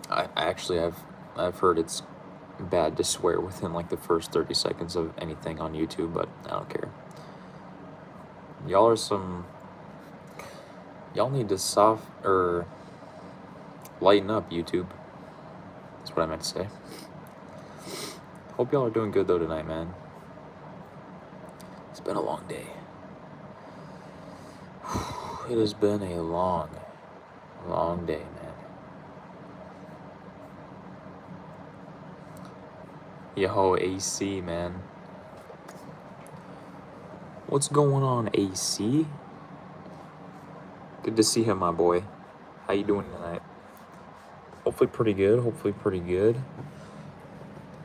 I've heard it's bad to swear within like the first 30 seconds of anything on YouTube, but I don't care. Y'all need to lighten up, YouTube. That's what I meant to say. Hope y'all are doing good though tonight, man. It's been a long day. It has been a long day, man. Yo, AC, man. What's going on, AC? Good to see him, my boy. How you doing tonight? Hopefully pretty good.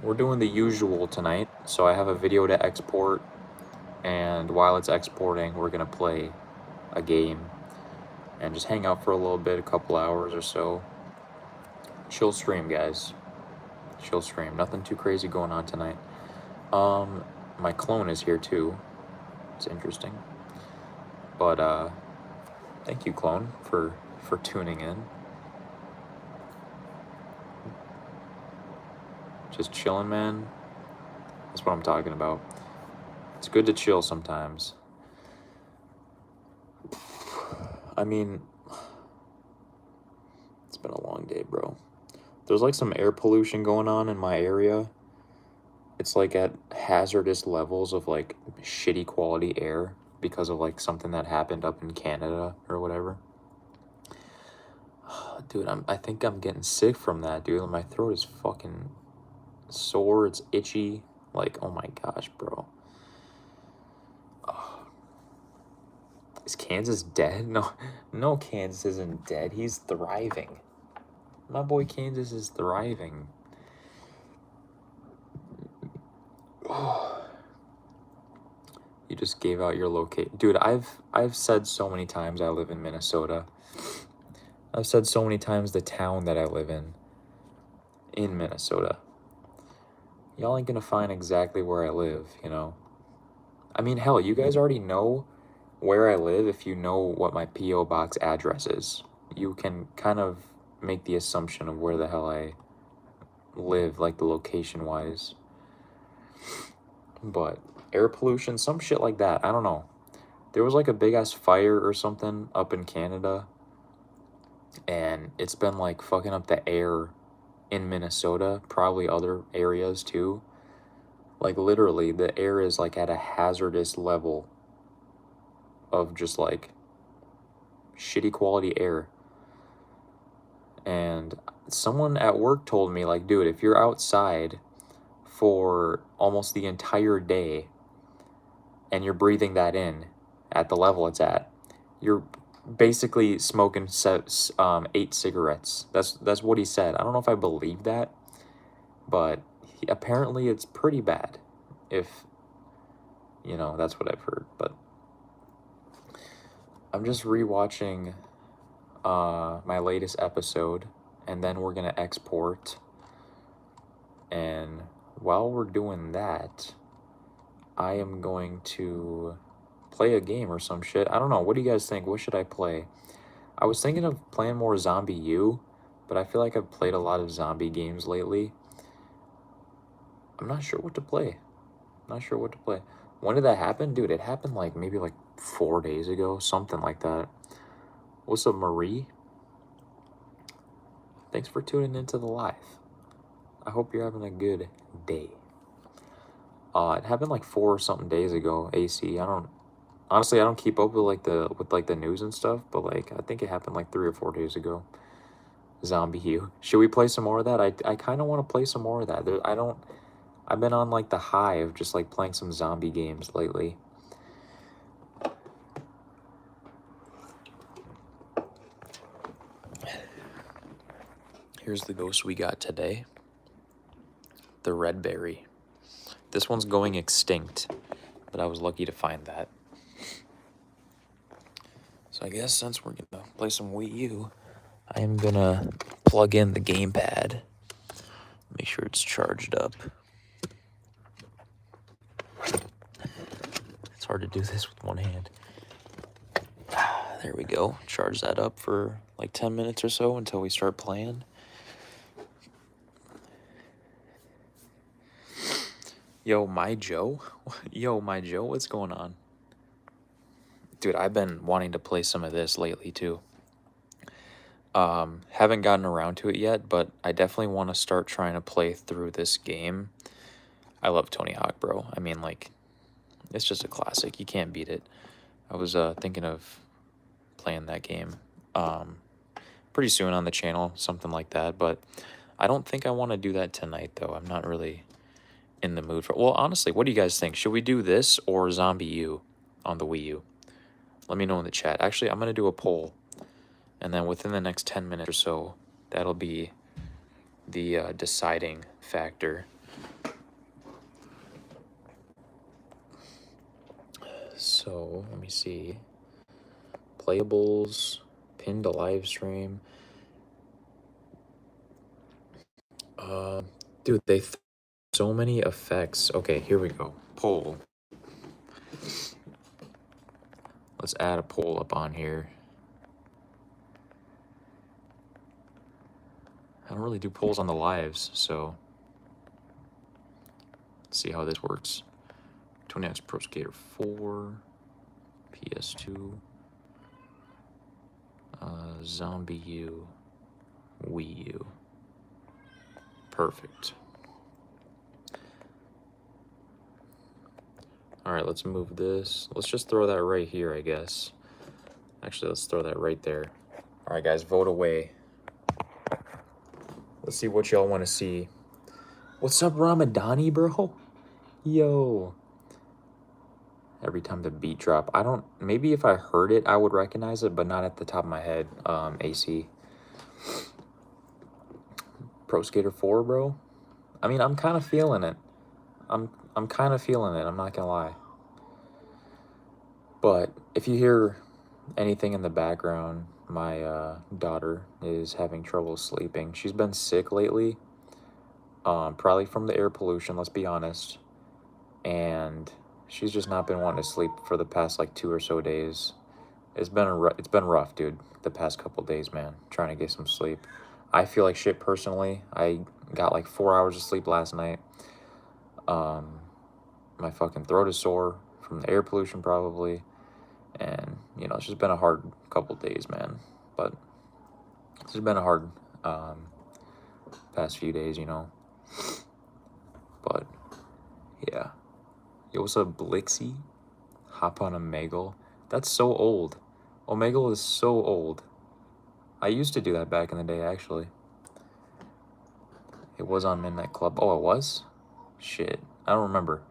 We're doing the usual tonight, so I have a video to export, and while it's exporting, we're gonna play a game and just hang out for a little bit, a couple hours or so. Chill stream, guys. Chill stream. Nothing too crazy going on tonight. My clone is here too. It's interesting. But thank you, clone, for tuning in. Just chilling, man. That's what I'm talking about. It's good to chill sometimes. I mean, it's been a long day, bro. There's like some air pollution going on in my area. It's like at hazardous levels of like shitty quality air because of like something that happened up in Canada or whatever. Dude, I think I'm getting sick from that, dude. My throat is fucking sore. It's itchy. Like, oh my gosh, bro. Is Kansas dead? No, Kansas isn't dead. He's thriving. My boy Kansas is thriving. You just gave out your location. Dude, I've said so many times I live in Minnesota. I've said so many times the town that I live in Minnesota. Y'all ain't gonna find exactly where I live, you know? I mean, hell, you guys already know where I live if you know what my P.O. box address is. You can kind of make the assumption of where the hell I live, like the location-wise. But air pollution, some shit like that, I don't know. There was like a big-ass fire or something up in Canada, and it's been like fucking up the air in Minnesota, probably other areas too. Like literally the air is like at a hazardous level of just like shitty quality air. And someone at work told me, like, dude, if you're outside for almost the entire day and you're breathing that in at the level it's at, you're basically smoking 8 cigarettes. That's what he said. I don't know if I believe that, but apparently it's pretty bad, if, you know, that's what I've heard. But I'm just rewatching my latest episode, and then we're gonna export, and while we're doing that, I am going to play a game or some shit. I don't know. What do you guys think? What should I play? I was thinking of playing more Zombie U, but I feel like I've played a lot of zombie games lately. I'm not sure what to play. When did that happen? Dude, it happened like maybe like 4 days ago, something like that. What's up, Marie? Thanks for tuning into the live. I hope you're having a good day. It happened like 4 or something days ago, AC. Honestly, I don't keep up with the news and stuff, but like I think it happened like 3 or 4 days ago. Zombie U. Should we play some more of that? I kind of want to play some more of that. I've been on like the high of just like playing some zombie games lately. Here's the ghost we got today. The red berry. This one's going extinct, but I was lucky to find that. So I guess since we're gonna play some Wii U, I am gonna plug in the gamepad. Make sure it's charged up. It's hard to do this with one hand. There we go. Charge that up for like 10 minutes or so until we start playing. Yo, my Joe? Yo, my Joe, what's going on? Dude, I've been wanting to play some of this lately too. Haven't gotten around to it yet, but I definitely want to start trying to play through this game. I love Tony Hawk, bro. I mean, like, it's just a classic. You can't beat it. I was thinking of playing that game pretty soon on the channel, something like that, but I don't think I want to do that tonight, though. I'm not really in the mood for... Well, honestly, what do you guys think? Should we do this or Zombie U on the Wii U? Let me know in the chat. Actually, I'm going to do a poll, and then within the next 10 minutes or so, that'll be the deciding factor. So, let me see. Playables, pinned to live stream. Dude, so many effects. Okay, here we go. Poll. Let's add a poll up on here. I don't really do polls on the lives, so let's see how this works. 29's Pro Skater 4, PS2, Zombie U, Wii U. Perfect. Alright, let's move this. Let's just throw that right here, I guess. Actually, let's throw that right there. Alright, guys, vote away. Let's see what y'all want to see. What's up, Ramadani, bro? Yo. Every time the beat drop. I don't... Maybe if I heard it, I would recognize it, but not at the top of my head. AC. Pro Skater 4, bro? I mean, I'm kind of feeling it. I'm kind of feeling it, I'm not gonna lie. But if you hear anything in the background, my daughter is having trouble sleeping. She's been sick lately. Probably from the air pollution, let's be honest. And she's just not been wanting to sleep for the past like 2 or so days. It's been rough, dude, the past couple days, man, trying to get some sleep. I feel like shit personally. I got like 4 hours of sleep last night. My fucking throat is sore from the air pollution probably. And, you know, it's just been a hard couple days, man. But it's just been a hard past few days, you know. But, yeah. Yo, what's up, Blixie? Hop on Omegle. That's so old. Omegle is so old. I used to do that back in the day, actually. It was on Midnight Club. Oh, it was? Shit. I don't remember.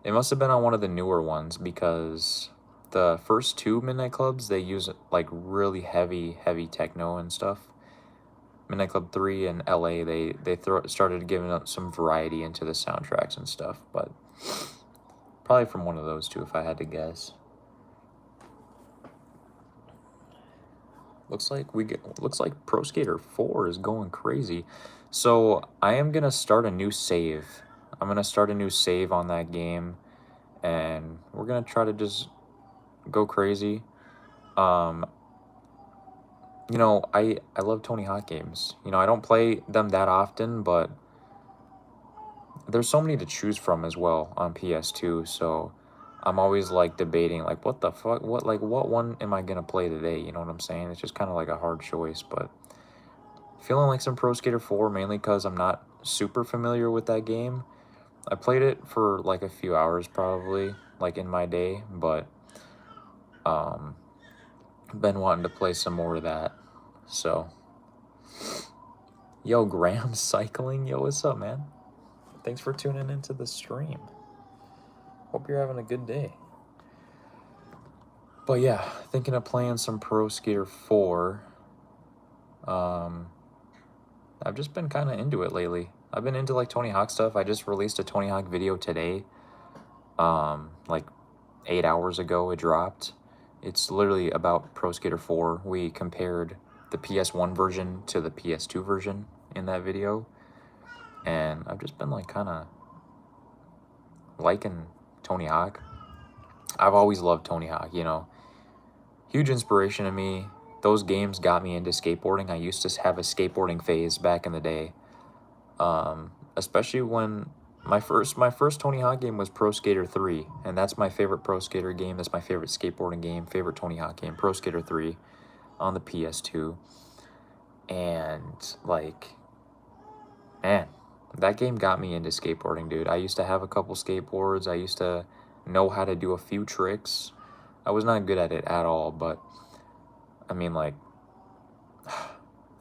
It must have been on one of the newer ones, because the first 2 Midnight Clubs, they use like really heavy techno and stuff. Midnight Club 3 in LA, they started giving up some variety into the soundtracks and stuff, but probably from one of those 2 if I had to guess. Looks like Pro Skater 4 is going crazy. So I am gonna start a new save. I'm gonna start a new save on that game, and we're gonna try to just go crazy. You know, I love Tony Hawk games. You know, I don't play them that often, but there's so many to choose from as well on PS2, so I'm always like debating like what the fuck, what one am I gonna play today? You know what I'm saying? It's just kind of like a hard choice, but feeling like some Pro Skater 4 mainly because I'm not super familiar with that game. I played it for like a few hours probably, like in my day, but been wanting to play some more of that. So, yo, Graham Cycling, yo, what's up, man? Thanks for tuning into the stream. Hope you're having a good day. But yeah, thinking of playing some Pro Skater 4. I've just been kind of into it lately. I've been into like Tony Hawk stuff. I just released a Tony Hawk video today. Like 8 hours ago it dropped. It's literally about Pro Skater 4. We compared the PS1 version to the PS2 version in that video. And I've just been like kind of liking Tony Hawk. I've always loved Tony Hawk, you know. Huge inspiration to me. Those games got me into skateboarding. I used to have a skateboarding phase back in the day. Especially when My first Tony Hawk game was Pro Skater 3, and that's my favorite Pro Skater game. That's my favorite skateboarding game, favorite Tony Hawk game, Pro Skater 3 on the PS2. And like, man, that game got me into skateboarding, dude. I used to have a couple skateboards. I used to know how to do a few tricks. I was not good at it at all, but I mean, like,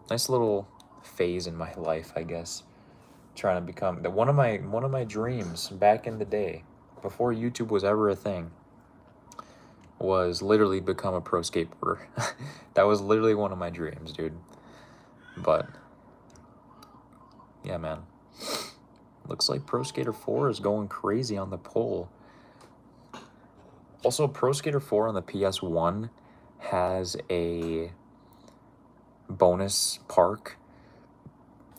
nice little phase in my life, I guess. Trying to become one of my dreams back in the day, before YouTube was ever a thing, was literally become a pro skateboarder. That was literally one of my dreams, dude. But yeah, man. Looks like Pro Skater 4 is going crazy on the poll. Also, Pro Skater 4 on the PS1 has a bonus park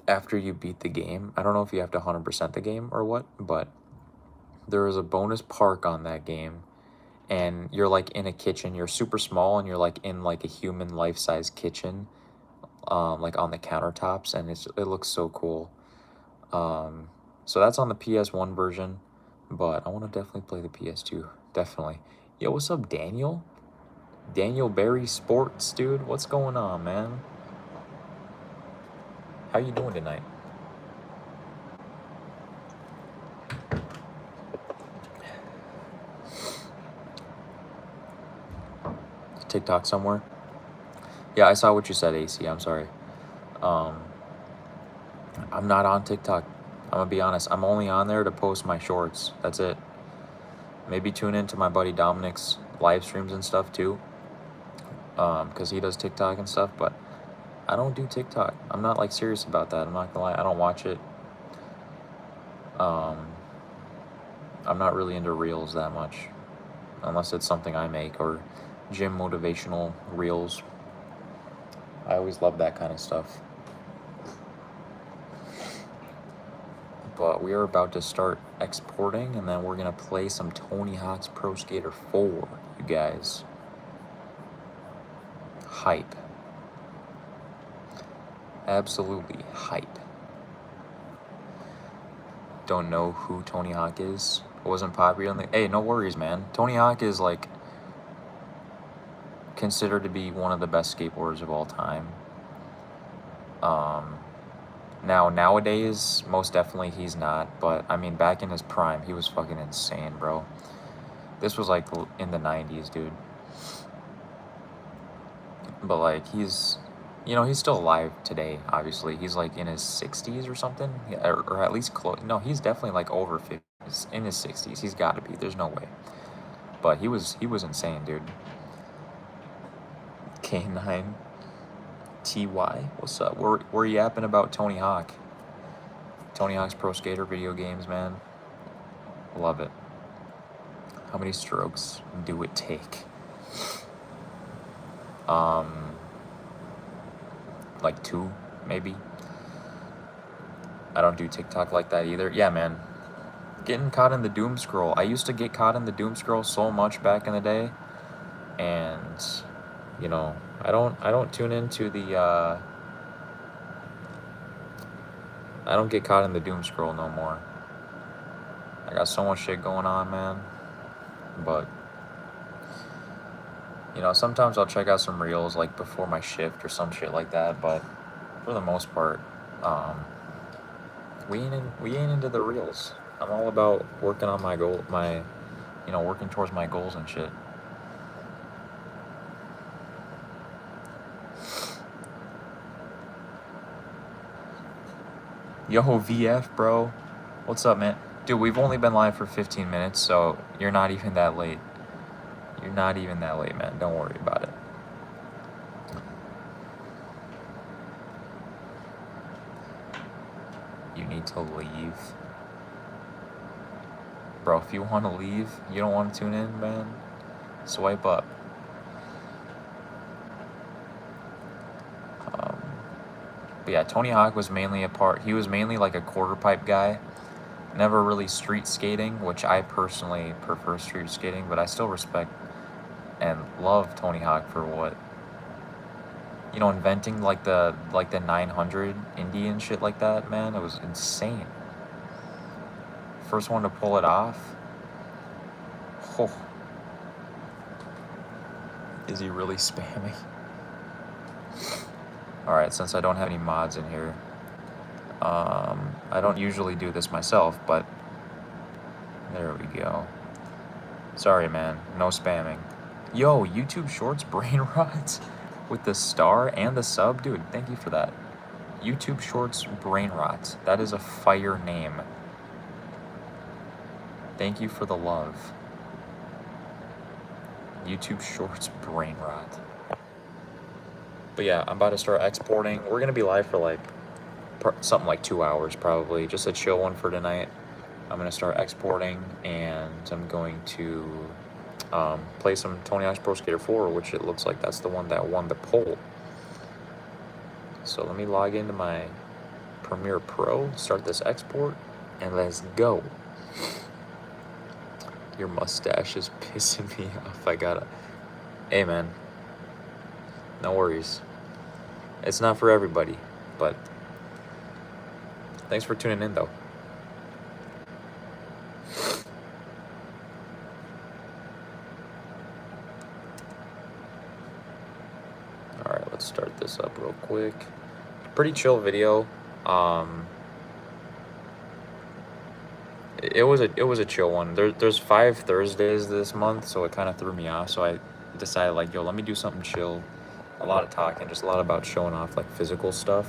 after you beat the game. I don't know if you have to 100% the game or what, but there is a bonus park on that game, and you're like in a kitchen. You're super small, and you're like in like a human life-size kitchen, like on the countertops, and it looks so cool. So that's on the PS1 version, but I want to definitely play the PS2. Definitely. Yo, what's up, Daniel? Daniel Barry Sports, dude. What's going on, man? How you doing tonight? TikTok somewhere? Yeah, I saw what you said, AC. I'm sorry. I'm not on TikTok. I'm gonna be honest. I'm only on there to post my shorts. That's it. Maybe tune into my buddy Dominic's live streams and stuff too, because he does TikTok and stuff. But I don't do TikTok. I'm not like serious about that. I'm not gonna lie. I don't watch it. I'm not really into reels that much, unless it's something I make, or gym motivational reels. I always love that kind of stuff. But we are about to start exporting, and then we're gonna play some Tony Hawk's Pro Skater 4, you guys. Hype. Absolutely hype. Don't know who Tony Hawk is. It wasn't popular in the... Hey, no worries, man. Tony Hawk is like considered to be one of the best skateboarders of all time. Now, nowadays, most definitely he's not, but I mean, back in his prime, he was fucking insane, bro. This was like in the 90s, dude. But like, he's, you know, he's still alive today, obviously. He's like in his 60s or something, or at least close. No, he's definitely like over 50, in his 60s. He's got to be. There's no way. But he was insane, dude. K9 TY, what's up? We're yapping about Tony Hawk. Tony Hawk's Pro Skater video games, man. Love it. How many strokes do it take? Like 2, maybe. I don't do TikTok like that either. Yeah, man. Getting caught in the doom scroll. I used to get caught in the doom scroll so much back in the day, and you know, I don't tune into the I don't get caught in the doom scroll no more. I got so much shit going on, man. But you know, sometimes I'll check out some reels like before my shift or some shit like that, but for the most part, we ain't into the reels. I'm all about working on my goal, working towards my goals and shit. Yo, VF, bro. What's up, man? Dude, we've only been live for 15 minutes, so you're not even that late. You're not even that late, man. Don't worry about it. You need to leave. Bro, if you want to leave, you don't want to tune in, man, swipe up. But yeah, Tony Hawk was mainly he was mainly like a quarter pipe guy. Never really street skating, which I personally prefer street skating, but I still respect and love Tony Hawk for what, you know, inventing like the 900 indie and shit like that, man. It was insane. first one to pull it off. Oh. Is he really spamming? Alright, since I don't have any mods in here, I don't usually do this myself, but there we go. Sorry, man. No spamming. Yo, YouTube Shorts Brainerd with the star and the sub? Dude, thank you for that. YouTube Shorts Brainerd. That is a fire name. Thank you for the love. YouTube Shorts Brainerd. But yeah, I'm about to start exporting. We're going to be live for like something like 2 hours probably. Just a chill one for tonight. I'm going to start exporting and I'm going to play some Tony Hawk's Pro Skater 4, which it looks like that's the one that won the poll. So let me log into my Premiere Pro, start this export, and let's go. Your mustache is pissing me off. I gotta... Hey, man. No worries. It's not for everybody, but thanks for tuning in, though. Alright, let's start this up real quick. Pretty chill video. It was a chill one. There's 5 Thursdays this month, so it kind of threw me off. So I decided, like, yo, let me do something chill. A lot of talking, just a lot about showing off like physical stuff.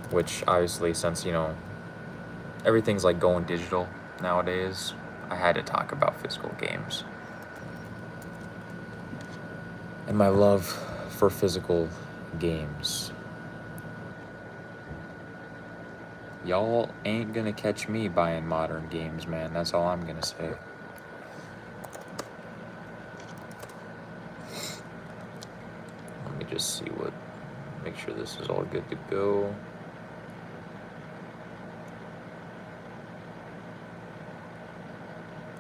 Which obviously, since you know everything's like going digital nowadays, I had to talk about physical games and my love for physical games. Y'all ain't gonna catch me buying modern games, man. That's all I'm gonna say. Let me just see what, make sure this is all good to go.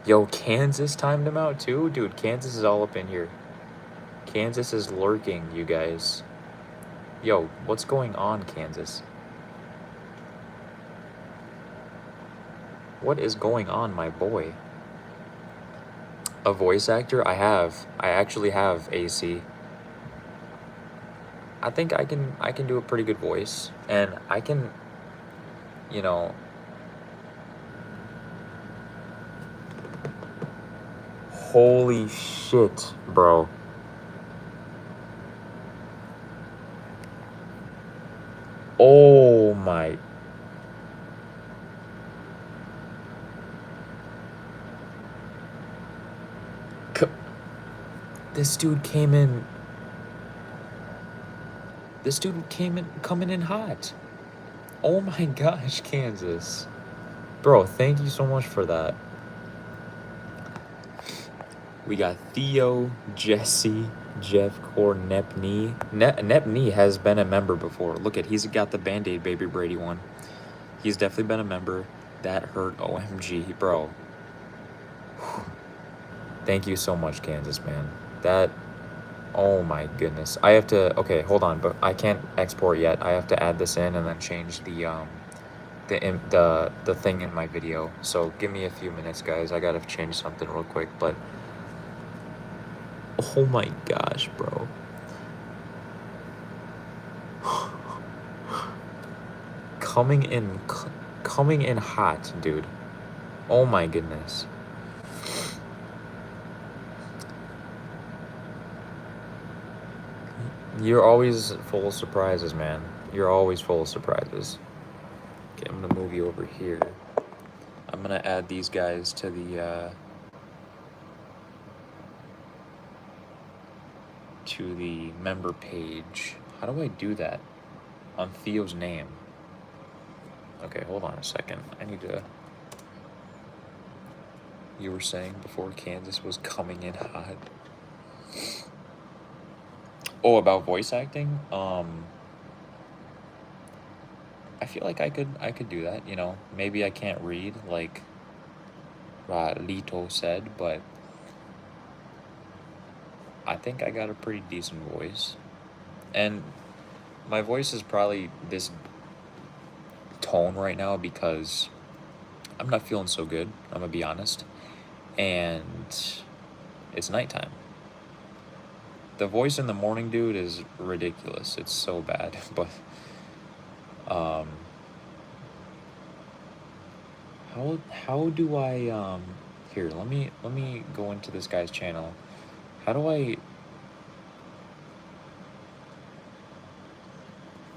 Yo, Kansas timed him out too? Dude, Kansas is all up in here. Kansas is lurking, you guys. Yo, what's going on, Kansas? What is going on, my boy? A voice actor? I actually have AC. I think I can do a pretty good voice, and I can, you know, holy shit, bro. Oh my. This dude came in. This dude coming in hot. Oh my gosh, Kansas. Bro, thank you so much for that. We got Theo, Jesse, Jeff Core, Nepney. Nepney has been a member before. Look at, he's got the Band-Aid Baby Brady one. He's definitely been a member. That hurt, OMG, bro. Thank you so much, Kansas, man. That, oh my goodness. I have to, okay, hold on, but I can't export yet. I have to add this in and then change the thing in my video. So give me a few minutes, guys. I gotta change something real quick, but oh my gosh, bro. Coming in hot, dude. Oh my goodness. You're always full of surprises, man. You're always full of surprises. Okay, I'm gonna move you over here. I'm gonna add these guys to the member page. How do I do that? On Theo's name. Okay, hold on a second. I need to... You were saying before Kansas was coming in hot. Oh, about voice acting? I feel like I could do that, you know. Maybe I can't read like Lito said, but I think I got a pretty decent voice. And My voice is probably this tone right now because I'm not feeling so good, I'm gonna be honest. And it's nighttime. The voice in the morning, dude, is ridiculous. It's so bad. But how do I here, let me go into this guy's channel. How do I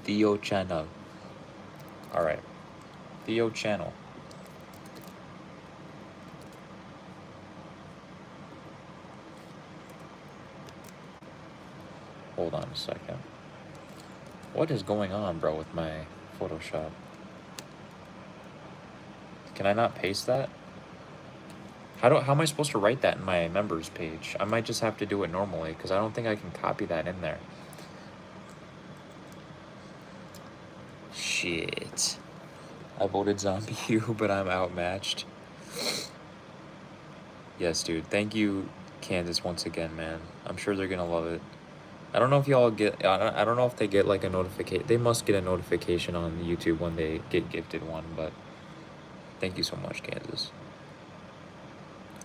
Theo channel? Alright. Theo channel. Hold on a second. What is going on, bro, with my Photoshop? Can I not paste that? How am I supposed to write that in my members page? I might just have to do it normally because I don't think I can copy that in there. Shit. I voted Zombie U, but I'm outmatched. Yes, dude. Thank you, Kansas, once again, man. I'm sure they're gonna love it. I don't know if y'all get... I don't know if they get, like, a notification. They must get a notification on YouTube when they get gifted one, but... Thank you so much, Kansas.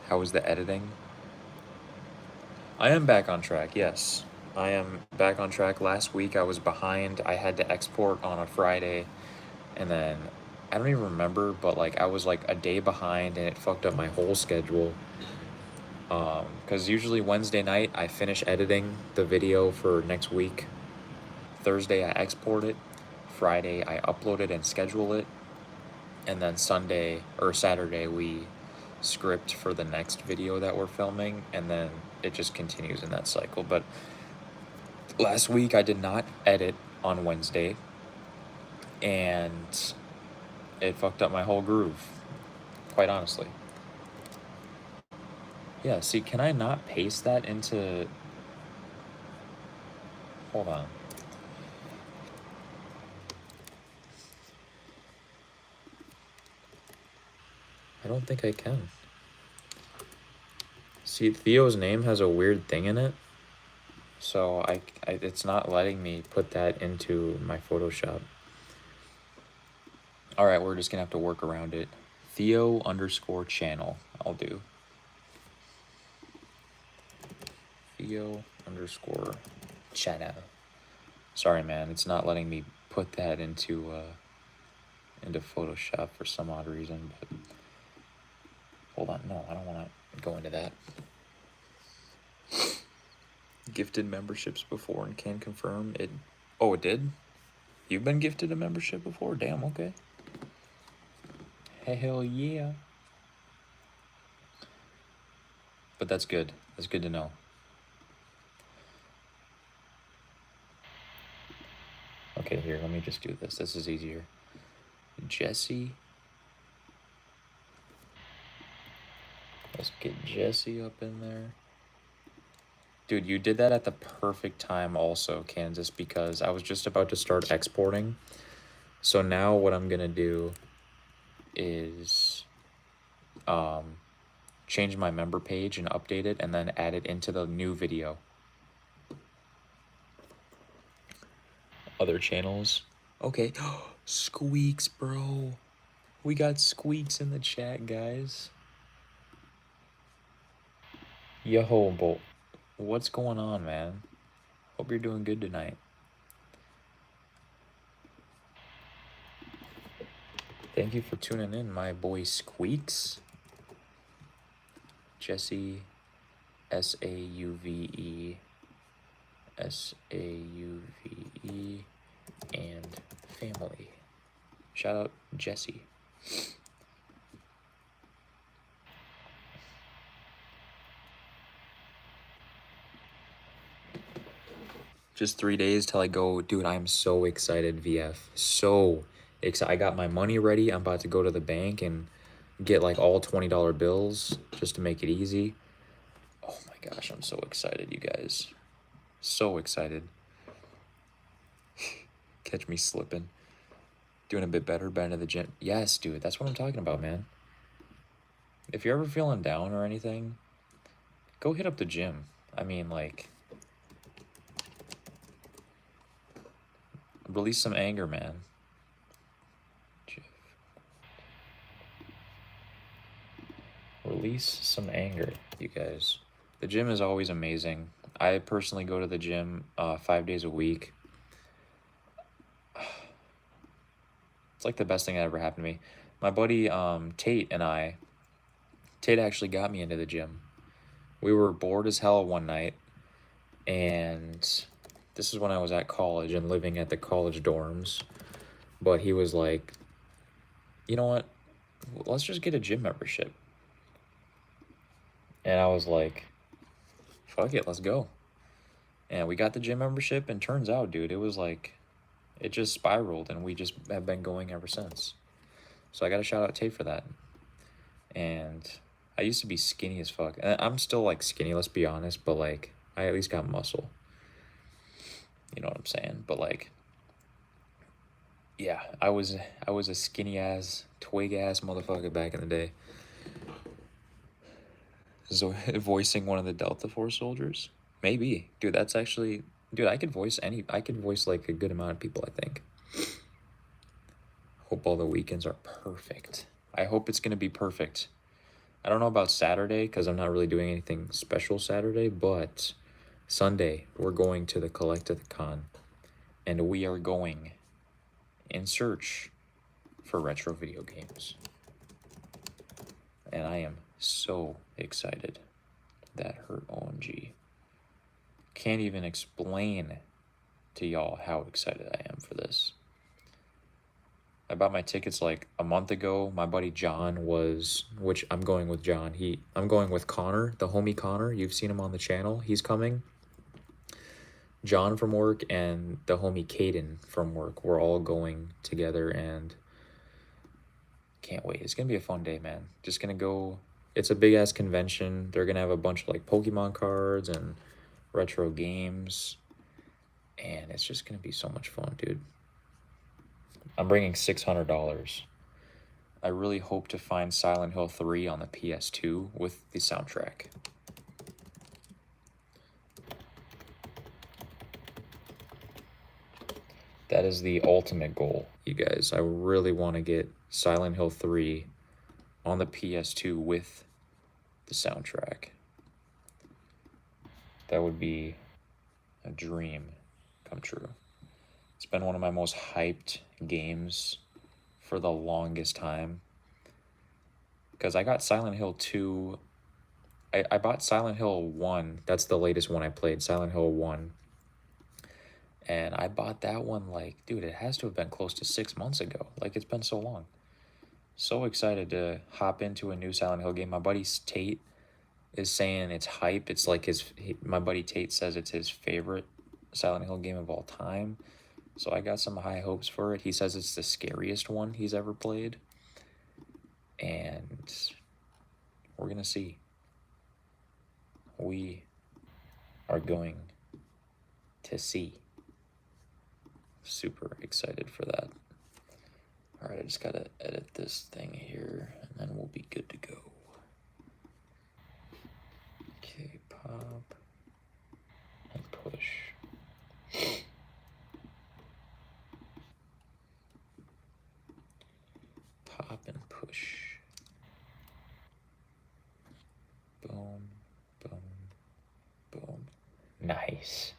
How was the editing? I am back on track, yes. I am back on track. Last week I was behind. I had to export on a Friday, and then I don't even remember, but like I was like a day behind, and it fucked up my whole schedule. Because usually Wednesday night I finish editing the video for next week. Thursday I export it. Friday I upload it and schedule it. And then Sunday or Saturday we script for the next video that we're filming, and then it just continues in that cycle. But last week I did not edit on Wednesday, and it fucked up my whole groove, quite honestly. Yeah, see, can I not paste that into... Hold on. I don't think I can. See, Theo's name has a weird thing in it, so it's not letting me put that into my Photoshop. Alright, we're just gonna have to work around it. Theo_channel, I'll do. Theo_channel. Sorry, man, it's not letting me put that into Photoshop for some odd reason, but... Hold on, no, I don't want to go into that. Gifted memberships before and can confirm it. Oh, it did? You've been gifted a membership before? Damn, okay. Hell yeah. But that's good. That's good to know. Okay, here, let me just do this. This is easier. Jesse. Let's get Jesse up in there. Dude, you did that at the perfect time also, Kansas, because I was just about to start exporting. So now what I'm going to do is change my member page and update it, and then add it into the new video. Other channels. Okay. Squeaks, bro. We got Squeaks in the chat, guys. Yo, Bolt. What's going on, man? Hope you're doing good tonight. Thank you for tuning in, my boy Squeaks. Jesse, Sauve, Sauve, and family. Shout out Jesse. Just 3 days till I go. Dude, I'm so excited, VF. So excited. I got my money ready. I'm about to go to the bank and get like all $20 bills just to make it easy. Oh my gosh, I'm so excited, you guys. So excited. Catch me slipping. Doing a bit better, been to the gym. Yes, dude, that's what I'm talking about, man. If you're ever feeling down or anything, go hit up the gym. I mean, like... Release some anger, man. Release some anger, you guys. The gym is always amazing. I personally go to the gym 5 days a week. It's like the best thing that ever happened to me. My buddy Tate actually got me into the gym. We were bored as hell one night, and this is when I was at college and living at the college dorms. But he was like, you know what? Let's just get a gym membership. And I was like, fuck it, let's go. And we got the gym membership, and turns out, dude, it was like, it just spiraled, and we just have been going ever since. So I got to shout out Tate for that. And I used to be skinny as fuck. And I'm still like skinny, let's be honest, but like I at least got muscle. You know what I'm saying? But like, yeah, I was a skinny ass, twig ass motherfucker back in the day. So voicing one of the Delta Force soldiers? Maybe. Dude, that's actually, dude, I could voice like a good amount of people, I think. Hope all the weekends are perfect. I hope it's going to be perfect. I don't know about Saturday because I'm not really doing anything special Saturday, but Sunday we're going to the Collectathon, and we are going in search for retro video games. And I am so excited. That hurt OMG. Can't even explain to y'all how excited I am for this. I bought my tickets like a month ago. My buddy John which I'm going with John. I'm going with Connor, the homie Connor. You've seen him on the channel. He's coming. John from work and the homie Caden from work. We're all going together, and can't wait. It's gonna be a fun day, man. Just gonna go. It's a big ass convention. They're gonna have a bunch of like Pokemon cards and retro games, and it's just gonna be so much fun, dude. I'm bringing $600. I really hope to find Silent Hill 3 on the PS2 with the soundtrack. That is the ultimate goal, you guys. I really want to get Silent Hill 3 on the PS2 with the soundtrack. That would be a dream come true. It's been one of my most hyped games for the longest time. Because I got Silent Hill 2. I bought Silent Hill 1. That's the latest one I played, Silent Hill 1. And I bought that one like, dude, it has to have been close to 6 months ago. Like, it's been so long. So excited to hop into a new Silent Hill game. My buddy Tate is saying it's hype. It's like my buddy Tate says it's his favorite Silent Hill game of all time. So I got some high hopes for it. He says it's the scariest one he's ever played. And we're going to see. We are going to see. Super excited for that. All right, I just got to edit this thing here, and then we'll be good to go. Okay, pop and push. Pop and push. Boom, boom, boom. Nice.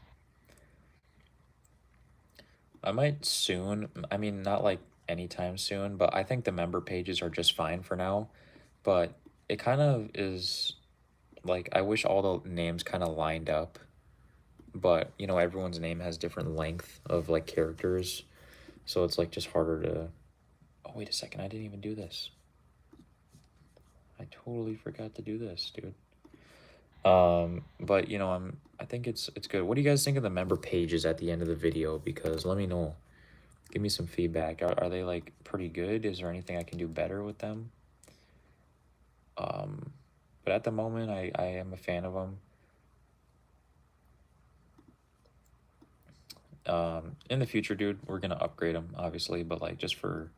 I might soon, I mean, not like anytime soon, but I think the member pages are just fine for now. But it kind of is like, I wish all the names kind of lined up. But, you know, everyone's name has different length of like characters. So it's like just harder to... Oh, wait a second. I didn't even do this. I totally forgot to do this, dude. But you know, I think it's good. What do you guys think of the member pages at the end of the video? Because let me know. Give me some feedback. Are they like pretty good? Is there anything I can do better with them? But at the moment, I am a fan of them. In the future, dude, we're gonna upgrade them, obviously, but like just for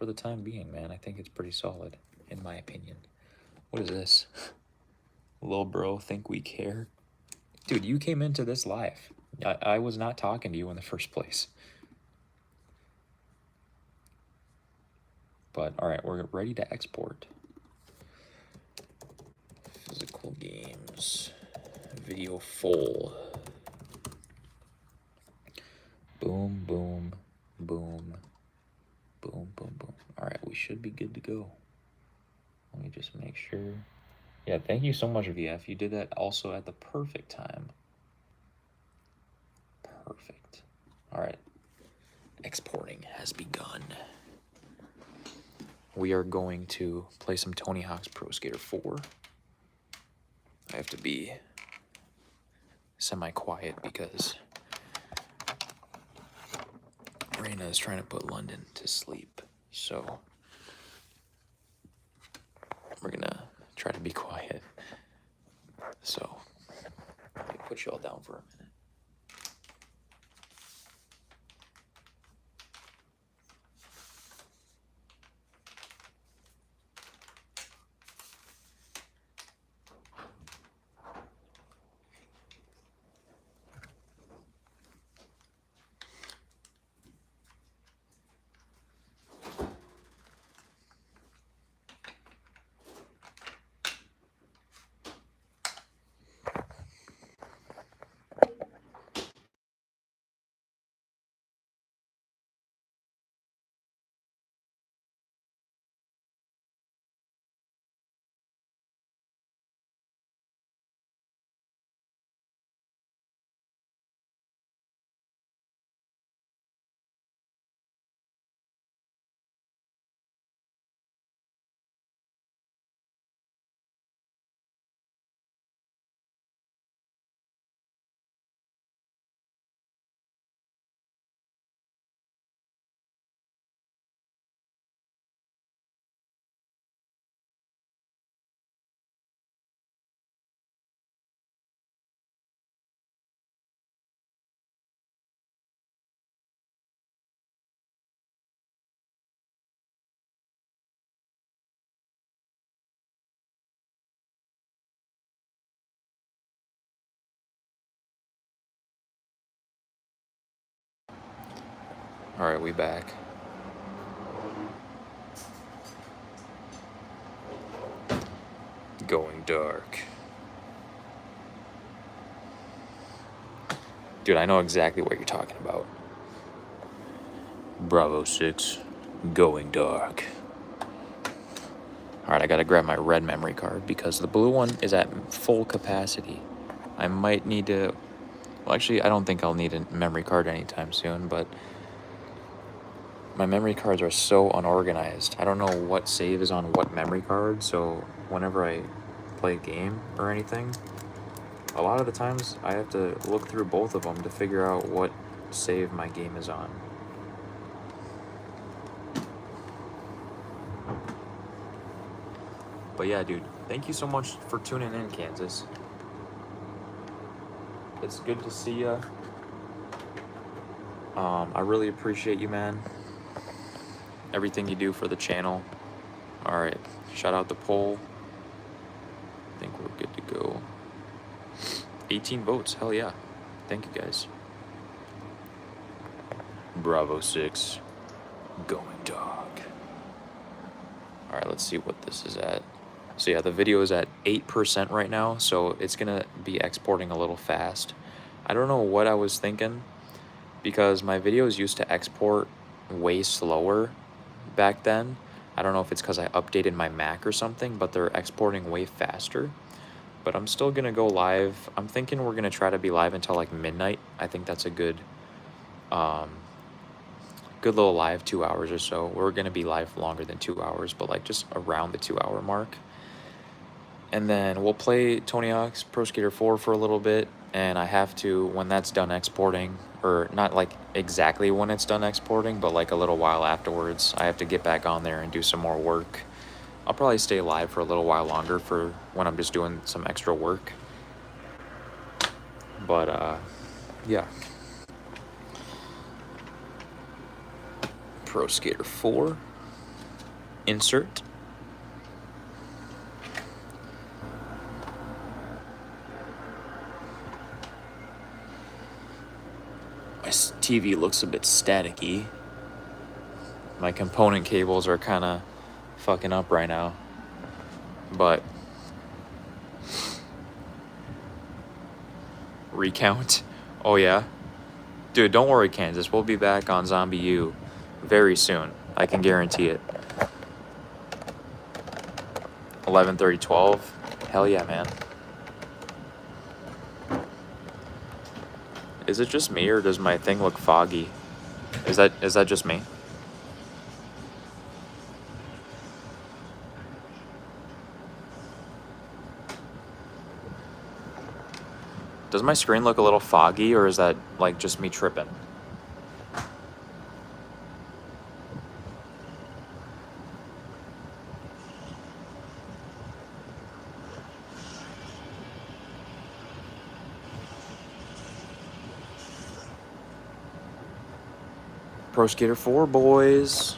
the time being, man, I think it's pretty solid, in my opinion. What is this? Lil bro, think we care? Dude, you came into this live. I was not talking to you in the first place. But all right, we're ready to export. Physical games, video full. Boom, boom, boom, boom, boom, boom. All right, we should be good to go. Let me just make sure. Yeah, thank you so much, VF. You did that also at the perfect time. Perfect. All right. Exporting has begun. We are going to play some Tony Hawk's Pro Skater 4. I have to be semi-quiet because Raina is trying to put London to sleep. So we're gonna try to be quiet. So let me put you all down for a minute. All right, we back. Going dark. Dude, I know exactly what you're talking about. Bravo 6, going dark. All right, I gotta grab my red memory card because the blue one is at full capacity. I might need to, well, actually, I don't think I'll need a memory card anytime soon, but my memory cards are so unorganized. I don't know what save is on what memory card, so whenever I play a game or anything, a lot of the times I have to look through both of them to figure out what save my game is on. But yeah, dude, thank you so much for tuning in, Kansas. It's good to see ya. I really appreciate you, man. Everything you do for the channel. All right, shout out the poll. I think we're good to go. 18 votes, hell yeah. Thank you, guys. Bravo 6, going dark. All right, let's see what this is at. So yeah, the video is at 8% right now, so it's gonna be exporting a little fast. I don't know what I was thinking, because my videos used to export way slower back then. I don't know if it's because I updated my Mac or something, but they're exporting way faster. But I'm still gonna go live. I'm thinking we're gonna try to be live until like midnight. I think that's a good little live, 2 hours or so. We're gonna be live longer than 2 hours, but like just around the 2 hour mark. And then we'll play Tony Hawk's Pro Skater 4 for a little bit, and I have to, when that's done exporting, or not like exactly when it's done exporting, but like a little while afterwards, I have to get back on there and do some more work. I'll probably stay live for a little while longer for when I'm just doing some extra work. But yeah. Pro Skater 4. Insert. My TV looks a bit staticky. My component cables are kind of fucking up right now. But recount. Oh yeah. Dude, don't worry, Kansas. We'll be back on Zombie U very soon. I can guarantee it. 11:30, 12. Hell yeah, man. Is it just me, or does my thing look foggy? Is that just me? Does my screen look a little foggy, or is that like just me tripping? Pro Skater 4, boys.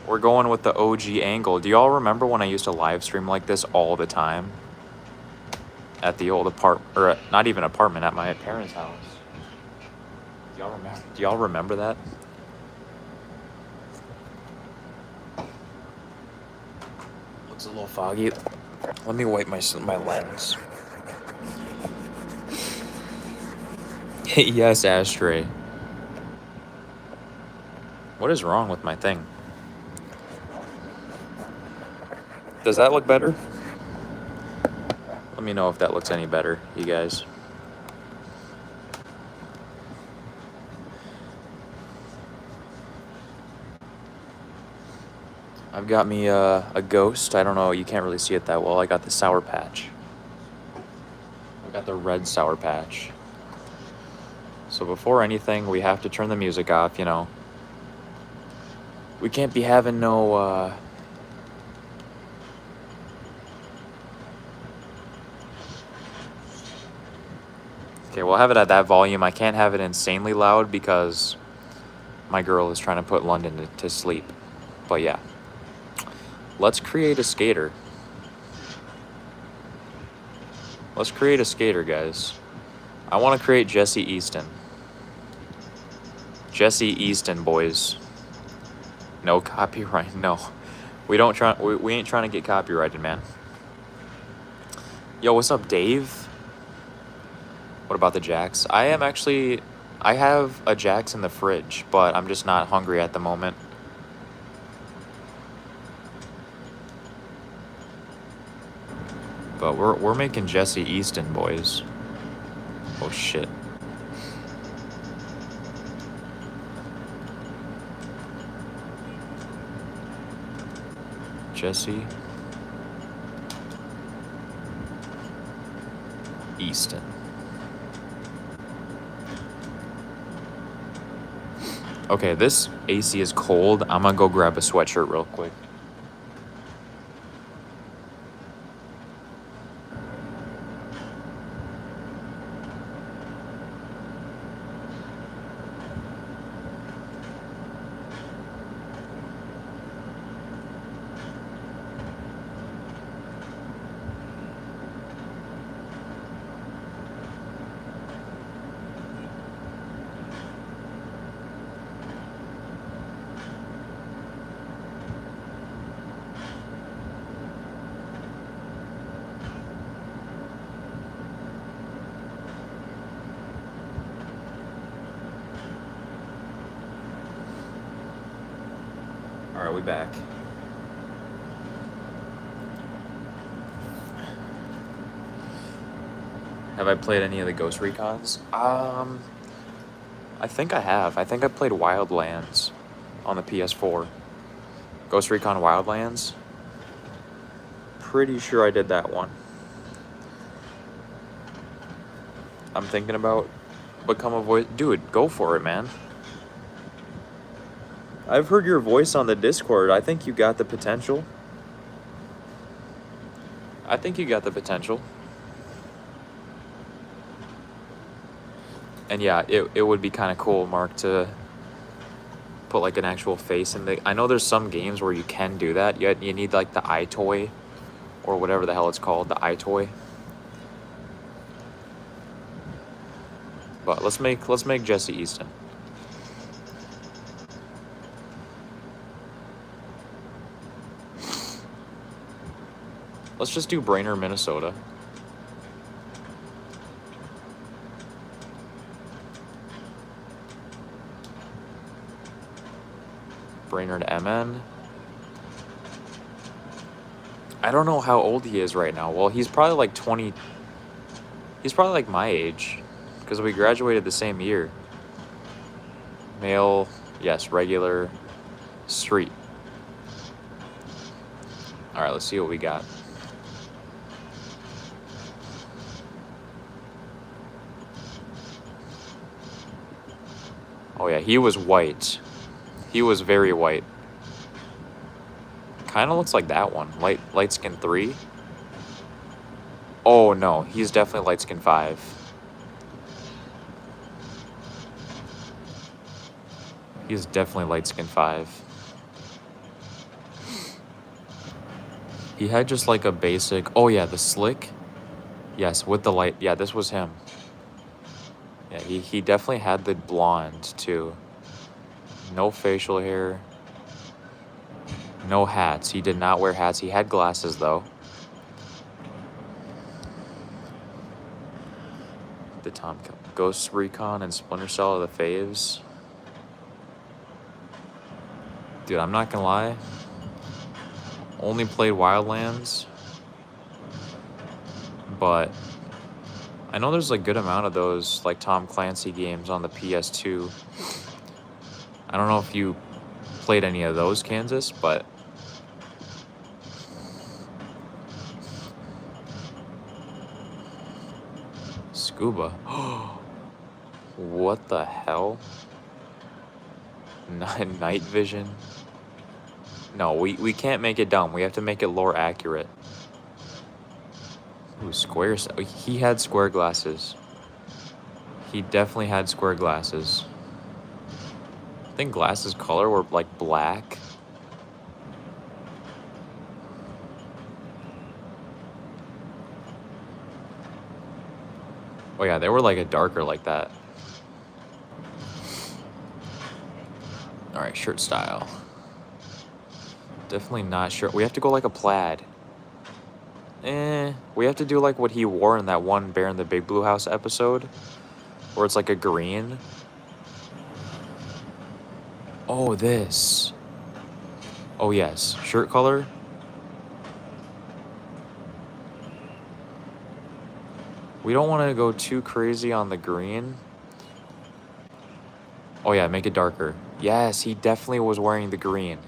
We're going with the OG angle. Do y'all remember when I used to live stream like this all the time? At the old apartment, or not even apartment, at my parents' house. Do y'all remember that? Looks a little foggy. Let me wipe my lens. Yes, ashtray. What is wrong with my thing? Does that look better? Let me know if that looks any better, you guys. I've got me a ghost. I don't know, you can't really see it that well. I got the Sour Patch. I got the red Sour Patch. So before anything, we have to turn the music off, you know. We can't be having no, Okay, we'll have it at that volume. I can't have it insanely loud because my girl is trying to put London to sleep. But yeah. Let's create a skater. Let's create a skater, guys. I want to create Jesse Easton. Jesse Easton, boys. No copyright, no. We ain't trying to get copyrighted, man. Yo, what's up, Dave? What about the Jacks? I have a Jacks in the fridge, but I'm just not hungry at the moment. But we're making Jesse Easton, boys. Oh shit. Jesse Easton. Okay, this AC is cold. I'm gonna go grab a sweatshirt real quick. All right, we back. Have I played any of the Ghost Recons? I think I have. I think I played Wildlands on the PS4. Ghost Recon Wildlands. Pretty sure I did that one. I'm thinking about become a voice. Dude, go for it, man. I've heard your voice on the Discord. I think you got the potential. I think you got the potential. And yeah, it would be kind of cool, Mark, to put like an actual face in the... I know there's some games where you can do that. You need like the eye toy or whatever the hell it's called, the eye toy. But let's make Jesse Easton. Let's just do Brainerd, Minnesota. Brainerd, MN. I don't know how old he is right now. Well, he's probably like 20. He's probably like my age, because we graduated the same year. Male, yes, regular, street. All right, let's see what we got. Oh yeah, he was white. He was very white. Kind of looks like that one. Light skin 3. Oh no, he's definitely light skin 5. He's definitely light skin 5. He had just like a basic. Oh yeah, the slick. Yes, with the light. Yeah, this was him. Yeah, he definitely had the blonde too. No facial hair. No hats. He did not wear hats. He had glasses though. The Tom Ghost Recon and Splinter Cell are the faves. Dude, I'm not gonna lie. Only played Wildlands. But I know there's a good amount of those like Tom Clancy games on the PS2. I don't know if you played any of those, Kansas, but Scuba. What the hell? Night vision? No, we can't make it dumb. We have to make it lore accurate. Ooh, square. He had square glasses. He definitely had square glasses. I think glasses color were like black. Oh yeah, they were like a darker like that. Alright, shirt style. Definitely not sure. We have to go like a plaid. We have to do like what he wore in that one Bear in the Big Blue House episode, where it's like a green. Oh, this. Oh yes, shirt color. We don't want to go too crazy on the green. Oh yeah, make it darker. Yes, he definitely was wearing the green.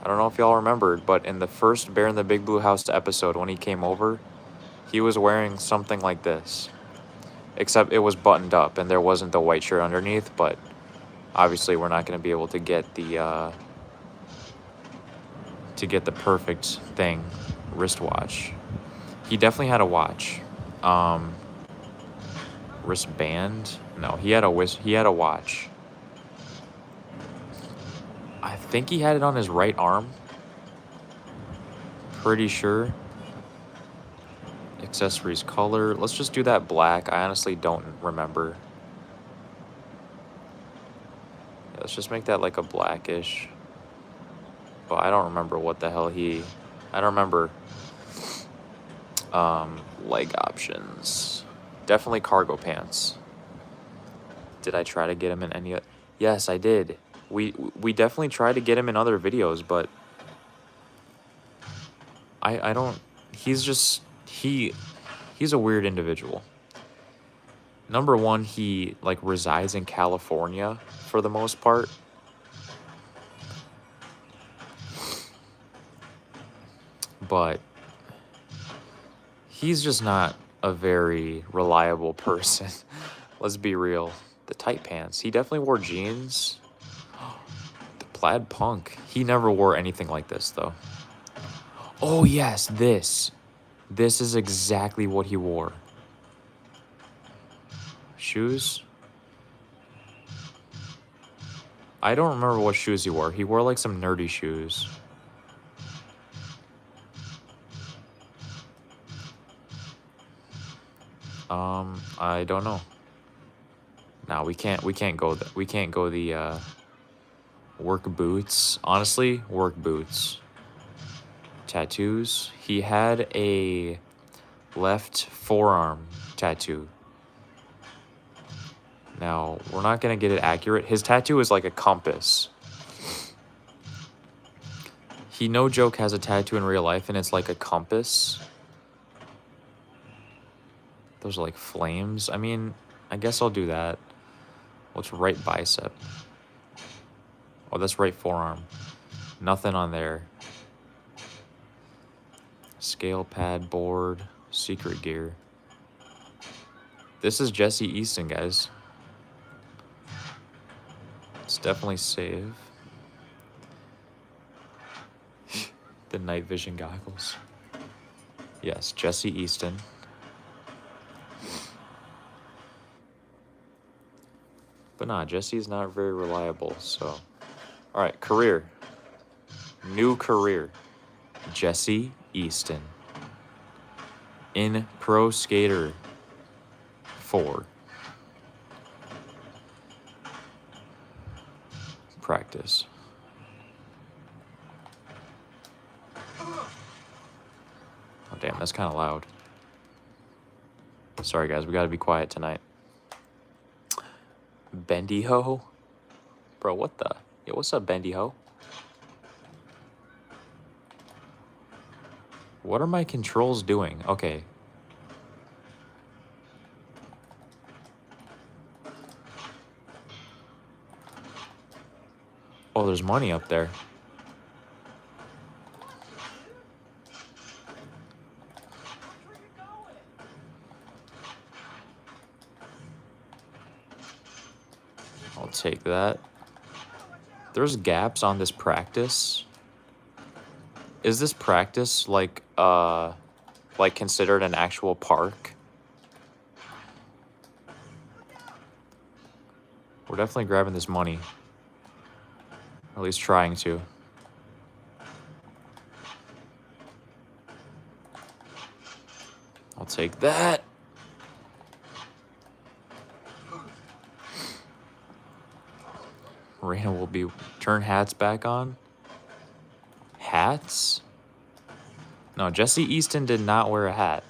I don't know if y'all remembered, but in the first Bear in the Big Blue House episode, when he came over, he was wearing something like this. Except it was buttoned up and there wasn't the white shirt underneath, but obviously we're not going to be able to get the perfect thing, wristwatch. He definitely had a watch. Wristband? No, he had a watch. I think he had it on his right arm. Pretty sure. Accessories color. Let's just do that black. I honestly don't remember. Yeah, let's just make that like a blackish. But I don't remember what the hell I don't remember. Leg options. Definitely cargo pants. Did I try to get him in any? Yes, I did. We definitely tried to get him in other videos, but I don't. He's just he's a weird individual. Number one, he like resides in California for the most part. But he's just not a very reliable person. Let's be real. The tight pants. He definitely wore jeans. The plaid punk. He never wore anything like this, though. Oh, yes, this. This is exactly what he wore. Shoes? I don't remember what shoes he wore. He wore like some nerdy shoes. I don't know. No, we can't go the work boots. Honestly, work boots. Tattoos. He had a left forearm tattoo. Now, we're not going to get it accurate. His tattoo is like a compass. He, no joke, has a tattoo in real life, and it's like a compass. Those are like flames. I mean, I guess I'll do that. What's right bicep? Oh, that's right forearm. Nothing on there. Scale pad, board, secret gear. This is Jesse Easton, guys. It's definitely save. The night vision goggles. Yes, Jesse Easton. But nah, Jesse's not very reliable, so. Alright, career. New career. Jesse Easton. In Pro Skater 4. Practice. Oh, damn, that's kind of loud. Sorry, guys, we gotta be quiet tonight. Bendy Ho? Bro, what the? Yo, what's up, Bendy Ho? What are my controls doing? Okay. Oh, there's money up there. I'll take that. There's gaps on this practice. Is this practice like considered an actual park? We're definitely grabbing this money. Or at least trying to. I'll take that. Raina will be turn hats back on. Hats? No, Jesse Easton did not wear a hat.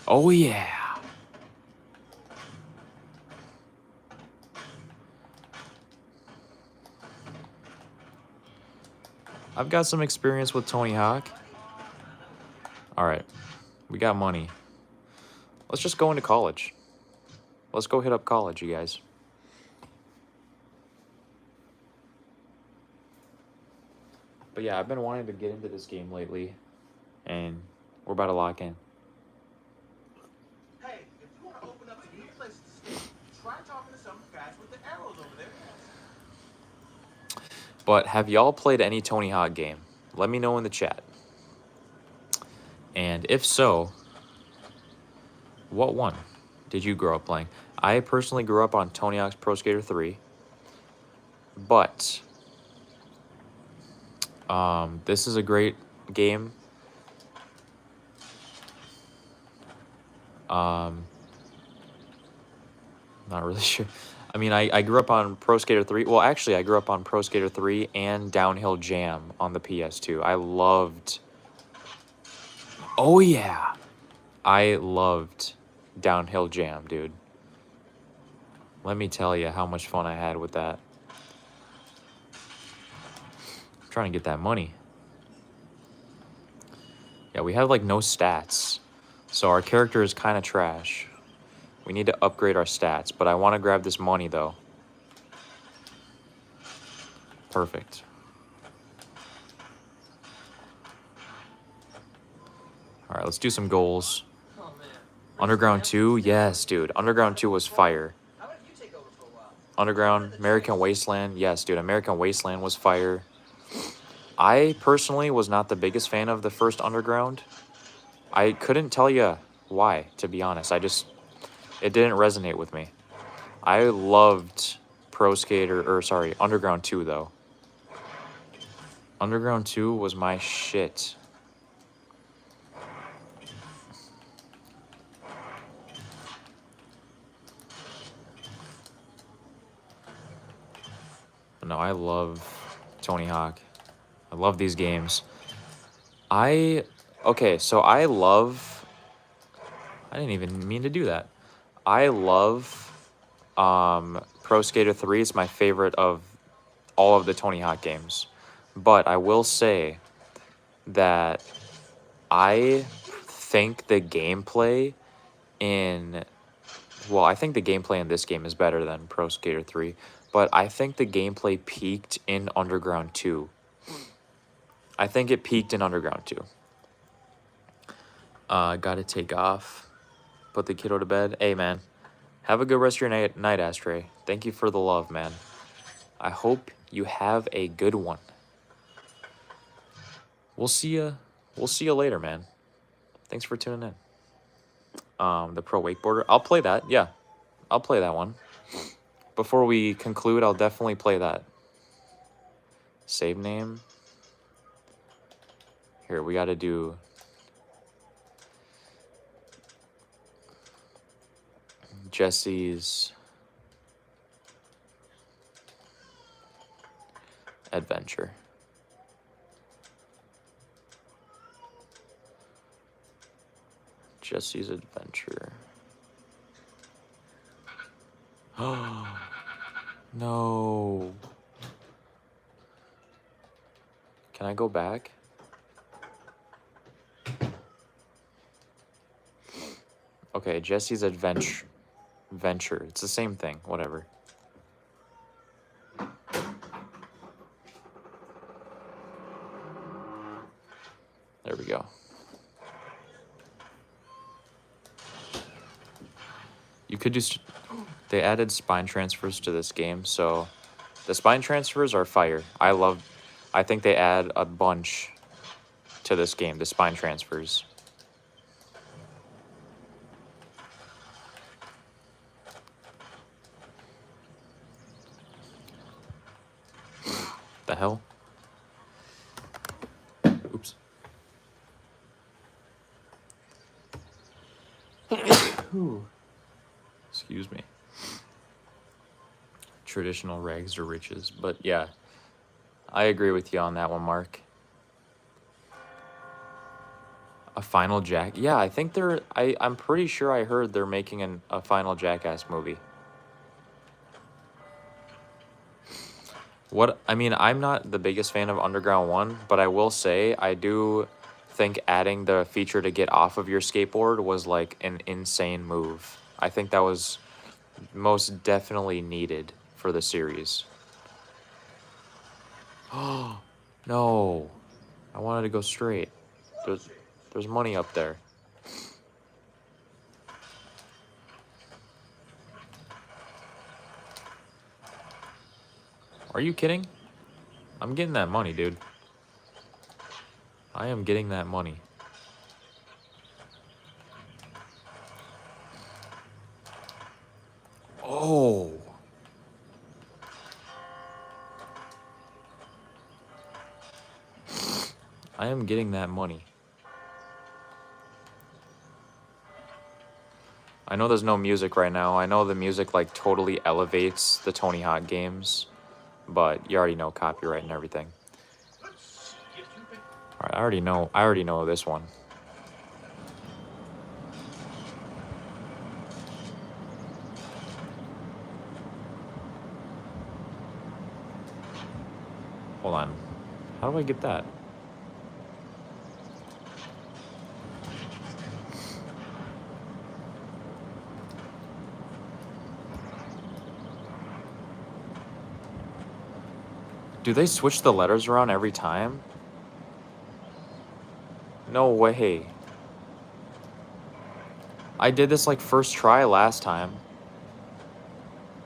Oh yeah. I've got some experience with Tony Hawk. All right, we got money. Let's just go into college. Let's go hit up college, you guys. But yeah, I've been wanting to get into this game lately, and we're about to lock in. Hey, if you want to open up a new place to skate, try talking to some guys with the arrows over there. But have y'all played any Tony Hawk game? Let me know in the chat. And if so, what one did you grow up playing? I personally grew up on Tony Hawk's Pro Skater 3. But this is a great game. Not really sure. I mean, I grew up on Pro Skater 3. Well, actually, I grew up on Pro Skater 3 and Downhill Jam on the PS2. I loved... Oh, yeah. I loved Downhill Jam, dude. Let me tell you how much fun I had with that. I'm trying to get that money. Yeah, we have, like, no stats. So our character is kind of trash. We need to upgrade our stats, but I want to grab this money, though. Perfect. All right, let's do some goals. Underground 2? Yes, dude. Underground 2 was fire. Underground, American Wasteland. Yes, dude. American Wasteland was fire. I personally was not the biggest fan of the first Underground. I couldn't tell you why, to be honest. It didn't resonate with me. I loved Underground 2, though. Underground 2 was my shit. But no, I love Tony Hawk. I love these games. Okay, so I didn't even mean to do that. I love Pro Skater 3. It's my favorite of all of the Tony Hawk games. But I will say that I think the gameplay I think the gameplay in this game is better than Pro Skater 3, but I think the gameplay peaked in Underground 2. I think it peaked in Underground 2. Gotta take off. Put the kiddo to bed. Hey, man. Have a good rest of your night, Ashtray. Thank you for the love, man. I hope you have a good one. We'll see you later, man. Thanks for tuning in. The Pro Wakeboarder. I'll play that. Yeah. I'll play that one. Before we conclude, I'll definitely play that. Save name. Here, we got to do Jesse's Adventure. Jesse's Adventure. Oh, no. Can I go back? Okay, Jesse's Adventure. It's the same thing. Whatever. There we go. You could just... They added spine transfers to this game, so... The spine transfers are fire. I think they add a bunch to this game, the spine transfers. The hell? Oops. Excuse me. Traditional rags to riches. But yeah, I agree with you on that one, Mark. A final Jack? Yeah, I think I'm pretty sure I heard they're making a final Jackass movie. I'm not the biggest fan of Underground 1, but I will say I do think adding the feature to get off of your skateboard was like an insane move. I think that was most definitely needed for the series. Oh, no. I wanted to go straight. There's money up there. Are you kidding? I'm getting that money, dude. I am getting that money. Oh. I am getting that money. I know there's no music right now. I know the music like totally elevates the Tony Hawk games, but you already know copyright and everything. All right, I already know this one. Hold on. How do I get that? Do they switch the letters around every time? No way. I did this like first try last time.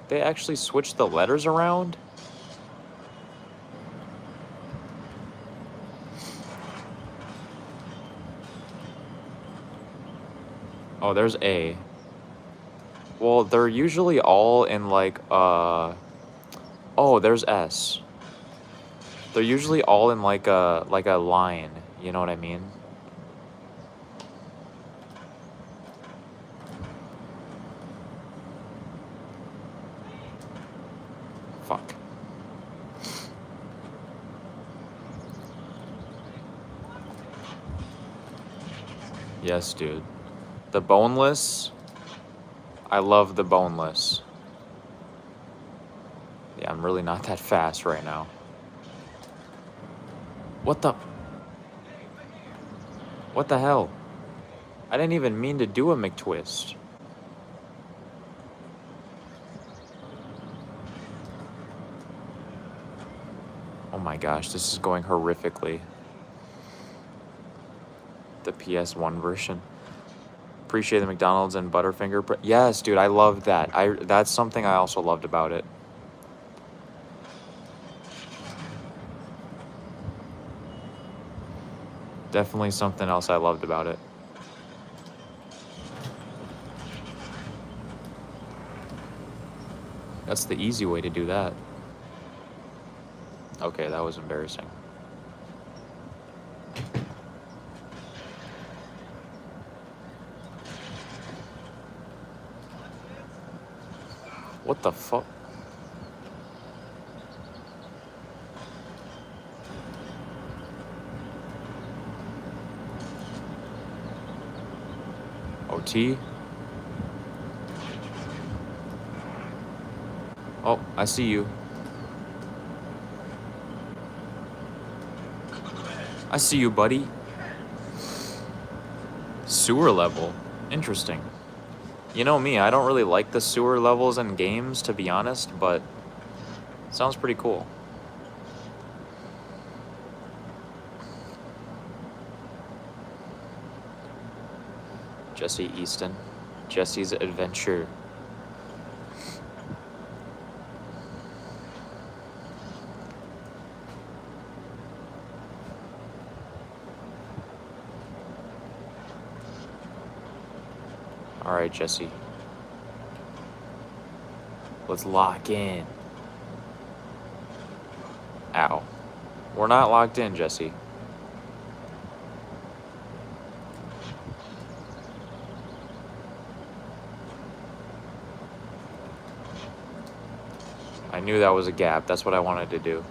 They actually switched the letters around? Oh, there's A. Well, they're usually all in like, oh, there's S. They're usually all in like a line, you know what I mean? Fuck. Yes, dude. The boneless, I love the boneless. Yeah, I'm really not that fast right now. What the? What the hell? I didn't even mean to do a McTwist. Oh my gosh, this is going horrifically. The PS1 version. Appreciate the McDonald's and Butterfinger. Yes, dude, I loved that. That's something I also loved about it. Definitely something else I loved about it. That's the easy way to do that. Okay, that was embarrassing. What the fuck? OT? Oh, I see you. I see you, buddy. Sewer level. Interesting. You know me, I don't really like the sewer levels in games, to be honest, but sounds pretty cool. Jesse Easton. Jesse's Adventure. Alright, Jesse. Let's lock in. Ow. We're not locked in, Jesse. I knew that was a gap. That's what I wanted to do.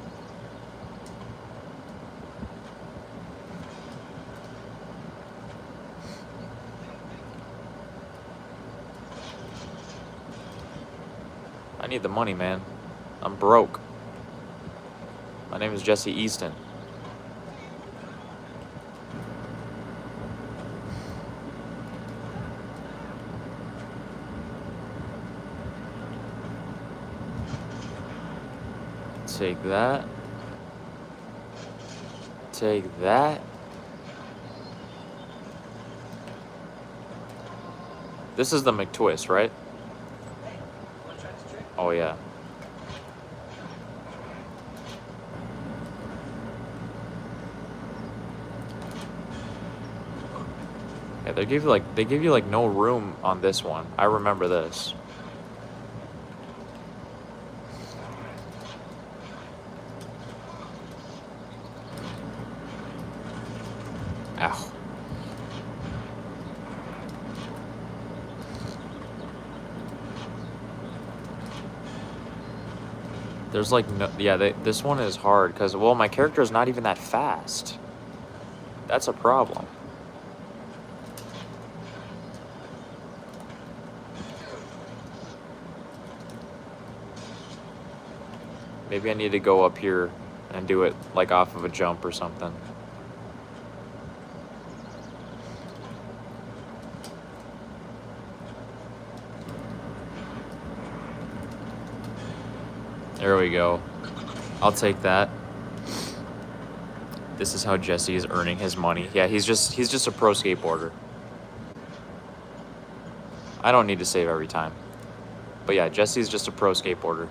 I need the money, man. I'm broke. My name is Jesse Easton. Take that. Take that. This is the McTwist, right? Oh, yeah. Yeah, they give you like no room on this one. I remember this. Ow. There's like no, yeah, this one is hard because, well, my character is not even that fast. That's a problem. Maybe I need to go up here and do it like off of a jump or something. There we go. I'll take that. This is how Jesse is earning his money. Yeah, he's just a pro skateboarder. I don't need to save every time. But yeah, Jesse's just a pro skateboarder.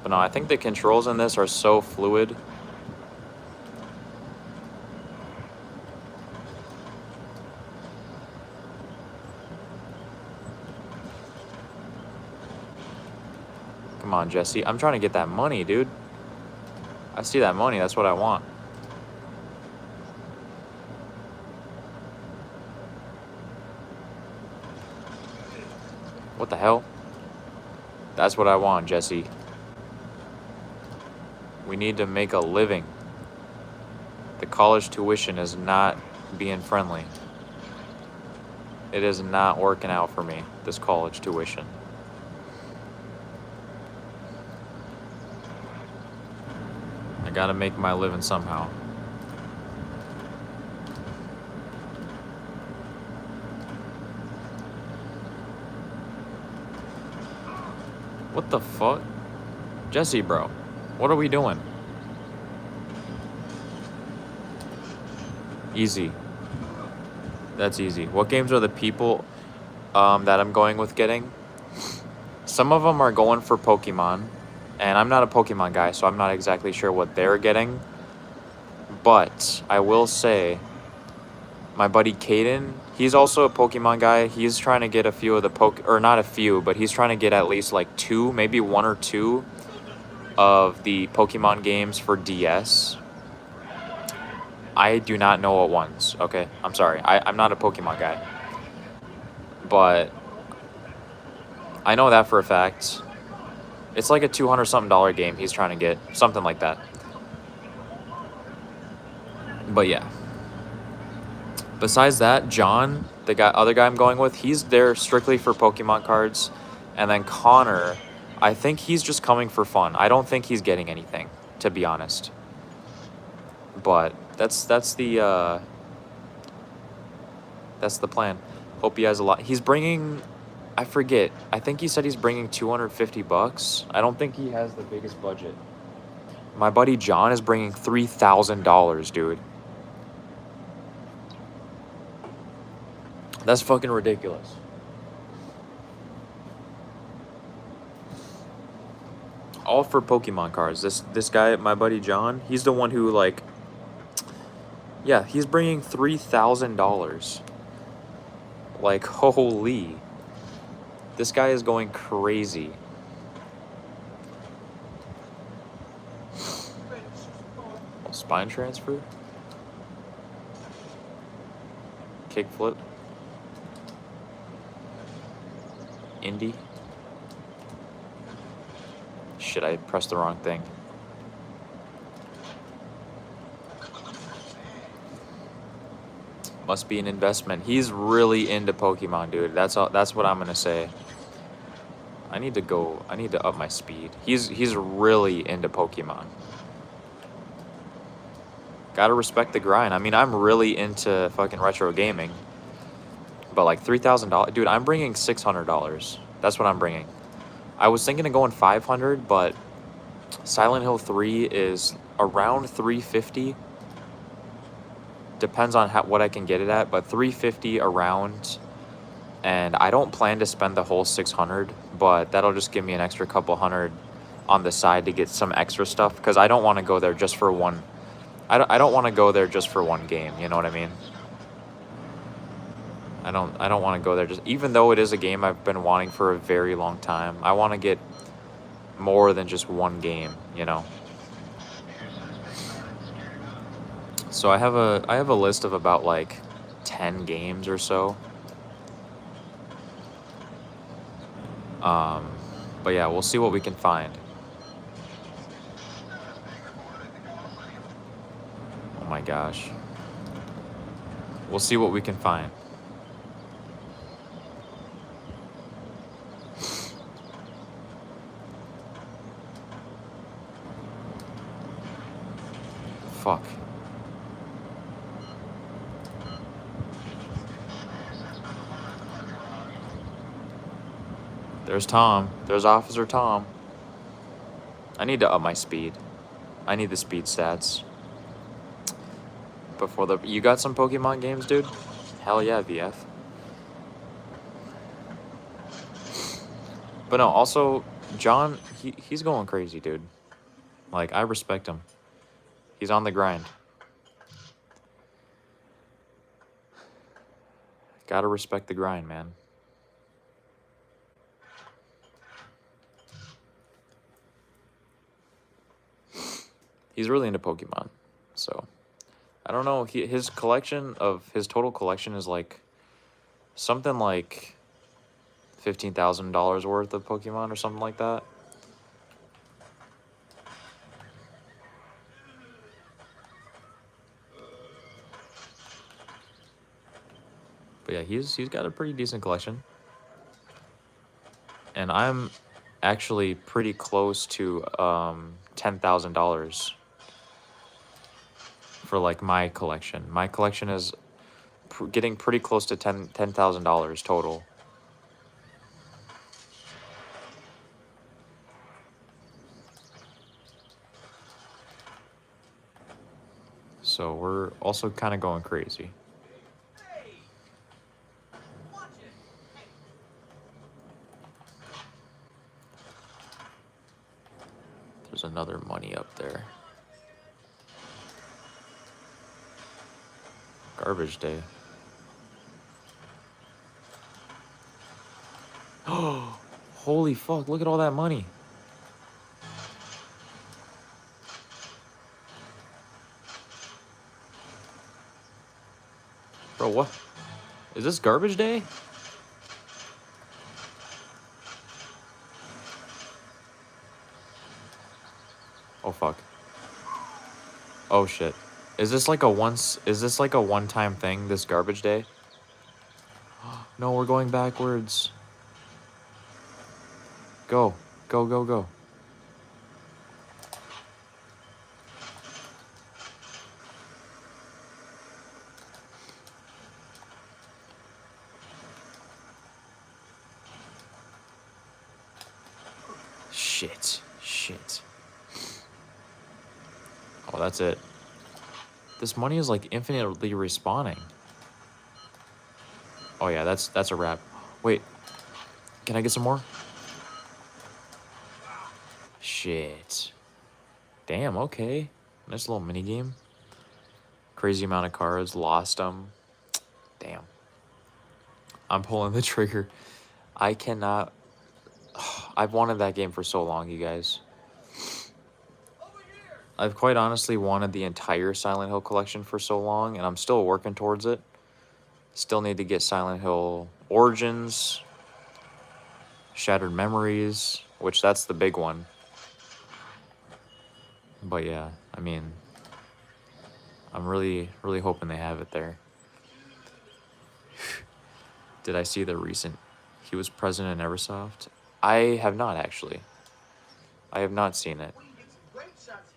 But no, I think the controls in this are so fluid. Come on, Jesse. I'm trying to get that money, dude. I see that money. That's what I want. What the hell? That's what I want, Jesse. We need to make a living. The college tuition is not being friendly. It is not working out for me, this college tuition. I gotta make my living somehow. What the fuck? Jesse, bro. What are we doing? Easy. That's easy. What games are the people that I'm going with getting? Some of them are going for Pokemon. And I'm not a Pokemon guy, so I'm not exactly sure what they're getting. But I will say, my buddy Caden, he's also a Pokemon guy. He's trying to get a few of the or not a few, but he's trying to get at least like 2, maybe 1 or 2 of the Pokemon games for DS. I do not know what ones, okay? I'm sorry. I'm not a Pokemon guy. But I know that for a fact. It's like a $200-something game he's trying to get. Something like that. But yeah. Besides that, John, the other guy I'm going with, he's there strictly for Pokemon cards. And then Connor, I think he's just coming for fun. I don't think he's getting anything, to be honest. But that's the plan. Hope he has a lot. He's bringing, I forget. I think he said he's bringing $250. I don't think he has the biggest budget. My buddy John is bringing $3,000, dude. That's fucking ridiculous. All for Pokemon cards. This guy, my buddy John, he's the one who, like, yeah, he's bringing $3,000. Like, holy. This guy is going crazy. Oh, spine transfer? Kickflip? Indie? Shit, I pressed the wrong thing. Must be an investment. He's really into Pokemon, dude. That's what I'm gonna say. I need to up my speed. He's really into Pokemon. Gotta respect the grind. I mean, I'm really into fucking retro gaming. But like $3,000, dude, I'm bringing $600. That's what I'm bringing. I was thinking of going $500, but Silent Hill 3 is around $350. Depends on what I can get it at, but $350 around. And I don't plan to spend the whole $600, but that'll just give me an extra couple hundred on the side to get some extra stuff, because I don't want to go there just for one. I don't want to go there just for one game. You know what I mean? I don't want to go there just, even though it is a game I've been wanting for a very long time. I want to get more than just one game, you know. So I have a list of about like 10 games or so. But yeah, we'll see what we can find. Oh my gosh. We'll see what we can find. Fuck. There's Tom. There's Officer Tom. I need to up my speed. I need the speed stats. Before the... You got some Pokemon games, dude? Hell yeah, VF. But no, also, John, he's going crazy, dude. Like, I respect him. He's on the grind. Gotta respect the grind, man. He's really into Pokemon, so I don't know. His total collection is like something like $15,000 worth of Pokemon or something like that. But yeah, he's got a pretty decent collection, and I'm actually pretty close to $10,000 for like my collection. My collection is getting pretty close to $10,000 total. So we're also kind of going crazy. Hey, watch it. Hey, There's another money up there. Garbage day. Oh, holy fuck, look at all that money. Bro, what? Is this garbage day? Oh fuck. Oh shit. Is this like a one-time thing, this garbage day? No, we're going backwards. Go. Go, go, go. Shit. Shit. Oh, that's it. This money is like infinitely respawning. Oh yeah, that's a wrap. Wait. Can I get some more? Shit. Damn, okay. Nice little mini game. Crazy amount of cards. Lost them. Damn. I'm pulling the trigger. I cannot... I've wanted that game for so long, you guys. I've quite honestly wanted the entire Silent Hill collection for so long, and I'm still working towards it. Still need to get Silent Hill Origins, Shattered Memories, which that's the big one. But yeah, I mean, I'm really, really hoping they have it there. Did I see the recent... He was president in Eversoft? I have not, actually. I have not seen it. we can get some great shots.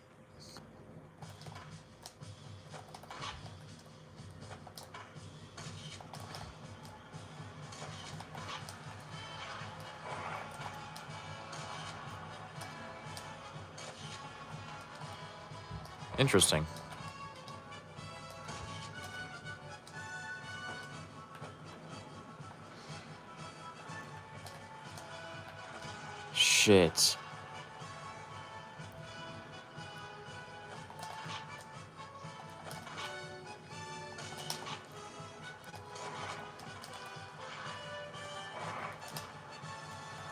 Interesting. Shit.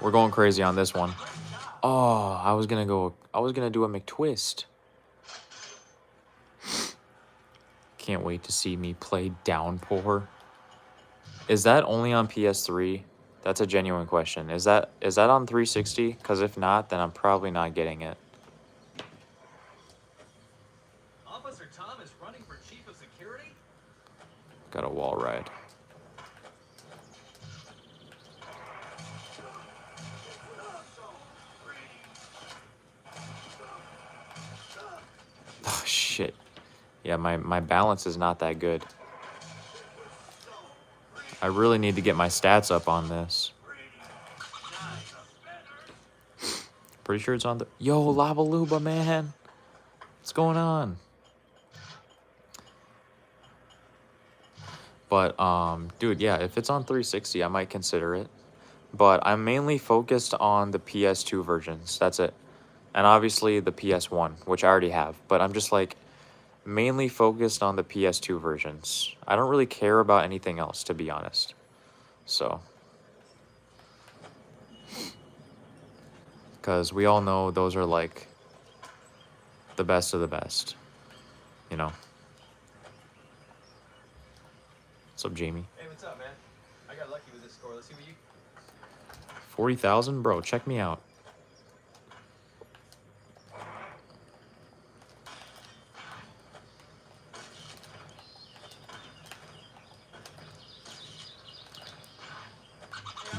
We're going crazy on this one. Oh, I was gonna do a McTwist. Can't wait to see me play Downpour. Is that only on PS3? That's a genuine question. Is that on 360? Because if not, then I'm probably not getting it. Officer Tom is running for chief of security? Got a wall ride. Oh, shit. Yeah, my balance is not that good. I really need to get my stats up on this. Pretty sure it's on the... Yo, Lava Luba, man. What's going on? But, dude, yeah, if it's on 360, I might consider it. but I'm mainly focused on the PS2 versions. That's it. And obviously the PS1, which I already have, but I'm just like mainly focused on the PS2 versions. I don't really care about anything else, to be honest. So, because we all know those are like the best of the best, you know. What's up, Jamie? Hey, what's up, man? I got lucky with this score. Let's see what you. 40,000, bro. Check me out.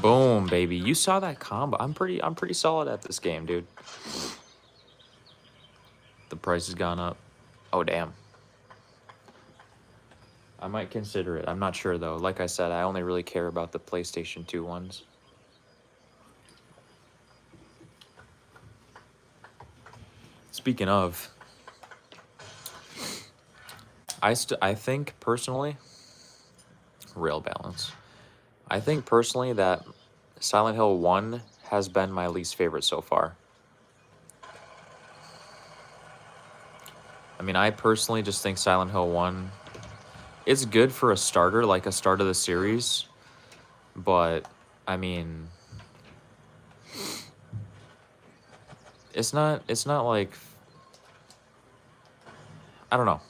Boom, baby. You saw that combo. I'm pretty solid at this game, dude. The price has gone up. Oh, damn. I might consider it. I'm not sure, though. Like I said, I only really care about the PlayStation 2 ones. Speaking of, I think personally, real balance. I think personally that Silent Hill 1 has been my least favorite so far. I mean, I personally just think Silent Hill 1, it's good for a starter, like a start of the series, but I mean, it's not like, I don't know.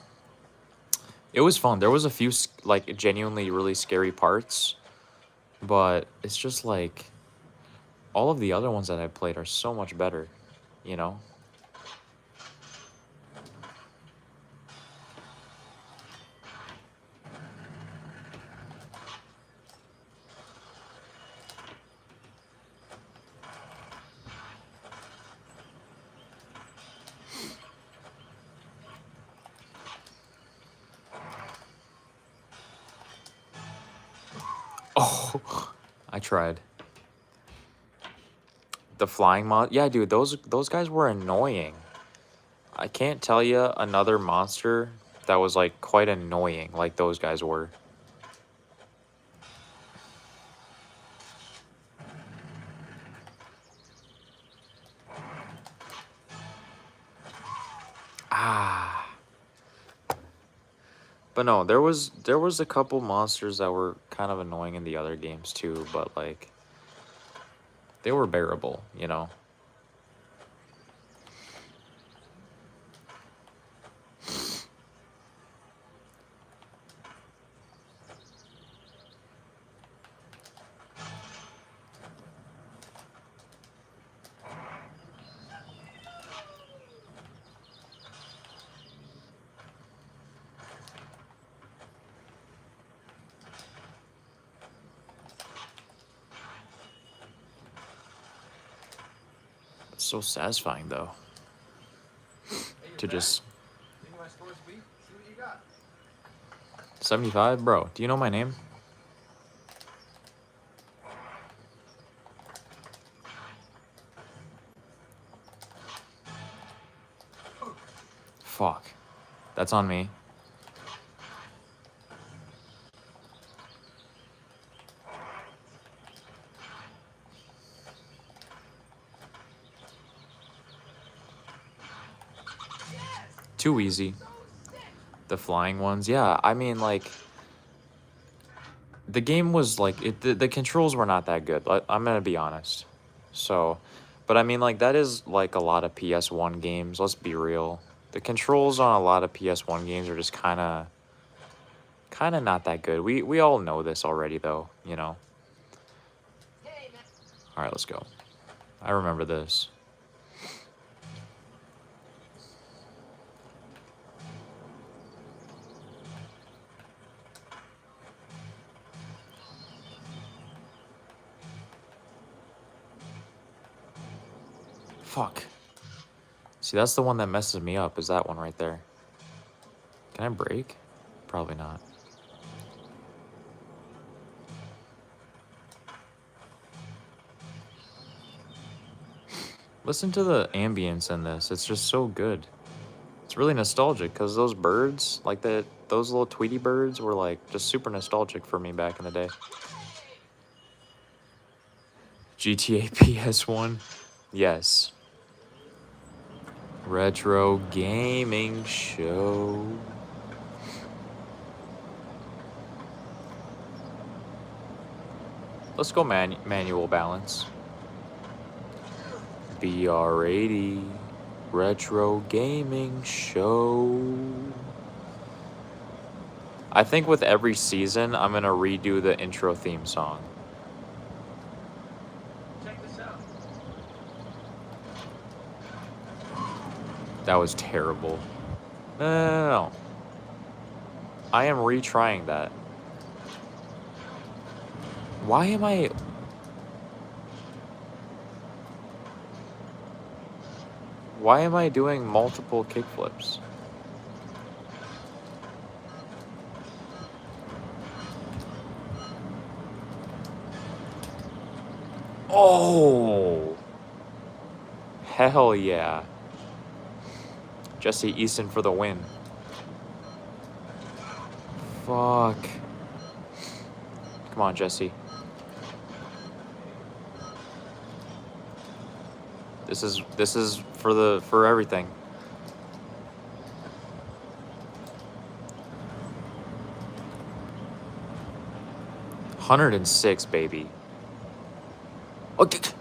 It was fun. There was a few like genuinely really scary parts, but it's just like all of the other ones that I've played are so much better, you know? Oh, I tried. The flying mod, yeah, dude, those guys were annoying. I can't tell you another monster that was like quite annoying like those guys were. Ah. But no, there was a couple monsters that were kind of annoying in the other games too, but like they were bearable, you know. It's so satisfying though Hey, to you're back. just Think my score's weak. See what you got. 75, bro. Do you know my name? Fuck. That's on me. Too easy. The flying ones. Yeah, I mean like the game was like the controls were not that good. I'm going to be honest. So, but I mean like that is like a lot of PS1 games. Let's be real. The controls on a lot of PS1 games are just kind of not that good. We all know this already though, you know. All right, let's go. I remember this. Fuck. See, that's the one that messes me up, is that one right there. Can I brake? Probably not. Listen to the ambience in this. It's just so good. It's really nostalgic because those birds, like those little Tweety birds were like just super nostalgic for me back in the day. GTA PS1? Yes. Retro gaming show. Let's go manual balance. BR80 retro gaming show. I think with every season, I'm gonna redo the intro theme song. Check this out. That was terrible. No. I am retrying that. Why am I... Why am I doing multiple kickflips? Oh! Hell yeah. Jesse Easton for the win. Fuck. Come on, Jesse. This is for everything. $106, baby. Okay.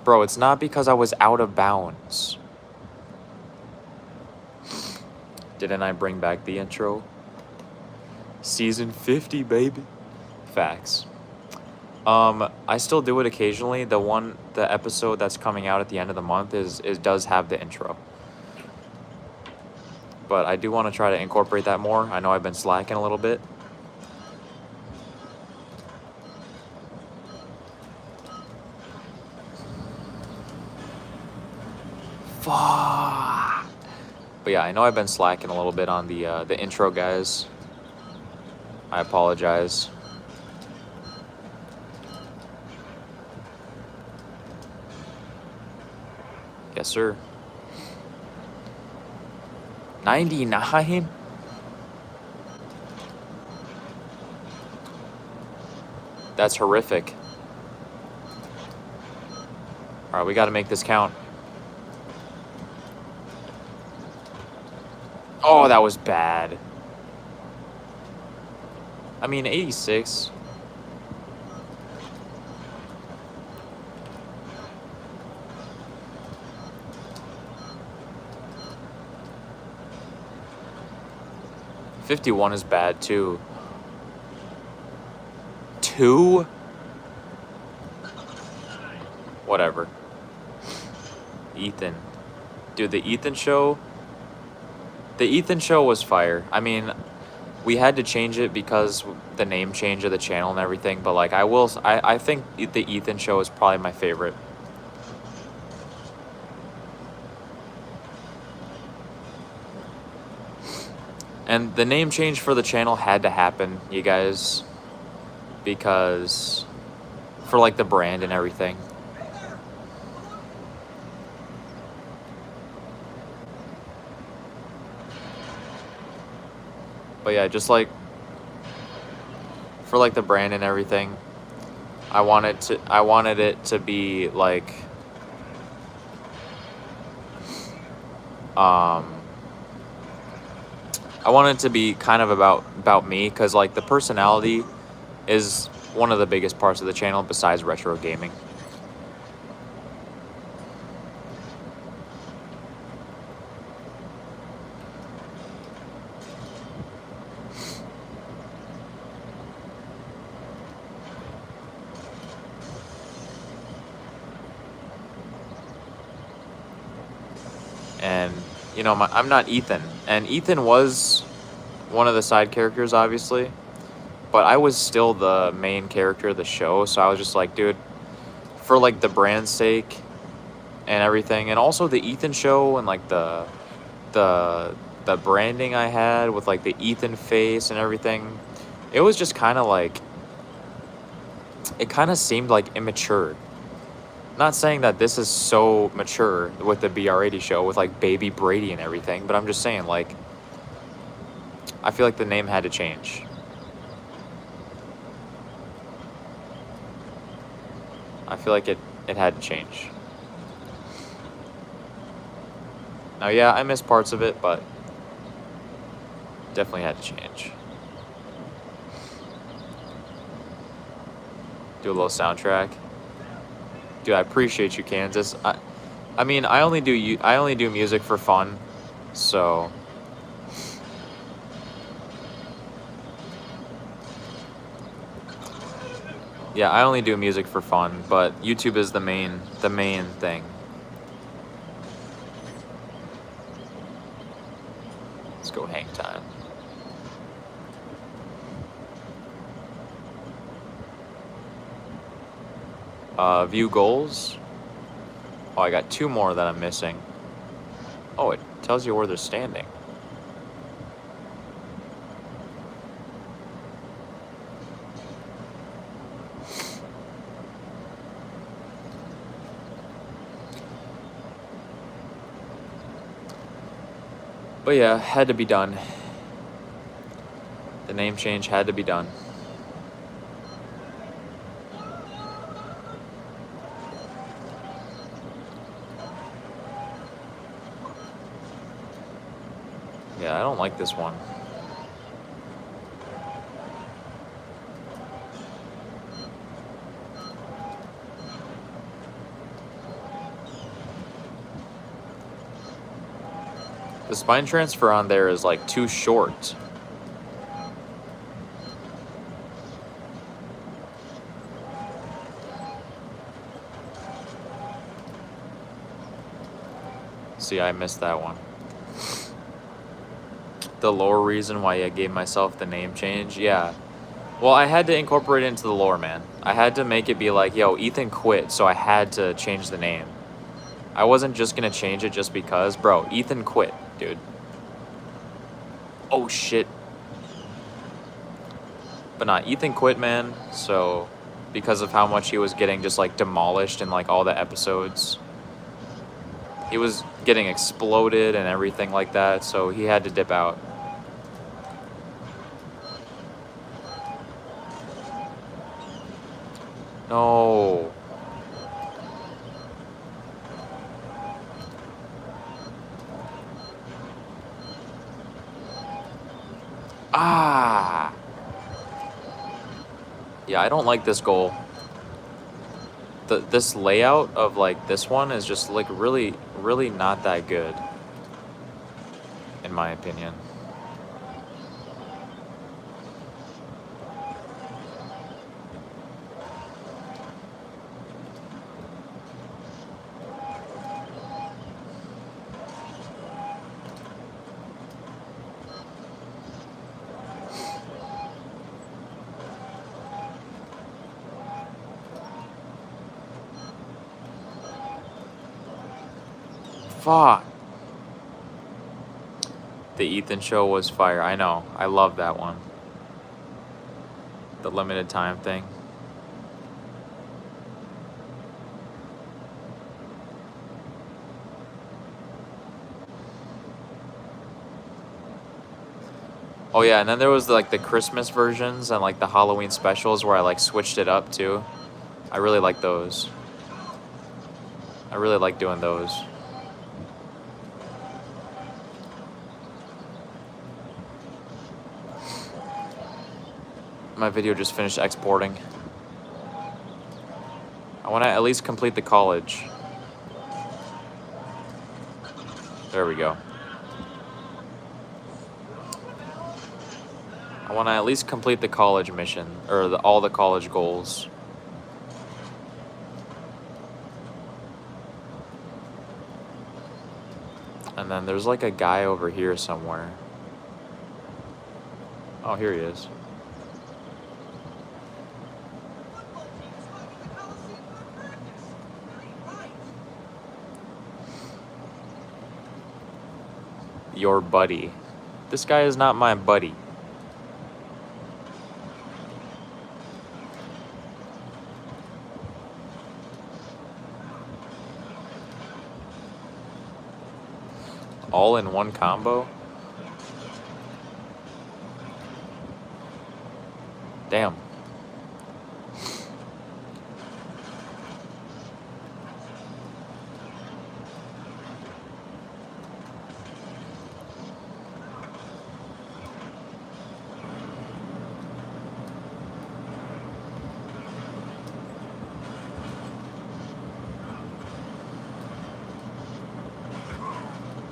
Bro, it's not because I was out of bounds. Didn't I bring back the intro? Season 50, baby. Facts. I still do it occasionally. The episode that's coming out at the end of the month does have the intro. But I do want to try to incorporate that more. I know I've been slacking a little bit. Fuck. But yeah, I know I've been slacking a little bit on the intro, guys. I apologize. Yes, sir. 99? That's horrific. All right, we got to make this count. Oh, that was bad. I mean, 86. $51 is bad too. 2? Whatever. Ethan. Dude, the Ethan show was fire. I mean, we had to change it because the name change of the channel and everything, but like I think the Ethan show is probably my favorite. And the name change for the channel had to happen, you guys, because for like the brand and everything. But yeah, just like for like the brand and everything, I wanted it to be like I want it to be kind of about me, because like the personality is one of the biggest parts of the channel besides retro gaming. And you know, I'm not Ethan, and Ethan was one of the side characters, obviously, but I was still the main character of the show. So I was just like, dude, for like the brand's sake and everything, and also the Ethan show and like the branding I had with like the Ethan face and everything, it was just kind of like, it kind of seemed like immature. Not saying that this is so mature with the BR80 show with like baby Brady and everything, but I'm just saying, like, I feel like the name had to change. feel like it had to change. Now, yeah, I missed parts of it, but definitely had to change. Do a little soundtrack. Dude, I appreciate you, Kansas. I mean, I only do music for fun, so yeah, I only do music for fun, but YouTube is the main thing. Let's go hang time. View goals. Oh, I got 2 more that I'm missing. Oh, it tells you where they're standing. But yeah, had to be done. The name change had to be done. Yeah, I don't like this one. The spine transfer on there is like too short. See, I missed that one. The lore reason why I gave myself the name change, yeah. Well, I had to incorporate it into the lore, man. I had to make it be like, yo, Ethan quit, so I had to change the name. I wasn't just gonna change it just because. Bro, Ethan quit, dude. Oh, shit. But nah, Ethan quit, man, so because of how much he was getting just, like, demolished in, like, all the episodes. He was getting exploded and everything like that, so he had to dip out. No. Ah. Yeah, I don't like this goal. This layout of like this one is just like really not that good, in my opinion. Fuck. The Ethan show was fire. I know. I love that one. The limited time thing. Oh yeah, and then there was like the Christmas versions and like the Halloween specials where I like switched it up too. I really like those. I really like doing those. My video just finished exporting. I want to at least complete the college. There we go. I want to at least complete the college mission, or all the college goals. And then there's like a guy over here somewhere. Oh, here he is. Your buddy. This guy is not my buddy. All in one combo? Damn.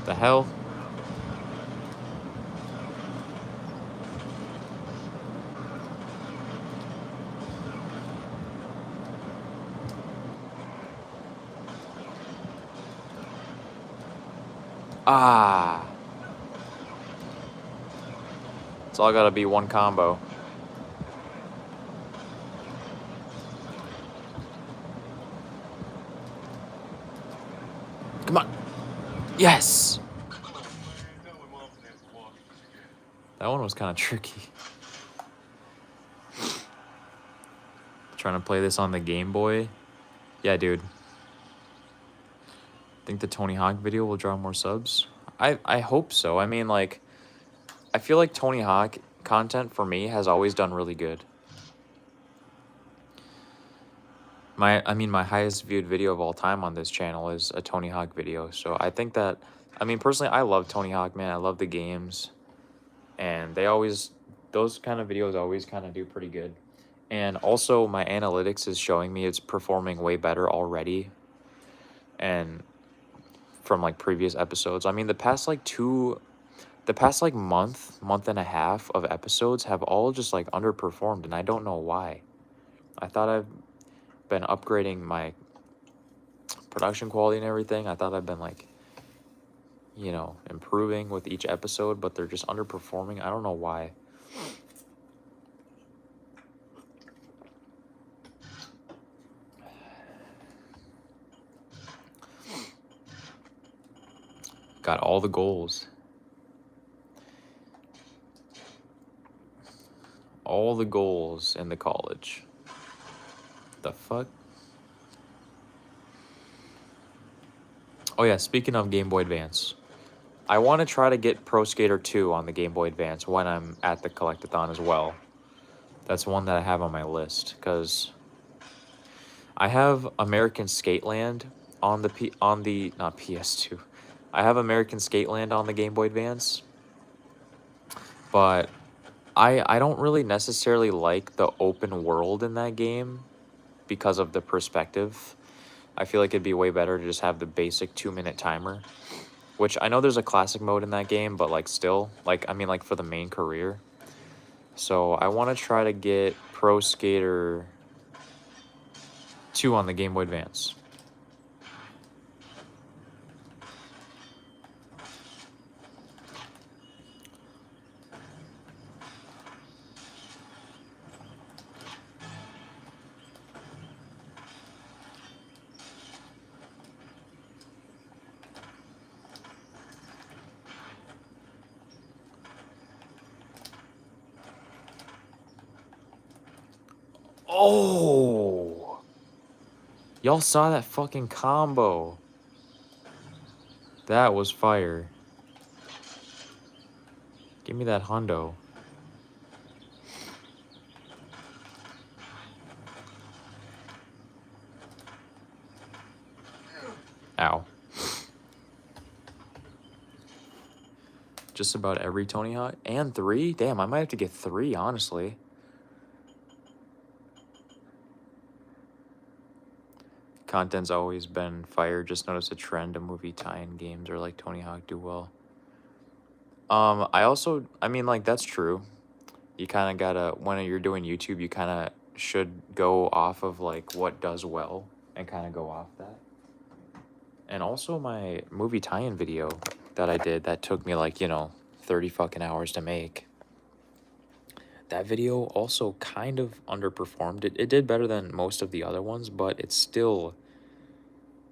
The hell? Ah. It's all gotta be one combo. Come on. Yes! That one was kind of tricky. Trying to play this on the Game Boy. Yeah, dude. Think the Tony Hawk video will draw more subs? I hope so. I mean, like, I feel like Tony Hawk content for me has always done really good. My highest viewed video of all time on this channel is a Tony Hawk video. So I think that, I mean, personally, I love Tony Hawk, man. I love the games. And those kind of videos always kind of do pretty good. And also, my analytics is showing me it's performing way better already. And from like previous episodes, I mean, the past month and a half of episodes have all just like underperformed, and I don't know why. I thought I've been upgrading my production quality and everything. I thought I've been like, you know, improving with each episode, but they're just underperforming. I don't know why. Got all the goals. All the goals in the college. The fuck? Oh yeah, speaking of Game Boy Advance. I want to try to get Pro Skater 2 on the Game Boy Advance when I'm at the Collectathon as well. That's one that I have on my list, because I have American Skateland on the not PS2. I have American Skateland on the Game Boy Advance, but I don't really necessarily like the open world in that game because of the perspective. I feel like it'd be way better to just have the basic 2-minute timer, which I know there's a classic mode in that game, but like still, like I mean like for the main career. So I want to try to get Pro Skater 2 on the Game Boy Advance. Oh! Y'all saw that fucking combo. That was fire. Give me that hundo. Ow. Just about every Tony Hawk. And 3? Damn, I might have to get 3, honestly. Content's always been fire. Just noticed a trend of movie tie-in games or like Tony Hawk do well. I mean, like, that's true. You kind of gotta, when you're doing YouTube, you kind of should go off of like what does well and kind of go off that. And also my movie tie-in video that I did that took me like, you know, 30 fucking hours to make. That video also kind of underperformed. It did better than most of the other ones, but it still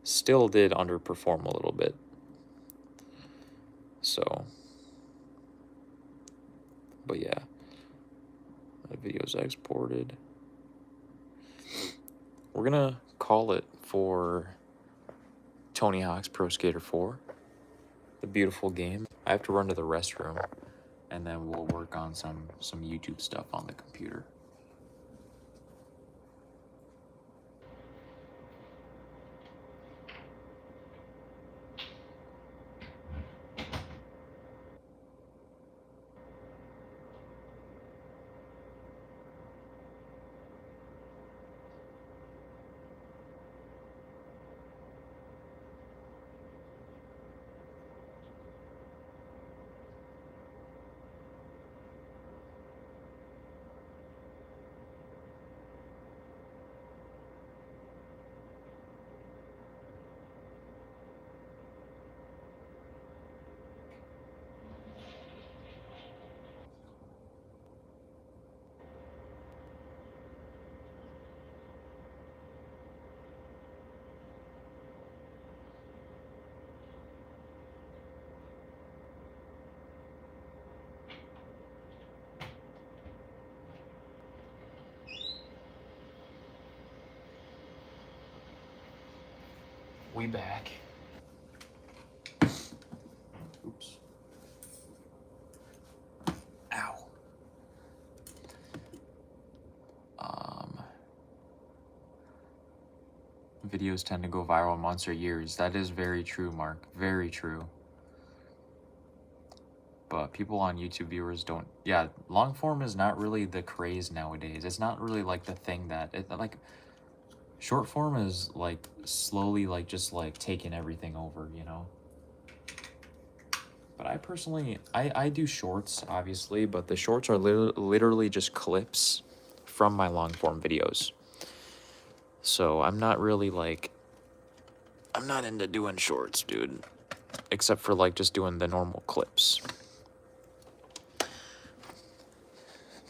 did underperform a little bit. So, but yeah, that video's exported. We're gonna call it for Tony Hawk's Pro Skater 4, the beautiful game. I have to run to the restroom, and then we'll work on some YouTube stuff on the computer. We back. Oops. Ow. Videos tend to go viral months or years. That is very true, Mark. Very true. But people on YouTube viewers don't. Yeah, long form is not really the craze nowadays. It's not really like the thing that like. Short form is like slowly like just like taking everything over, you know. But I personally, I do shorts obviously, but the shorts are literally just clips from my long form videos. So I'm not really like, I'm not into doing shorts, dude. Except for like just doing the normal clips.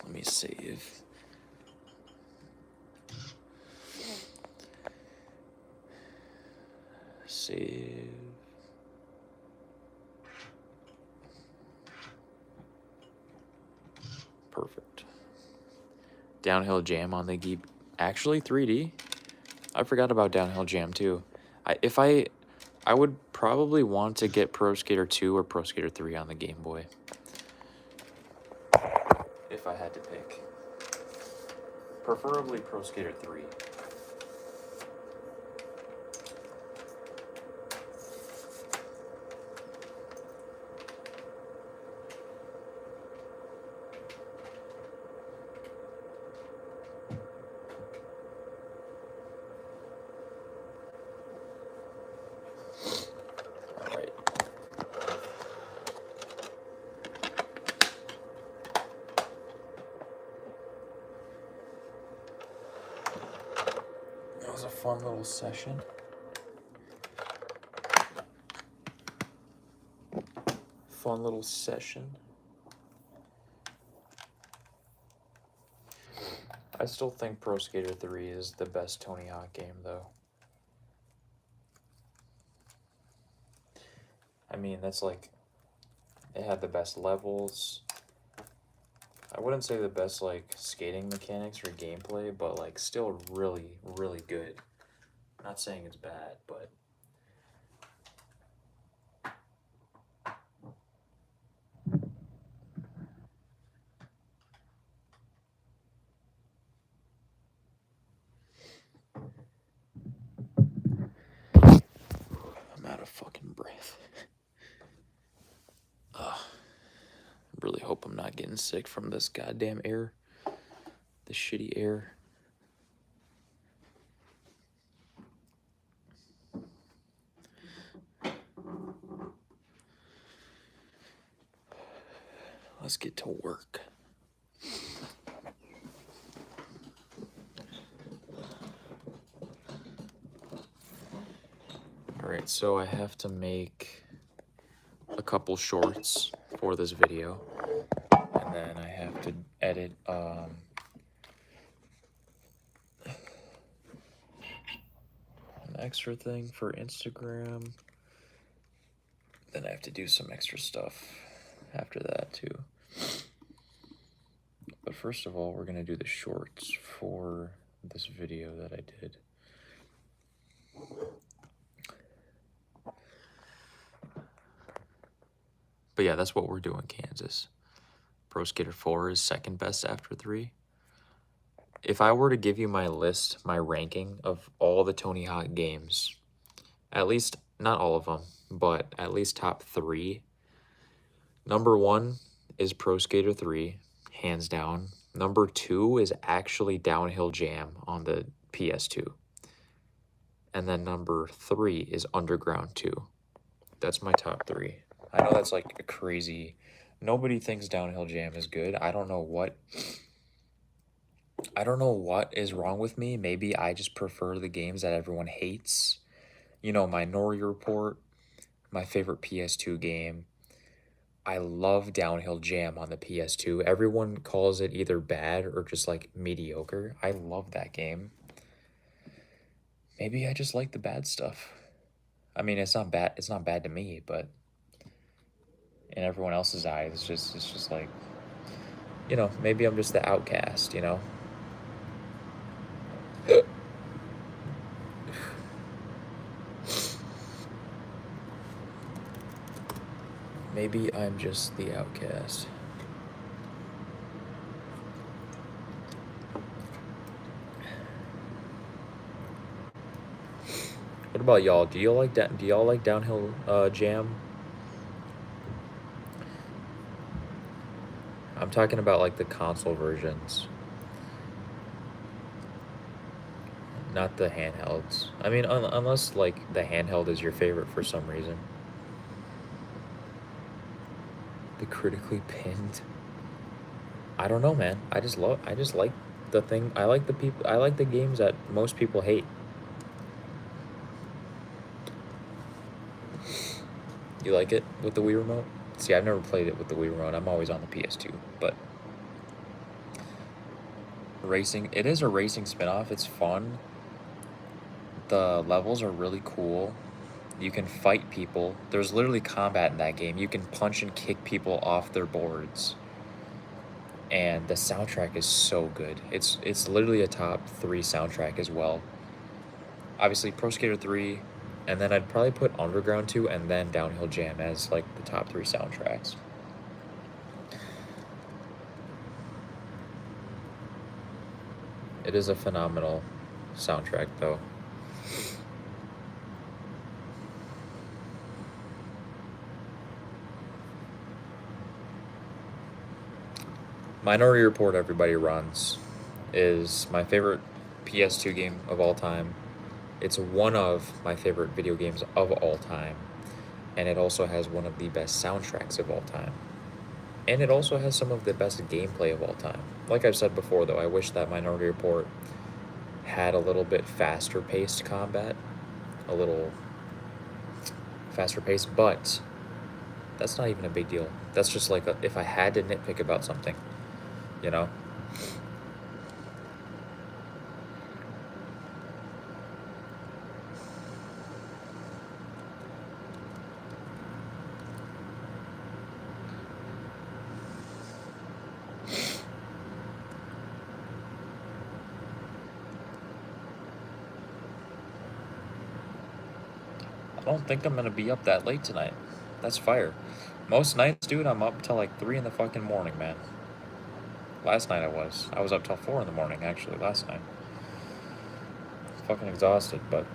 Let me save. Save. Perfect. Downhill jam on the Geeb. Actually, 3D. I forgot about downhill jam too. I would probably want to get Pro Skater 2 or Pro Skater 3 on the Game Boy. If I had to pick. Preferably Pro Skater 3. Alright. That was a fun little session. Fun little session. I still think Pro Skater 3 is the best Tony Hawk game, though. I mean, that's like, it had the best levels. I wouldn't say the best, like, skating mechanics or gameplay, but, like, still really, really good. I'm not saying it's bad, but... I'm out of fucking breath. I really hope I'm not getting sick from this goddamn air. This shitty air. Let's get to work. Alright, so I have to make a couple shorts for this video. And then I have to edit an extra thing for Instagram. Then I have to do some extra stuff after that too. But first of all, we're gonna do the shorts for this video that I did. But yeah, that's what we're doing, Kansas. Pro Skater 4 is second best after 3. If I were to give you my list, my ranking of all the Tony Hawk games, at least, not all of them, but at least top 3, number 1 is Pro Skater 3, hands down. Number 2 is actually Downhill Jam on the PS2. And then number 3 is Underground 2. That's my top 3. I know that's like a crazy... Nobody thinks Downhill Jam is good. I don't know what is wrong with me. Maybe I just prefer the games that everyone hates. You know, Minority Report, my favorite PS2 game. I love Downhill Jam on the PS2. Everyone calls it either bad or just like mediocre. I love that game. Maybe I just like the bad stuff. I mean, it's not bad to me, but in everyone else's eyes, it's just like, you know, maybe I'm just the outcast, you know? Maybe I'm just the outcast. What about y'all? Do y'all like that? Do y'all like Downhill Jam? I'm talking about like the console versions, not the handhelds. I mean, unless like the handheld is your favorite for some reason. The critically pinned. I don't know, man. I just like the thing. I like the people. I like the games that most people hate. You like it with the Wii remote? See, I've never played it with the Wii remote. I'm always on the PS2. But racing, it is a racing spinoff. It's fun. The levels are really cool. You can fight people. There's literally combat in that game. You can punch and kick people off their boards. And the soundtrack is so good. It's literally a top 3 soundtrack as well. Obviously, Pro Skater 3, and then I'd probably put Underground 2 and then Downhill Jam as like the top 3 soundtracks. It is a phenomenal soundtrack, though. Minority Report, everybody runs, is my favorite PS2 game of all time. It's one of my favorite video games of all time. And it also has one of the best soundtracks of all time. And it also has some of the best gameplay of all time. Like I've said before, though, I wish that Minority Report had a little bit faster paced combat. A little faster paced, but that's not even a big deal. That's just like if I had to nitpick about something, you know? I don't think I'm gonna be up that late tonight. That's fire. Most nights, dude, I'm up till like 3 in the fucking morning, man. Last night I was. I was up till 4 in the morning, actually, last night. Fucking exhausted, but...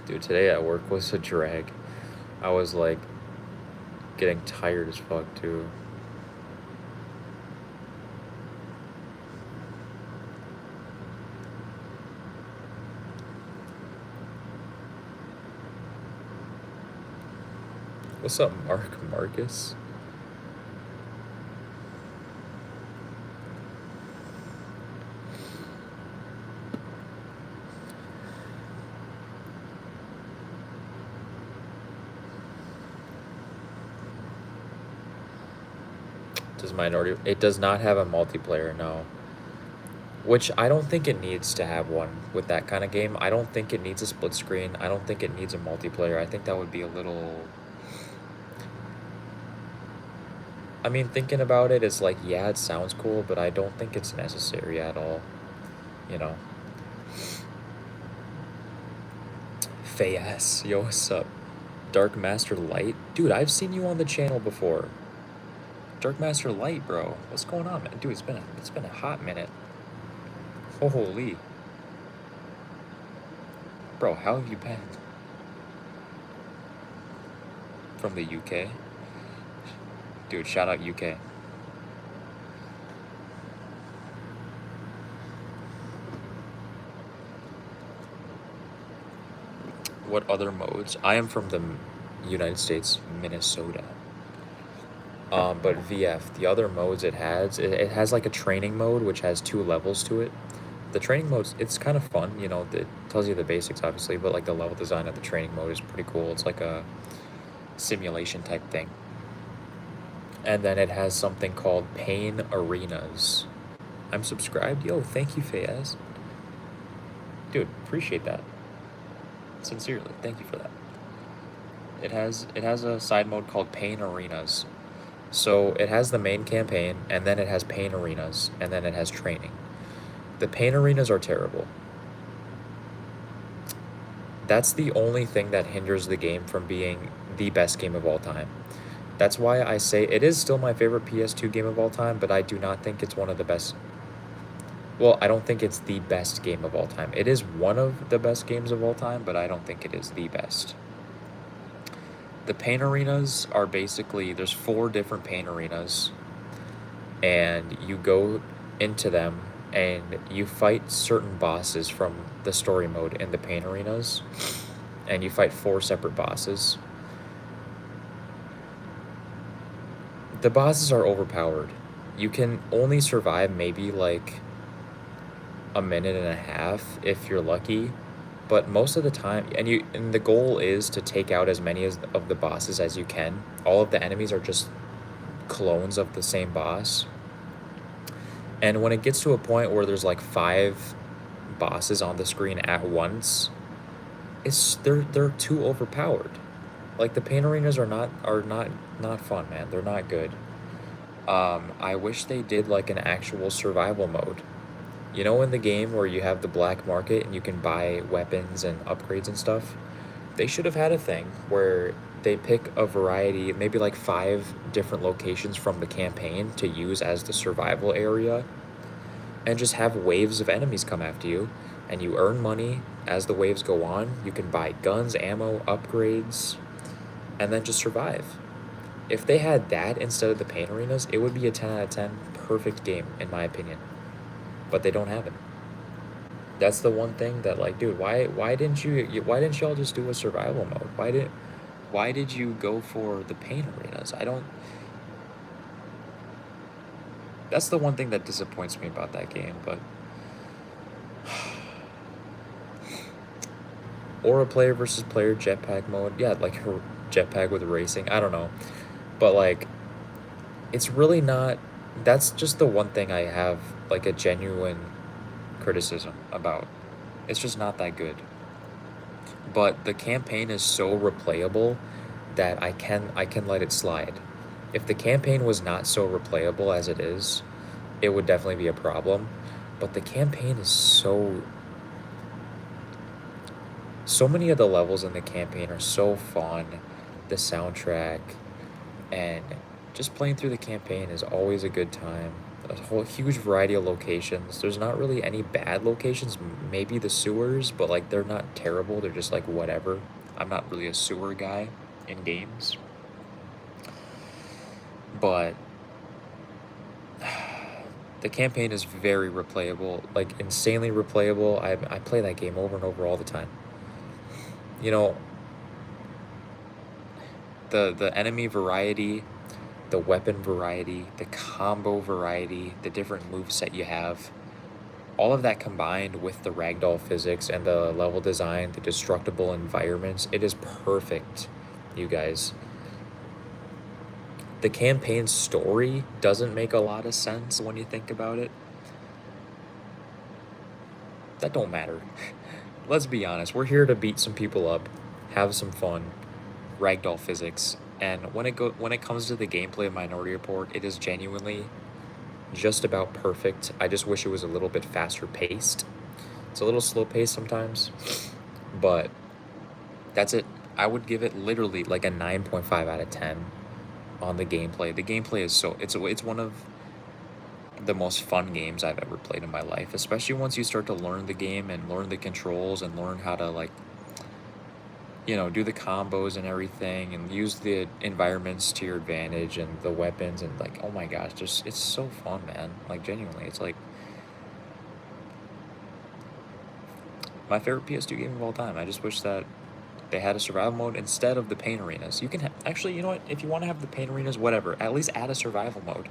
Dude, today at work was a drag. I was, like, getting tired as fuck, too. What's up, Marcus? Does Minority... It does not have a multiplayer, no. Which I don't think it needs to have one with that kind of game. I don't think it needs a split screen. I don't think it needs a multiplayer. I think that would be a little... I mean, thinking about it, it's like, yeah, it sounds cool, but I don't think it's necessary at all. You know? Fayas, yo, what's up? Dark Master Light? Dude, I've seen you on the channel before. Dark Master Light, bro. What's going on, man? Dude, it's been a hot minute. Holy. Bro, how have you been? From the UK? Dude, shout out UK. What other modes? I am from the United States, Minnesota. But VF, the other modes it has like a training mode, which has 2 levels to it. The training mode's, it's kind of fun, you know, it tells you the basics, obviously, but like the level design of the training mode is pretty cool. It's like a simulation type thing. And then it has something called Pain Arenas. I'm subscribed? Yo, thank you, Fayaz. Dude, appreciate that. Sincerely, thank you for that. It has a side mode called Pain Arenas. So it has the main campaign, and then it has Pain Arenas, and then it has training. The Pain Arenas are terrible. That's the only thing that hinders the game from being the best game of all time. That's why I say it is still my favorite PS2 game of all time, but I do not think it's one of the best. Well, I don't think it's the best game of all time. It is one of the best games of all time, but I don't think it is the best. The paint arenas are basically, there's 4 different paint arenas, and you go into them and you fight certain bosses from the story mode in the paint arenas, and you fight 4 separate bosses. The bosses are overpowered. You can only survive maybe like a minute and a half if you're lucky, but most of the time, and the goal is to take out as many of the bosses as you can. All of the enemies are just clones of the same boss. And when it gets to a point where there's like 5 bosses on the screen at once, they're too overpowered. Like, the paint arenas are not fun, man. They're not good. I wish they did like an actual survival mode. You know, in the game where you have the black market and you can buy weapons and upgrades and stuff, they should have had a thing where they pick a variety, maybe like 5 different locations from the campaign to use as the survival area, and just have waves of enemies come after you, and you earn money as the waves go on. You can buy guns, ammo, upgrades, and then just survive. If they had that instead of the paint arenas, it would be a 10 out of 10 perfect game, in my opinion. But they don't have it. That's the one thing that, like, dude, why didn't y'all just do a survival mode? Why did you go for the paint arenas? That's the one thing that disappoints me about that game, but or a player versus player jetpack mode. Yeah, like her jetpack with racing. I don't know. But like, it's really not, that's just the one thing I have like a genuine criticism about. It's just not that good. But the campaign is so replayable that I can let it slide. If the campaign was not so replayable as it is, it would definitely be a problem. But the campaign is so many of the levels in the campaign are so fun. The soundtrack and just playing through the campaign is always a good time. A whole huge variety of locations. There's not really any bad locations, maybe the sewers, but like, they're not terrible. They're just like whatever. I'm not really a sewer guy in games. But the campaign is very replayable, like insanely replayable. I play that game over and over all the time. You know, the enemy variety, the weapon variety, the combo variety, the different moveset you have, all of that combined with the ragdoll physics and the level design, the destructible environments, it is perfect, you guys. The campaign story doesn't make a lot of sense when you think about it. That don't matter. Let's be honest, we're here to beat some people up, have some fun, ragdoll physics, and when it comes to the gameplay of Minority Report, it is genuinely just about perfect. I just wish it was a little bit faster paced. It's a little slow paced sometimes, but that's it. I would give it literally like a 9.5 out of 10 on the gameplay. The gameplay is it's one of the most fun games I've ever played in my life, especially once you start to learn the game and learn the controls and learn how to, like, you know, do the combos and everything and use the environments to your advantage and the weapons, and like, oh my gosh, just, it's so fun, man. Like, genuinely, it's like my favorite PS2 game of all time. I just wish that they had a survival mode instead of the paint arenas. You can actually, you know what, if you want to have the paint arenas, whatever, at least add a survival mode.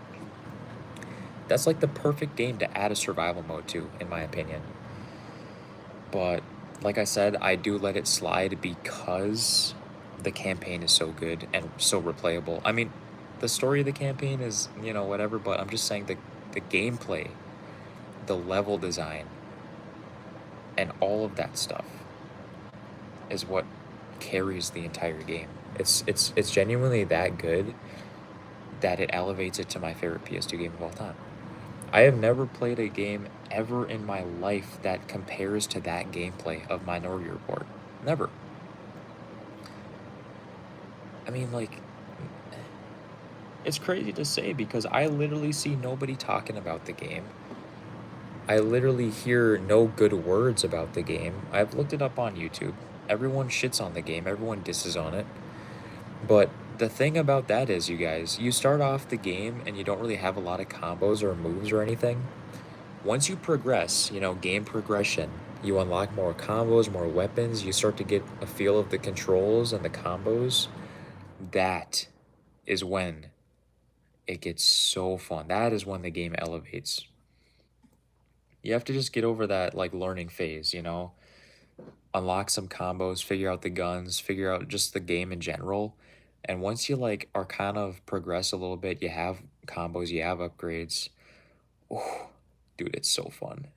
That's like the perfect game to add a survival mode to, in my opinion. But like I said, I do let it slide because the campaign is so good and so replayable. I mean, the story of the campaign is, you know, whatever, but I'm just saying the gameplay, the level design, and all of that stuff is what carries the entire game. It's genuinely that good that it elevates it to my favorite PS2 game of all time. I have never played a game ever in my life that compares to that gameplay of Minority Report. Never. I mean, like, it's crazy to say because I literally see nobody talking about the game. I literally hear no good words about the game. I've looked it up on YouTube. Everyone shits on the game, everyone disses on it. But the thing about that is, you guys, you start off the game and you don't really have a lot of combos or moves or anything. Once you progress, game progression, you unlock more combos, more weapons, you start to get a feel of the controls and the combos. That is when it gets so fun. That is when the game elevates. You have to just get over that like learning phase, unlock some combos, figure out the guns, figure out just the game in general. And once you like are kind of progress a little bit, you have combos, you have upgrades. Oh, dude, it's so fun.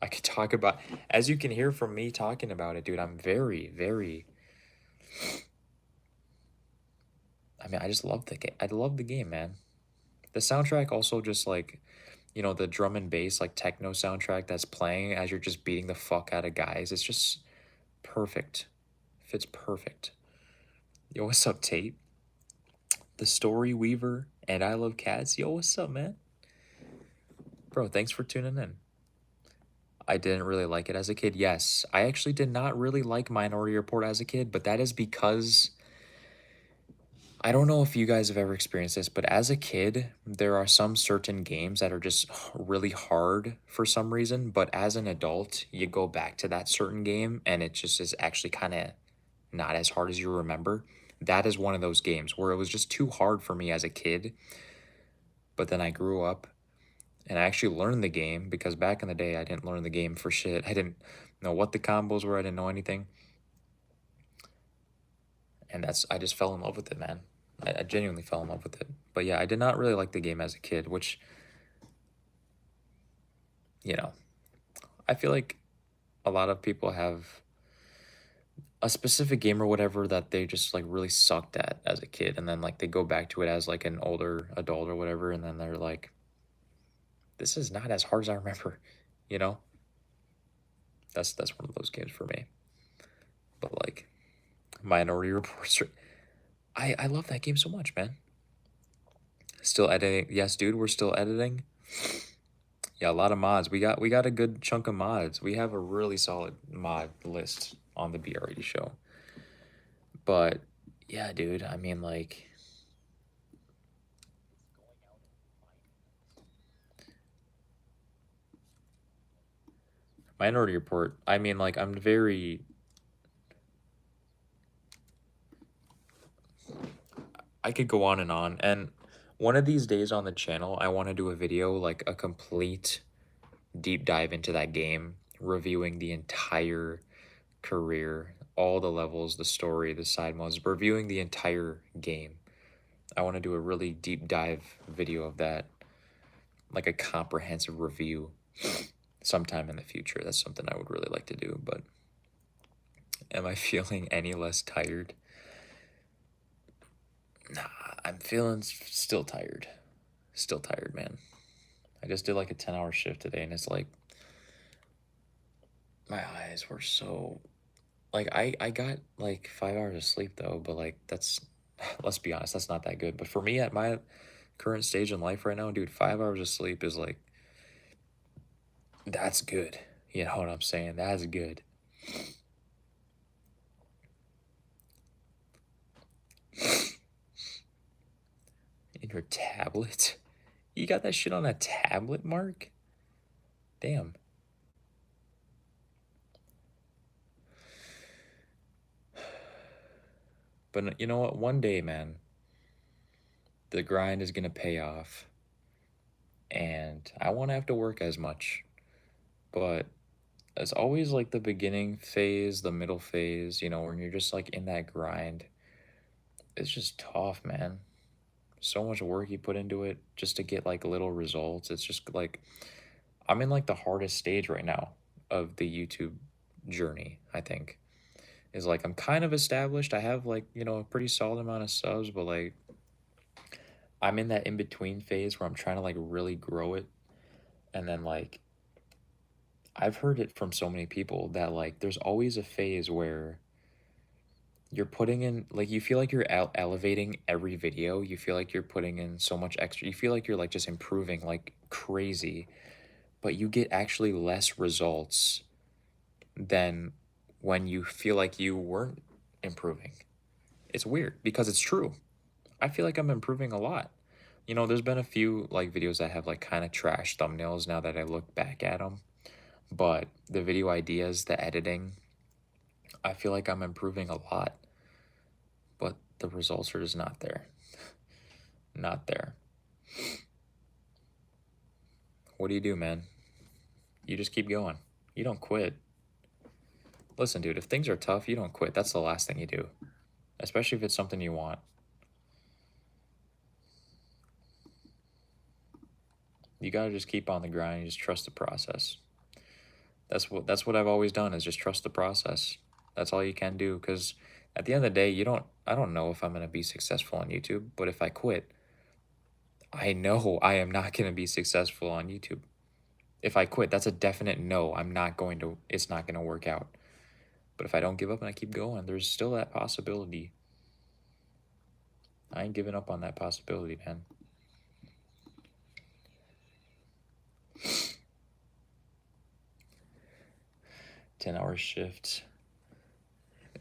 I could talk about, as you can hear from me talking about it, dude, I'm very, very, I mean, I just love the game. I love the game, man. The soundtrack also just like, the drum and bass, like techno soundtrack that's playing as you're just beating the fuck out of guys. It's just perfect. Fits perfect. Yo, what's up, Tate? The Story Weaver and I Love Cats. Yo, what's up, man? Bro, thanks for tuning in. I didn't really like it as a kid. Yes, I actually did not really like Minority Report as a kid, but that is because I don't know if you guys have ever experienced this, but as a kid, there are some certain games that are just really hard for some reason, but as an adult, you go back to that certain game and it just is actually kind of not as hard as you remember. That is one of those games where it was just too hard for me as a kid, but then I grew up and I actually learned the game because back in the day, I didn't learn the game for shit. I didn't know what the combos were, I didn't know anything. And I just fell in love with it, man. I genuinely fell in love with it. But yeah, I did not really like the game as a kid, which, you know, I feel like a lot of people have a specific game or whatever that they just like really sucked at as a kid. And then like they go back to it as like an older adult or whatever. And then they're like, this is not as hard as I remember, you know? That's one of those games for me. But like Minority Reports, I love that game so much, man. Still editing. Yes, dude, we're still editing. Yeah, a lot of mods. We got a good chunk of mods. We have a really solid mod list on the BR80 show. But yeah, dude, I mean like Minority Report. I mean like I'm very I could go on and one of these days on the channel I want to do a video like a complete deep dive into that game, reviewing the entire career, all the levels, the story, the side modes, reviewing the entire game. I want to do a really deep dive video of that, like a comprehensive review sometime in the future. That's something I would really like to do, but am I feeling any less tired? Nah, I'm feeling still tired. Still tired, man. I just did like a 10-hour shift today and it's like my eyes were so like I got like 5 hours of sleep though, but like that's let's be honest, that's not that good. But for me at my current stage in life right now, dude, 5 hours of sleep is like that's good. You know what I'm saying? That's good. In your tablet? You got that shit on a tablet, Mark? Damn. But you know what? One day, man, the grind is gonna pay off. And I won't have to work as much. But it's always like the beginning phase, the middle phase, when you're just like in that grind. It's just tough, man. So much work you put into it just to get like little results. It's just like I'm in like the hardest stage right now of the YouTube journey, I think. Is like I'm kind of established. I have like, a pretty solid amount of subs, but like I'm in that in between phase where I'm trying to like really grow it. And then like I've heard it from so many people that like there's always a phase where you're putting in like you feel like you're elevating every video. You feel like you're putting in so much extra. You feel like you're like just improving like crazy, but you get actually less results than when you feel like you weren't improving. It's weird because it's true. I feel like I'm improving a lot. You know, there's been a few like videos that have like kind of trash thumbnails now that I look back at them, but the video ideas, the editing, I feel like I'm improving a lot, but the results are just not there. Not there. What do you do, man? You just keep going. You don't quit. Listen, dude, if things are tough, you don't quit. That's the last thing you do, especially if it's something you want. You gotta just keep on the grind. You just trust the process. That's what I've always done is just trust the process. That's all you can do because at the end of the day, I don't know if I'm gonna be successful on YouTube, but if I quit, I know I am not gonna be successful on YouTube. If I quit, that's a definite no. It's not gonna work out. But if I don't give up and I keep going, there's still that possibility. I ain't giving up on that possibility, man. 10-hour shifts.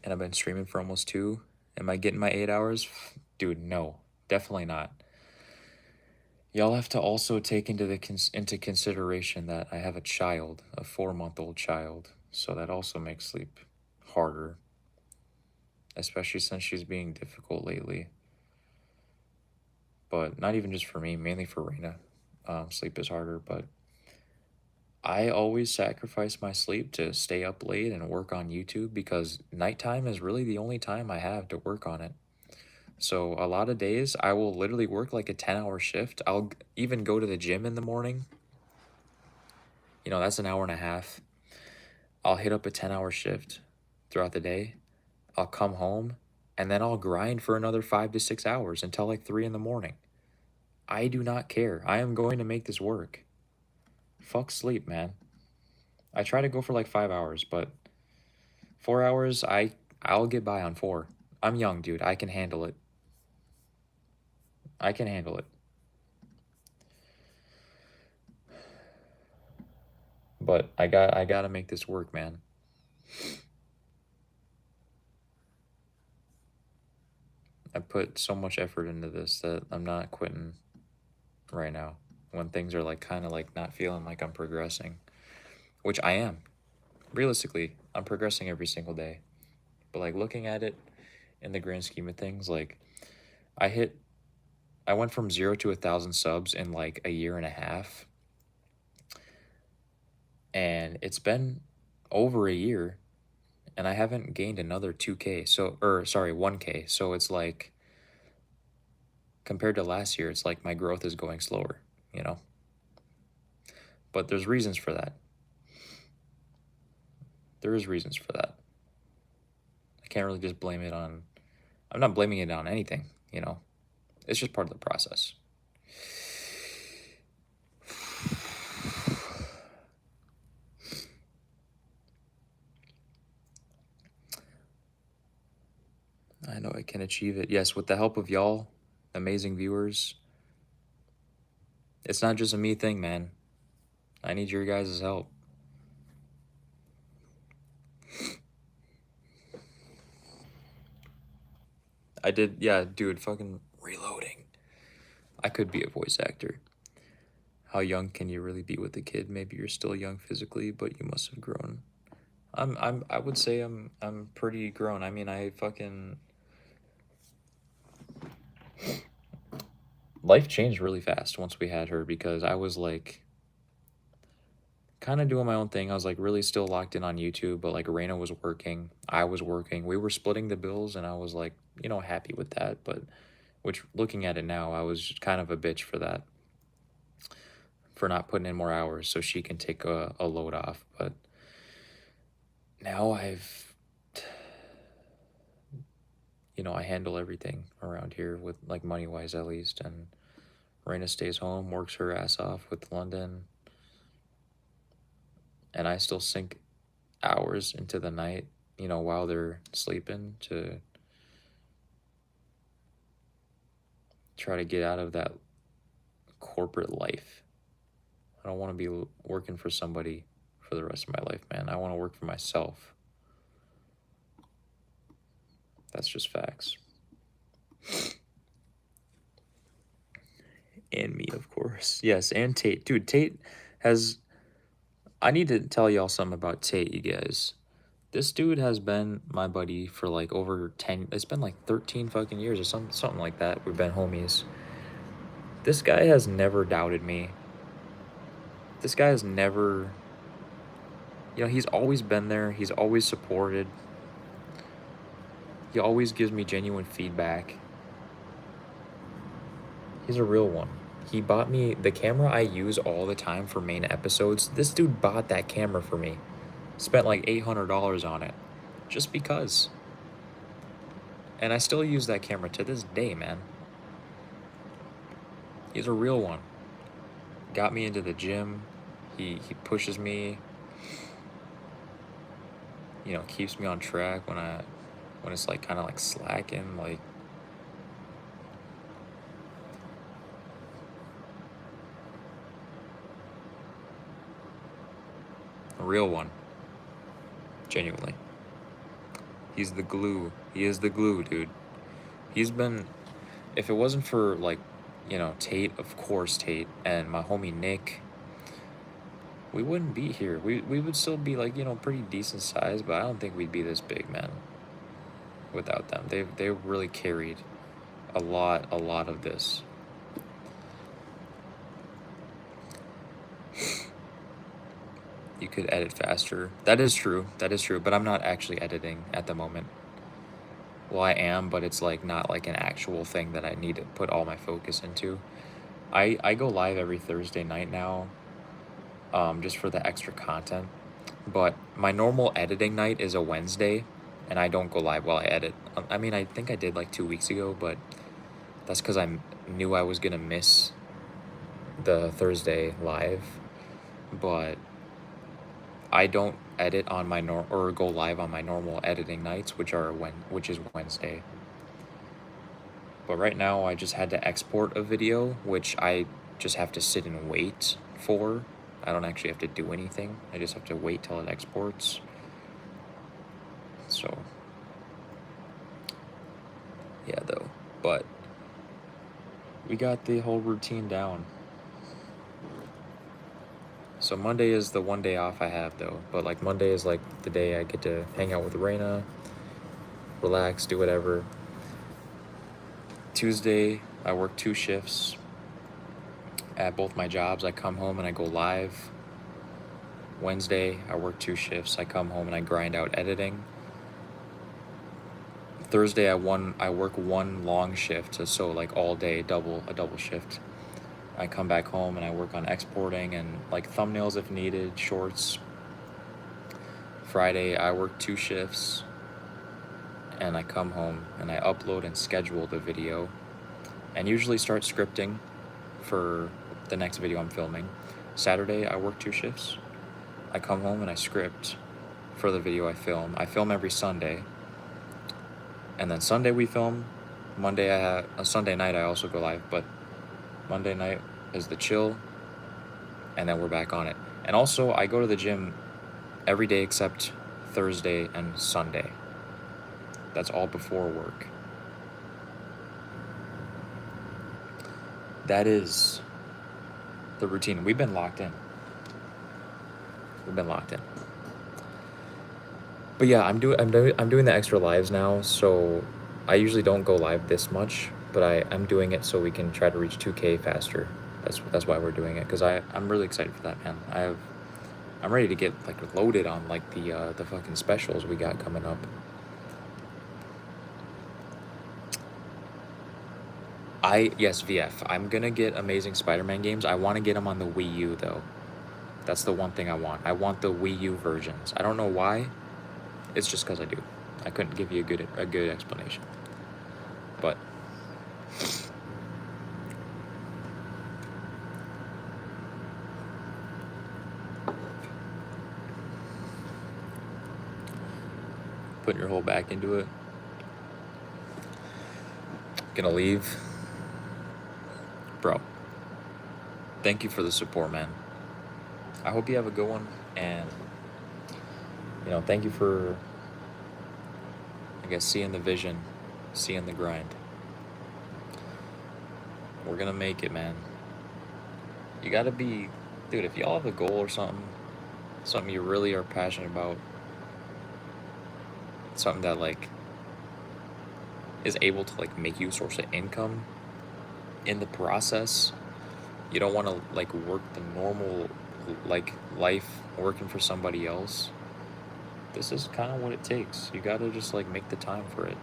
And I've been streaming for almost 2. Am I getting my 8 hours? Dude, no. Definitely not. Y'all have to also take into consideration that I have a child, a 4-month-old child. So that also makes sleep harder. Especially since she's being difficult lately. But not even just for me, mainly for Raina. Sleep is harder, but I always sacrifice my sleep to stay up late and work on YouTube because nighttime is really the only time I have to work on it. So a lot of days I will literally work like a 10-hour shift. I'll even go to the gym in the morning. You know, that's an hour and a half. I'll hit up a 10-hour shift throughout the day. I'll come home and then I'll grind for another 5 to 6 hours until like 3 in the morning. I do not care. I am going to make this work. Fuck sleep, man. I try to go for like 5 hours, but 4 hours, I'll get by on 4. I'm young, dude. I can handle it. I can handle it. But I gotta make this work, man. I put so much effort into this that I'm not quitting right now when things are like kind of like not feeling like I'm progressing, which I am. Realistically, I'm progressing every single day. But like looking at it in the grand scheme of things, like I went from 0 to 1,000 subs in like a year and a half. And it's been over a year and I haven't gained another 2K. So, or sorry, 1K. So it's like, compared to last year, it's like my growth is going slower, you know? But there's reasons for that. There is reasons for that. I can't really just blame it on, I'm not blaming it on anything, you know? It's just part of the process. I know I can achieve it. Yes, with the help of y'all, amazing viewers. It's not just a me thing, man. I need your guys' help. I did, yeah, dude, fucking reloading. I could be a voice actor. How young can you really be with a kid? Maybe you're still young physically, but you must have grown. I would say I'm pretty grown. I mean, I fucking life changed really fast once we had her because I was like kind of doing my own thing. I was like really still locked in on YouTube, but like Raina was working, I was working. We were splitting the bills and I was like, you know, happy with that, but which looking at it now, I was kind of a bitch for that. For not putting in more hours so she can take a load off, but now I handle everything around here with like money wise at least, and Raina stays home, works her ass off with London. and I still sink hours into the night, you know, while they're sleeping to try to get out of that corporate life. I don't want to be working for somebody for the rest of my life, man. I want to work for myself. That's just facts. And me, of course. Yes, and Tate. Dude, Tate has... I need to tell y'all something about Tate, you guys. This dude has been my buddy for like over 10... It's been like 13 fucking years or something like that. We've been homies. This guy has never doubted me. This guy has never... You know, he's always been there. He's always supported. He always gives me genuine feedback. He's a real one. He bought me the camera I use all the time for main episodes. This dude bought that camera for me. Spent like $800 on it. Just because. And I still use that camera to this day, man. He's a real one. Got me into the gym. He pushes me. You know, keeps me on track when it's like kind of like slacking, like... A real one. Genuinely. He's the glue. He is the glue, dude. He's been... If it wasn't for, like, you know, Tate, of course, Tate, and my homie Nick, we wouldn't be here. We would still be, like, you know, pretty decent size, but I don't think we'd be this big, man, without them. They really carried a lot of this. You could edit faster. That is true, but I'm not actually editing at the moment. Well, I am, but it's like not like an actual thing that I need to put all my focus into. I go live every Thursday night now, just for the extra content. But my normal editing night is a Wednesday, and I don't go live while I edit. I mean, I think I did like 2 weeks ago, but that's because I knew I was gonna miss the Thursday live. But I don't edit on my or go live on my normal editing nights, which is Wednesday. But right now I just had to export a video, which I just have to sit and wait for. I don't actually have to do anything. I just have to wait till it exports. So yeah, though. But we got the whole routine down. So Monday is the one day off I have, though. But like Monday is like the day I get to hang out with Raina, relax, do whatever. Tuesday, I work 2 shifts at both my jobs. I come home and I go live. Wednesday, I work 2 shifts. I come home and I grind out editing. Thursday, I work 1 long shift, so like all day, a double shift. I come back home and I work on exporting and like thumbnails if needed, shorts. Friday, I work 2 shifts. And I come home and I upload and schedule the video and usually start scripting for the next video I'm filming. Saturday, I work 2 shifts. I come home and I script for the video I film. I film every Sunday. And then Sunday we film. Monday I have a Sunday night I also go live, but Monday night is the chill, and then we're back on it. And also I go to the gym every day except Thursday and Sunday. That's all before work. That is the routine. We've been locked in. But yeah, I'm doing the extra lives now, so I usually don't go live this much, but I'm doing it so we can try to reach 2K faster. That's why we're doing it, because I'm really excited for that, man. I'm ready to get like loaded on like the fucking specials we got coming up. Yes, VF. I'm gonna get Amazing Spider-Man games. I want to get them on the Wii U though. That's the one thing I want. I want the Wii U versions. I don't know why. It's just because I do. I couldn't give you a good explanation. But putting your whole back into it. Gonna leave. Bro, thank you for the support, man. I hope you have a good one, and thank you for, I guess, seeing the vision, seeing the grind. We're gonna make it, man. You gotta be, dude, if y'all have a goal or something you really are passionate about, something that like is able to like make you a source of income in the process, you don't want to like work the normal like life working for somebody else. This is kind of what it takes. You gotta just like make the time for it.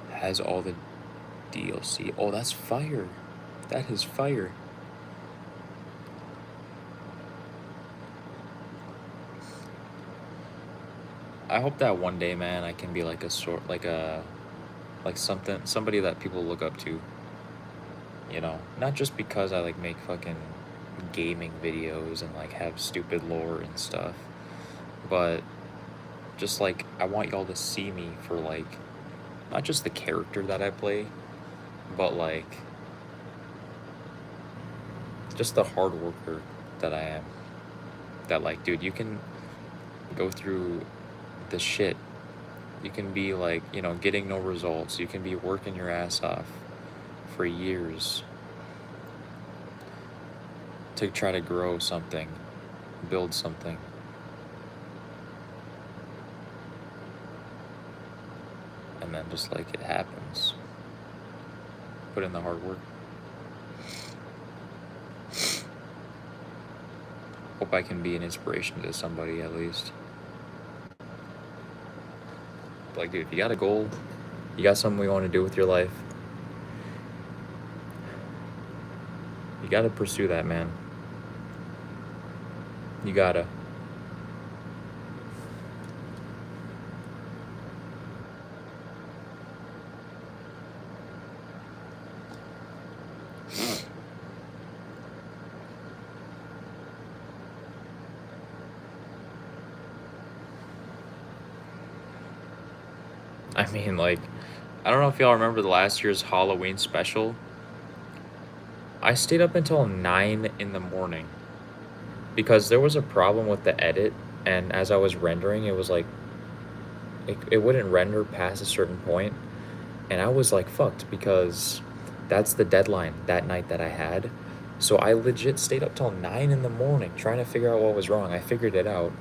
Has all the DLC. Oh, that's fire. That is fire. I hope that one day, man, I can be like somebody that people look up to. Not just because I like make fucking gaming videos and like have stupid lore and stuff, but just like I want y'all to see me for like not just the character that I play, but like just the hard worker that I am. That like, dude, you can go through the shit. You can be like, getting no results. You can be working your ass off for years to try to grow something, build something. And then just like it happens. Put in the hard work. Hope I can be an inspiration to somebody at least. Like, dude, if you got a goal, you got something you want to do with your life, you gotta pursue that, man. You gotta. I mean, like, I don't know if y'all remember the last year's Halloween special. I stayed up until 9 in the morning because there was a problem with the edit, and as I was rendering, it was like it wouldn't render past a certain point, and I was like fucked because that's the deadline that night that I had. So I legit stayed up till 9 in the morning trying to figure out what was wrong. I figured it out.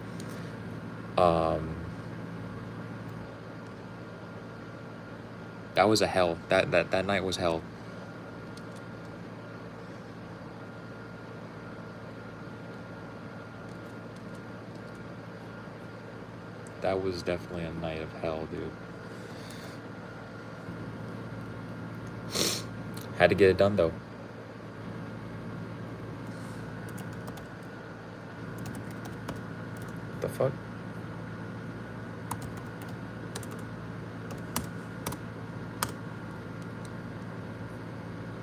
That was a hell. That night was hell. That was definitely a night of hell, dude. Had to get it done though. The fuck?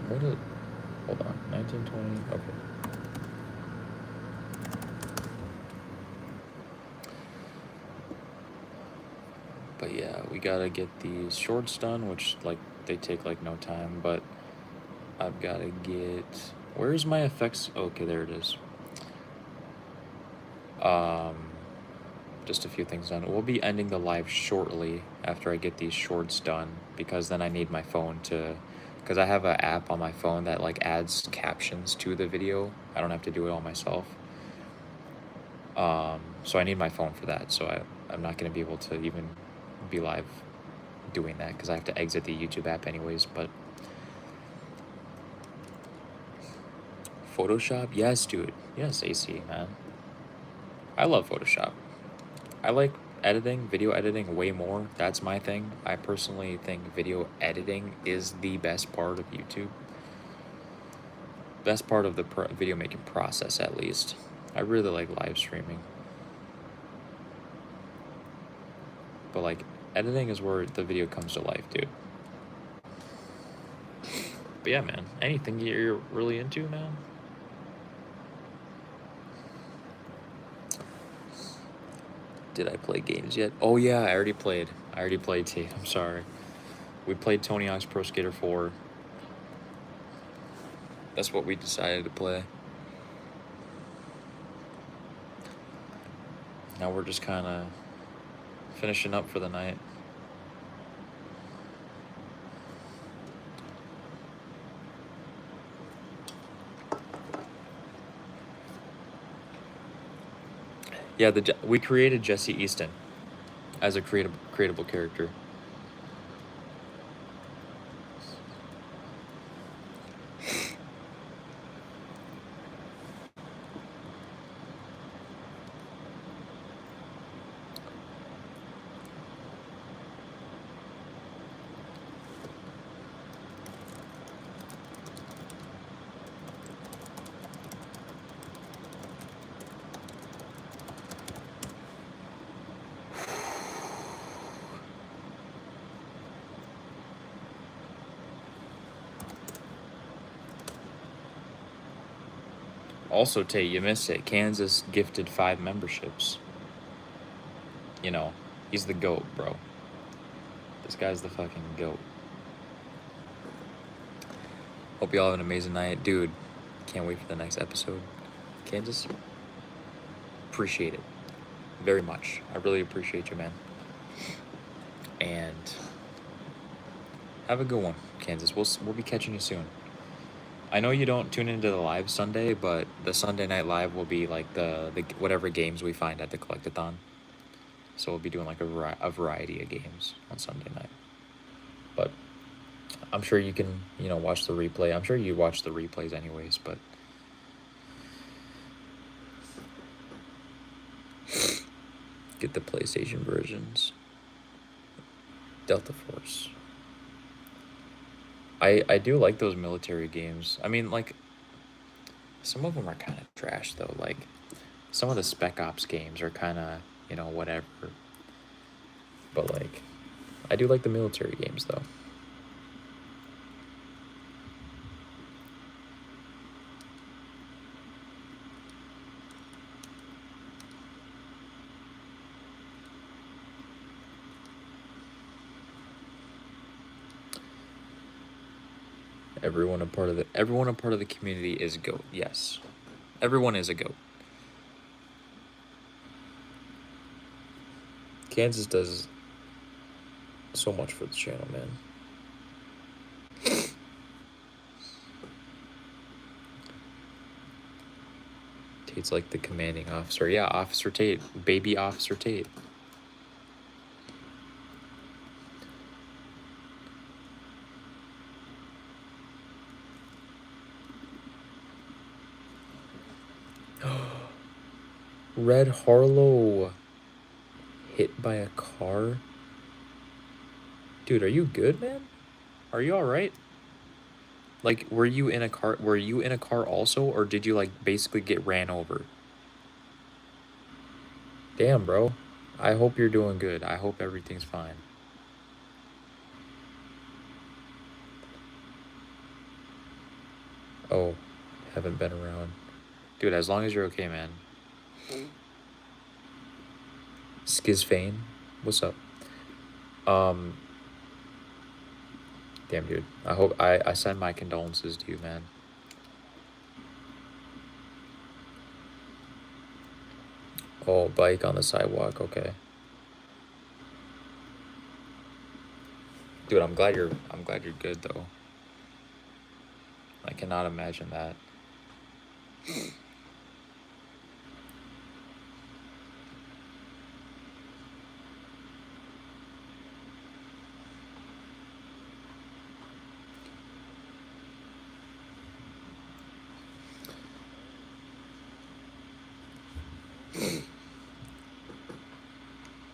What is... Hold on. 1920. Okay. But yeah, we gotta get these shorts done, which like they take like no time, but I've gotta get... Where's my effects? Okay, there it is. Just a few things done. We'll be ending the live shortly after I get these shorts done, because then I need my phone to... Because I have an app on my phone that like adds captions to the video. I don't have to do it all myself. So I need my phone for that. So I'm not going to be able to even be live doing that because I have to exit the YouTube app anyways. But Photoshop? Yes, dude. Yes, AC, man. I love Photoshop. I like editing, video editing way more. That's my thing. I personally think video editing is the best part of YouTube. Best part of the video making process, at least. I really like live streaming. But like editing is where the video comes to life, dude. But yeah, man, anything you're really into, man? Did I play games yet? Oh yeah, I already played. T. I'm sorry. We played Tony Hawk's Pro Skater 4. That's what we decided to play. Now we're just kind of finishing up for the night. Yeah, we created Jesse Easton as a creatable character. Also, Tay, you missed it. Kansas gifted 5 memberships. You know, he's the GOAT, bro. This guy's the fucking GOAT. Hope y'all have an amazing night. Dude, can't wait for the next episode. Kansas, appreciate it very much. I really appreciate you, man. And have a good one, Kansas. We'll be catching you soon. I know you don't tune into the live Sunday, but the Sunday night live will be like the whatever games we find at the collectathon. So we'll be doing like a variety of games on Sunday night. But I'm sure you can, watch the replay. I'm sure you watch the replays anyways, but get the PlayStation versions. Delta Force. I do like those military games. I mean, like, some of them are kind of trash, though. Like, some of the Spec Ops games are kind of, whatever. But, like, I do like the military games, though. Everyone a part of the community is a GOAT. Yes, everyone is a GOAT. Kansas does so much for the channel, man. Tate's like the commanding officer. Yeah, Officer Tate, baby Officer Tate. Red Harlow hit by a car. Dude, are you good, man? Are you all right? Like, were you in a car also, or did you like basically get ran over? Damn, bro. I hope you're doing good. I hope everything's fine. Oh, haven't been around. Dude, as long as you're okay, man. Skizfane, what's up? Damn, dude. I hope I send my condolences to you, man. Oh, bike on the sidewalk. Okay. Dude, I'm glad you're good though. I cannot imagine that.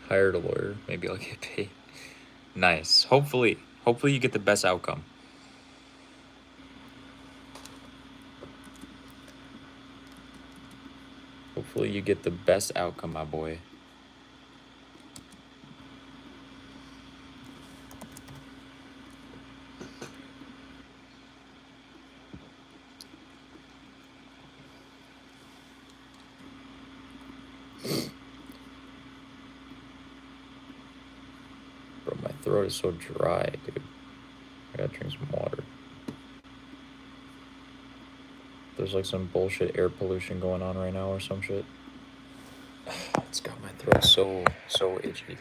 Hired a lawyer. Maybe I'll get paid. Nice. Hopefully you get the best outcome. Hopefully you get the best outcome, my boy. throat is so dry, dude. I gotta drink some water. There's like some bullshit air pollution going on right now or some shit. It's got my throat so itchy.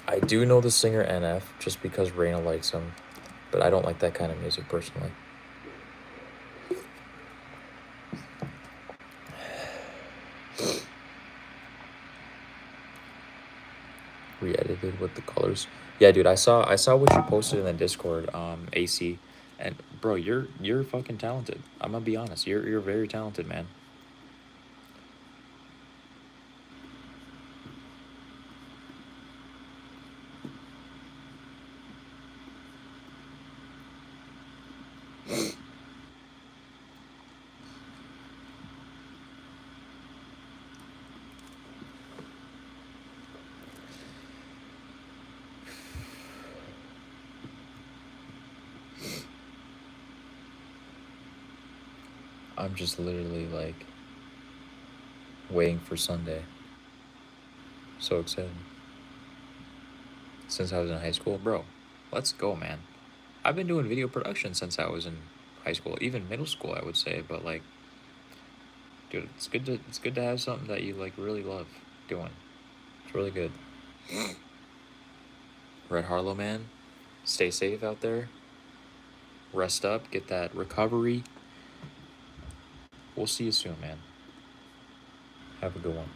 I do know the singer NF just because Raina likes him, but I don't like that kind of music personally. Re-edited with the colors. Yeah, dude, I saw what you posted in the Discord, AC, and bro, you're fucking talented. I'm gonna be honest. You're very talented, man. I'm just literally like waiting for Sunday. So excited. Since I was in high school, bro. Let's go, man. I've been doing video production since I was in high school, even middle school, I would say. But like, dude, it's good to have something that you like really love doing. It's really good. Red Harlow, man. Stay safe out there. Rest up. Get that recovery. We'll see you soon, man. Have a good one.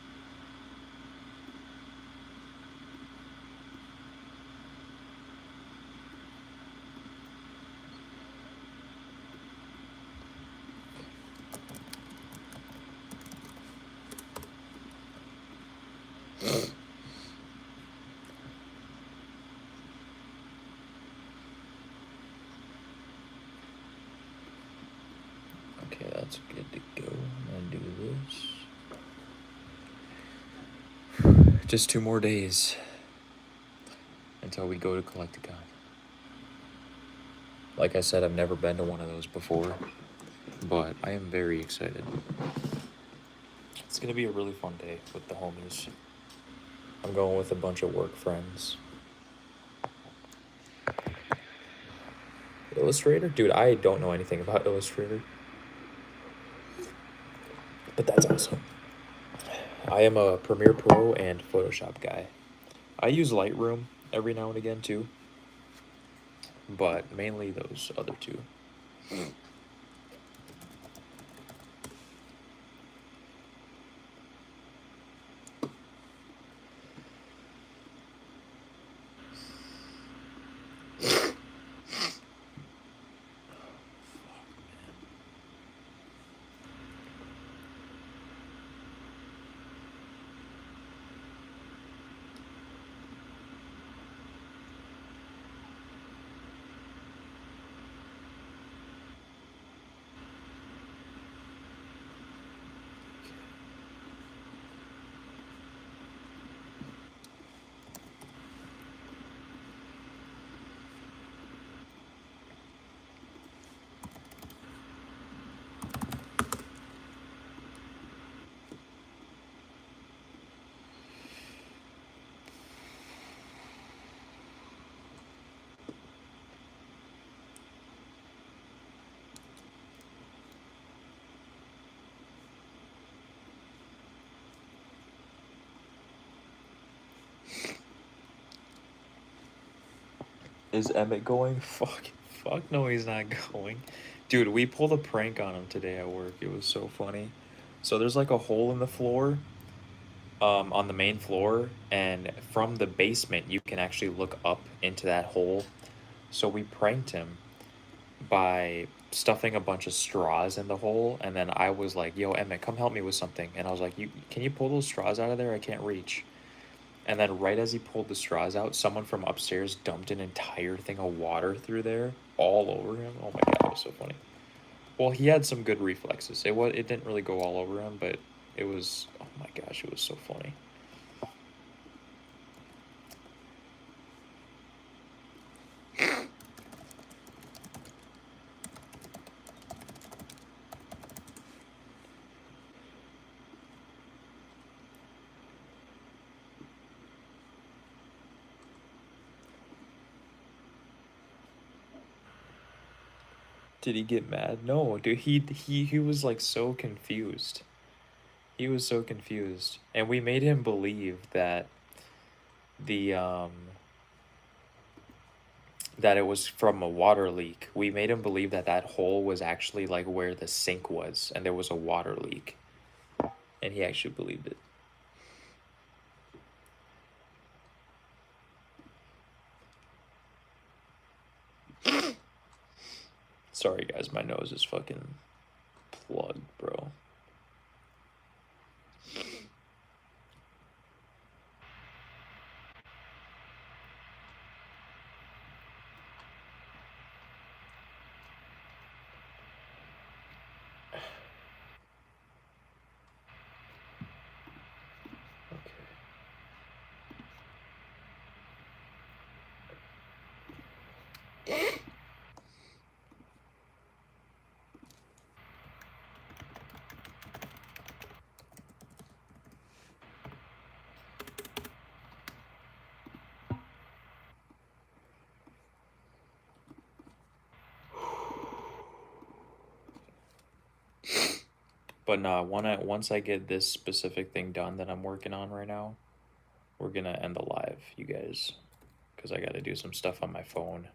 Okay, that's good to go. I'm gonna do this. Just 2 more days until we go to Collecticon. Like I said, I've never been to one of those before, but I am very excited. It's gonna be a really fun day with the homies. I'm going with a bunch of work friends. Illustrator? Dude, I don't know anything about Illustrator. But that's awesome. I am a Premiere Pro and Photoshop guy. I use Lightroom every now and again too, but mainly those other two. Is Emmett going? Fuck no, he's not going. Dude, we pulled a prank on him today at work. It was so funny. So there's like a hole in the floor, on the main floor, and from the basement you can actually look up into that hole. So we pranked him by stuffing a bunch of straws in the hole, and then I was like, "Yo, Emmett, come help me with something." And I was like, Can you pull those straws out of there? I can't reach." And then right as he pulled the straws out, someone from upstairs dumped an entire thing of water through there, all over him. Oh my god, it was so funny. Well, he had some good reflexes. It didn't really go all over him, but it was, oh my gosh, it was so funny. Did he get mad? No, dude. He was like so confused. He was so confused, and we made him believe that the that it was from a water leak. We made him believe that that hole was actually like where the sink was, and there was a water leak, and he actually believed it. Sorry, guys, my nose is fucking plugged, bro. But nah, once I get this specific thing done that I'm working on right now, we're gonna end the live, you guys, because I gotta do some stuff on my phone.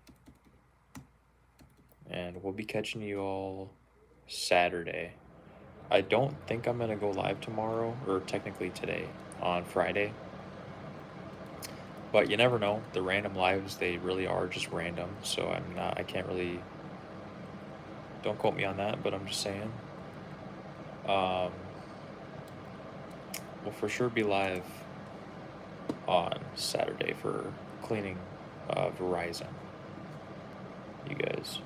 And we'll be catching you all Saturday. I don't think I'm gonna go live tomorrow, or technically today, on Friday. But you never know. The random lives, they really are just random. So I can't really, don't quote me on that, but I'm just saying. We'll for sure be live on Saturday for cleaning Verizon. You guys.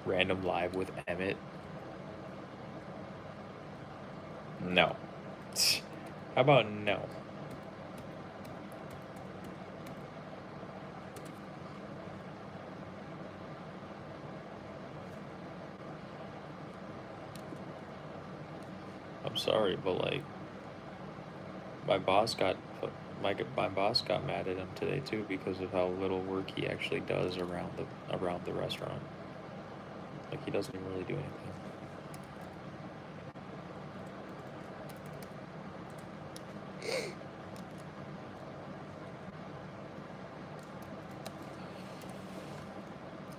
Random live with Emmett. No. How about no? I'm sorry, but like my boss got my boss got mad at him today too because of how little work he actually does around the restaurant. Like he doesn't even really do anything.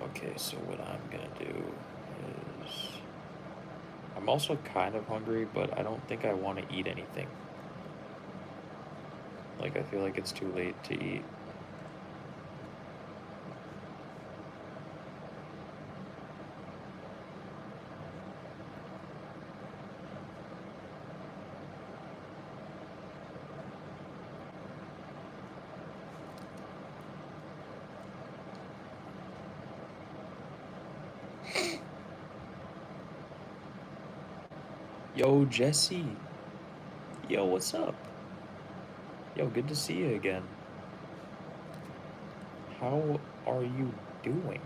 Okay, so what I'm gonna do is I'm also kind of hungry, but I don't think I want to eat anything. Like I feel like it's too late to eat. Yo, Jesse. Yo, what's up? Yo, good to see you again. How are you doing?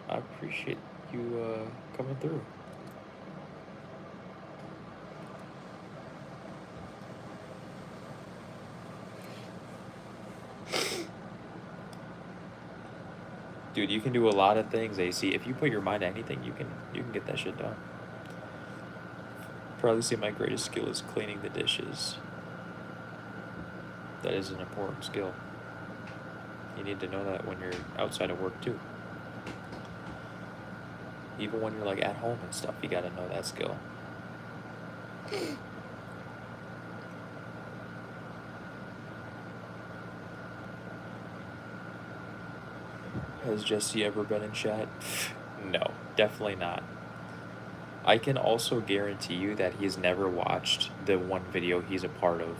I appreciate you coming through. Dude, you can do a lot of things, AC. If you put your mind to anything, you can get that shit done. Probably say my greatest skill is cleaning the dishes. That is an important skill. You need to know that when you're outside of work too. Even when you're like at home and stuff, you gotta know that skill. Has Jesse ever been in chat? No, definitely not. I can also guarantee you that he's never watched the one video he's a part of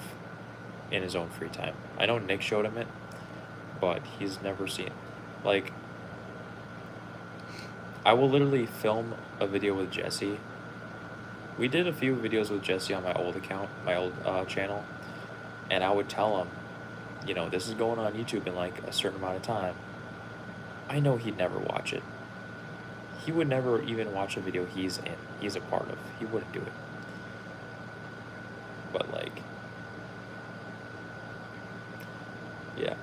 in his own free time. I know Nick showed him it, but he's never seen. Like, I will literally film a video with Jesse. We did a few videos with Jesse on my old account, my old channel, and I would tell him, you know, this is going on YouTube in like a certain amount of time. I know he'd never watch it. he would never even watch a video he's a part of. He wouldn't do it. But like, yeah.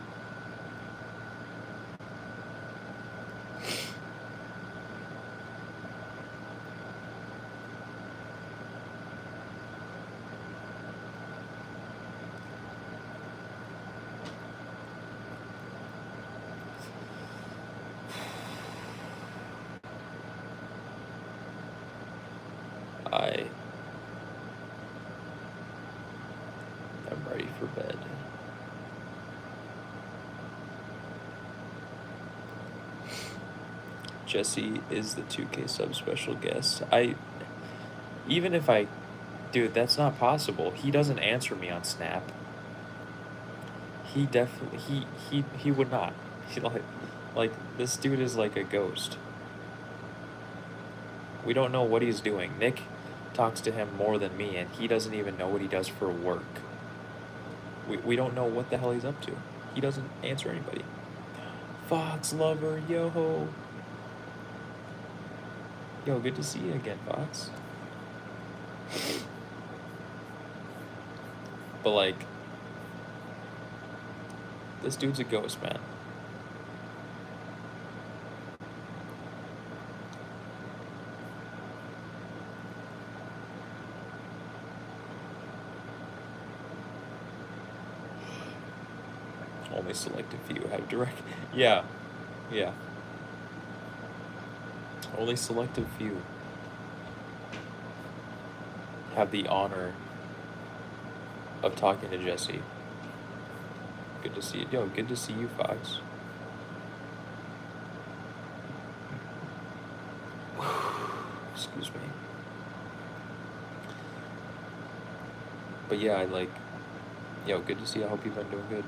I am ready for bed. Jesse is the 2K sub special guest. Even if I, dude, that's not possible. He doesn't answer me on Snap. He definitely, he would not. He like, this dude is like a ghost. We don't know what he's doing. Nick talks to him more than me, and he doesn't even know what he does for work. We don't know what the hell he's up to. He doesn't answer anybody. Fox lover, yo. Yo, good to see you again, Fox. But like, this dude's a ghost, man. Only selected few have direct. Yeah. Only selective few have the honor of talking to Jesse. Good to see you. Yo, good to see you, Fox. Excuse me. But yeah, yo, good to see you. I hope you've been doing good.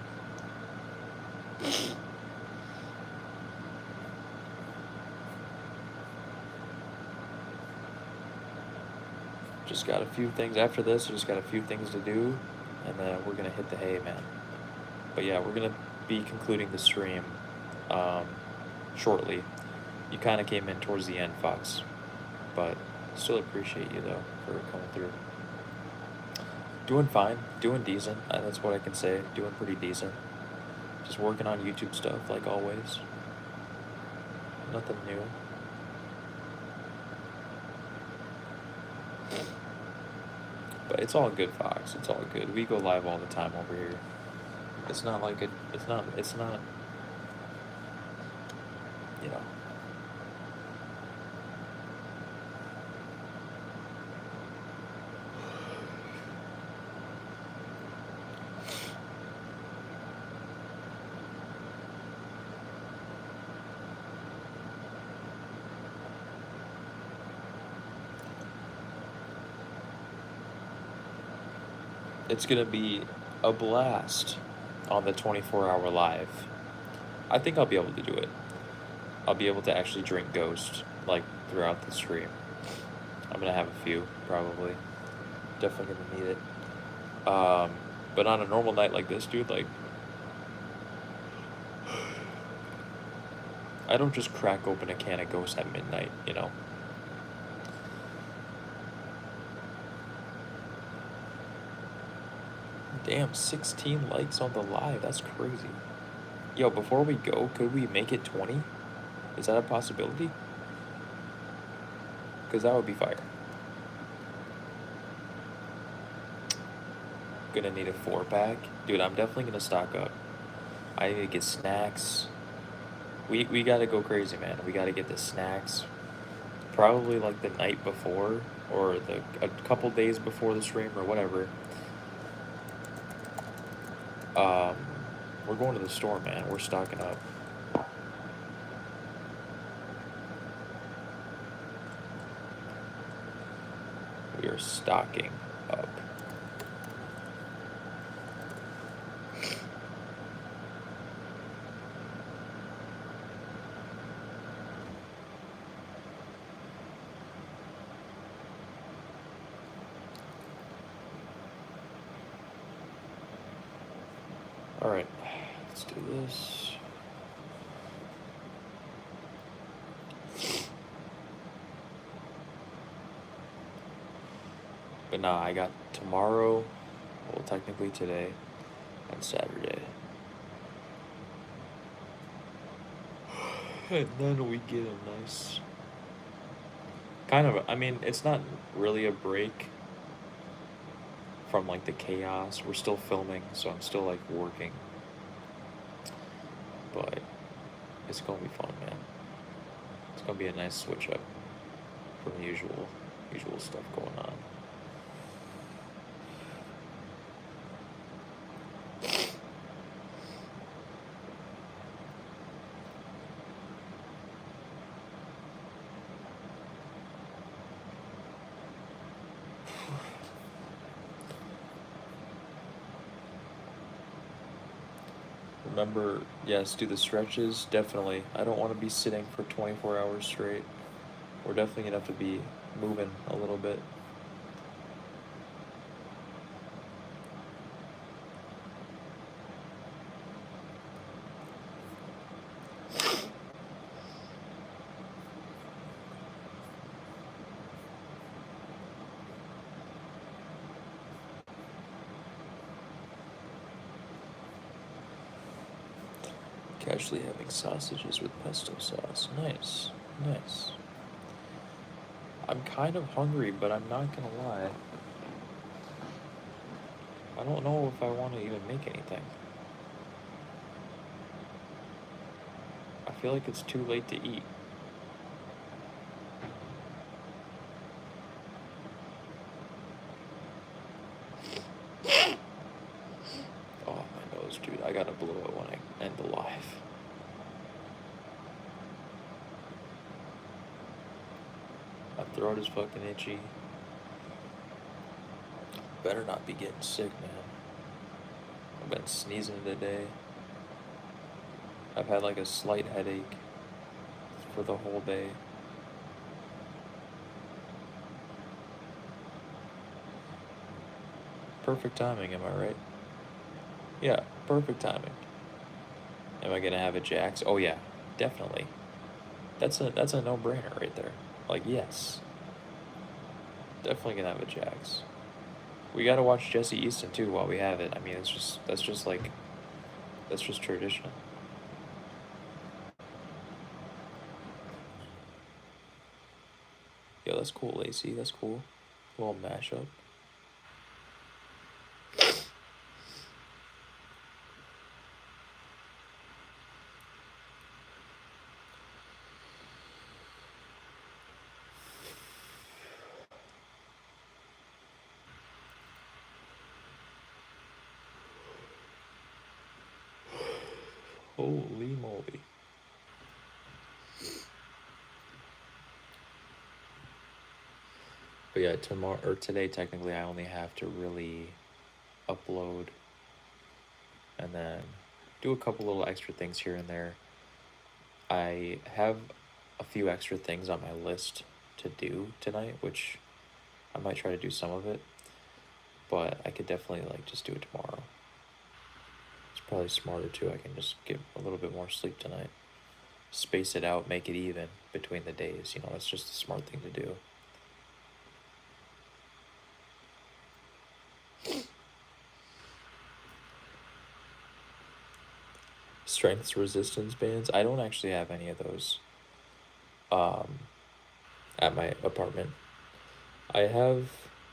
Just got a few things after this. Just got a few things to do, and then we're gonna hit the hay, man. But yeah, we're gonna be concluding the stream shortly. You kind of came in towards the end, Fox, but still appreciate you though for coming through. Doing fine, doing decent. That's what I can say. Doing pretty decent. Just working on YouTube stuff like always. Nothing new. But it's all good, Fox. It's all good. We go live all the time over here. It's not like it. It's not. You know. It's gonna be a blast on the 24-hour live. I think I'll be able to do it. I'll be able to actually drink Ghost like throughout the stream. I'm gonna have a few probably. Definitely gonna need it. But on a normal night like this, dude, like, I don't just crack open a can of Ghost at midnight, you know. Damn, 16 likes on the live. That's crazy. Yo, before we go, could we make it 20? Is that a possibility? Because that would be fire. Gonna need a 4-pack. Dude, I'm definitely gonna stock up. I need to get snacks. We gotta go crazy, man. We gotta get the snacks. Probably like the night before, or a couple days before the stream, or whatever. We're going to the store, man. We're stocking up. We are stocking up. All right, let's do this. But nah, I got tomorrow, well, technically today, and Saturday. And then we get a nice kind of, I mean, it's not really a break from like the chaos. We're still filming, so I'm still like working. But it's gonna be fun, man. It's gonna be a nice switch up from the usual stuff going on. Remember, yes, do the stretches, definitely. I don't want to be sitting for 24 hours straight. We're definitely gonna have to be moving a little bit. Casually having sausages with pesto sauce. Nice, nice. I'm kind of hungry, but I'm not gonna lie. I don't know if I want to even make anything. I feel like it's too late to eat. Oh, my nose, dude. I gotta blow it when I end the live. My throat is fucking itchy. Better not be getting sick, man. I've been sneezing today. I've had like a slight headache for the whole day. Perfect timing, am I right? Yeah, perfect timing. Am I gonna have a Jax? Oh yeah, definitely. That's a no-brainer right there. Like, yes. Definitely gonna have a Jax. We gotta watch Jesse Easton too while we have it. I mean, that's just tradition. Yo, that's cool, Lacey. That's cool. A little mashup. Holy moly. But yeah, tomorrow or today technically I only have to really upload and then do a couple little extra things here and there. I have a few extra things on my list to do tonight, which I might try to do some of it, but I could definitely like just do it tomorrow. It's probably smarter too. I can just get a little bit more sleep tonight. Space it out, make it even between the days. You know, that's just a smart thing to do. Strengths resistance bands. I don't actually have any of those at my apartment. I have,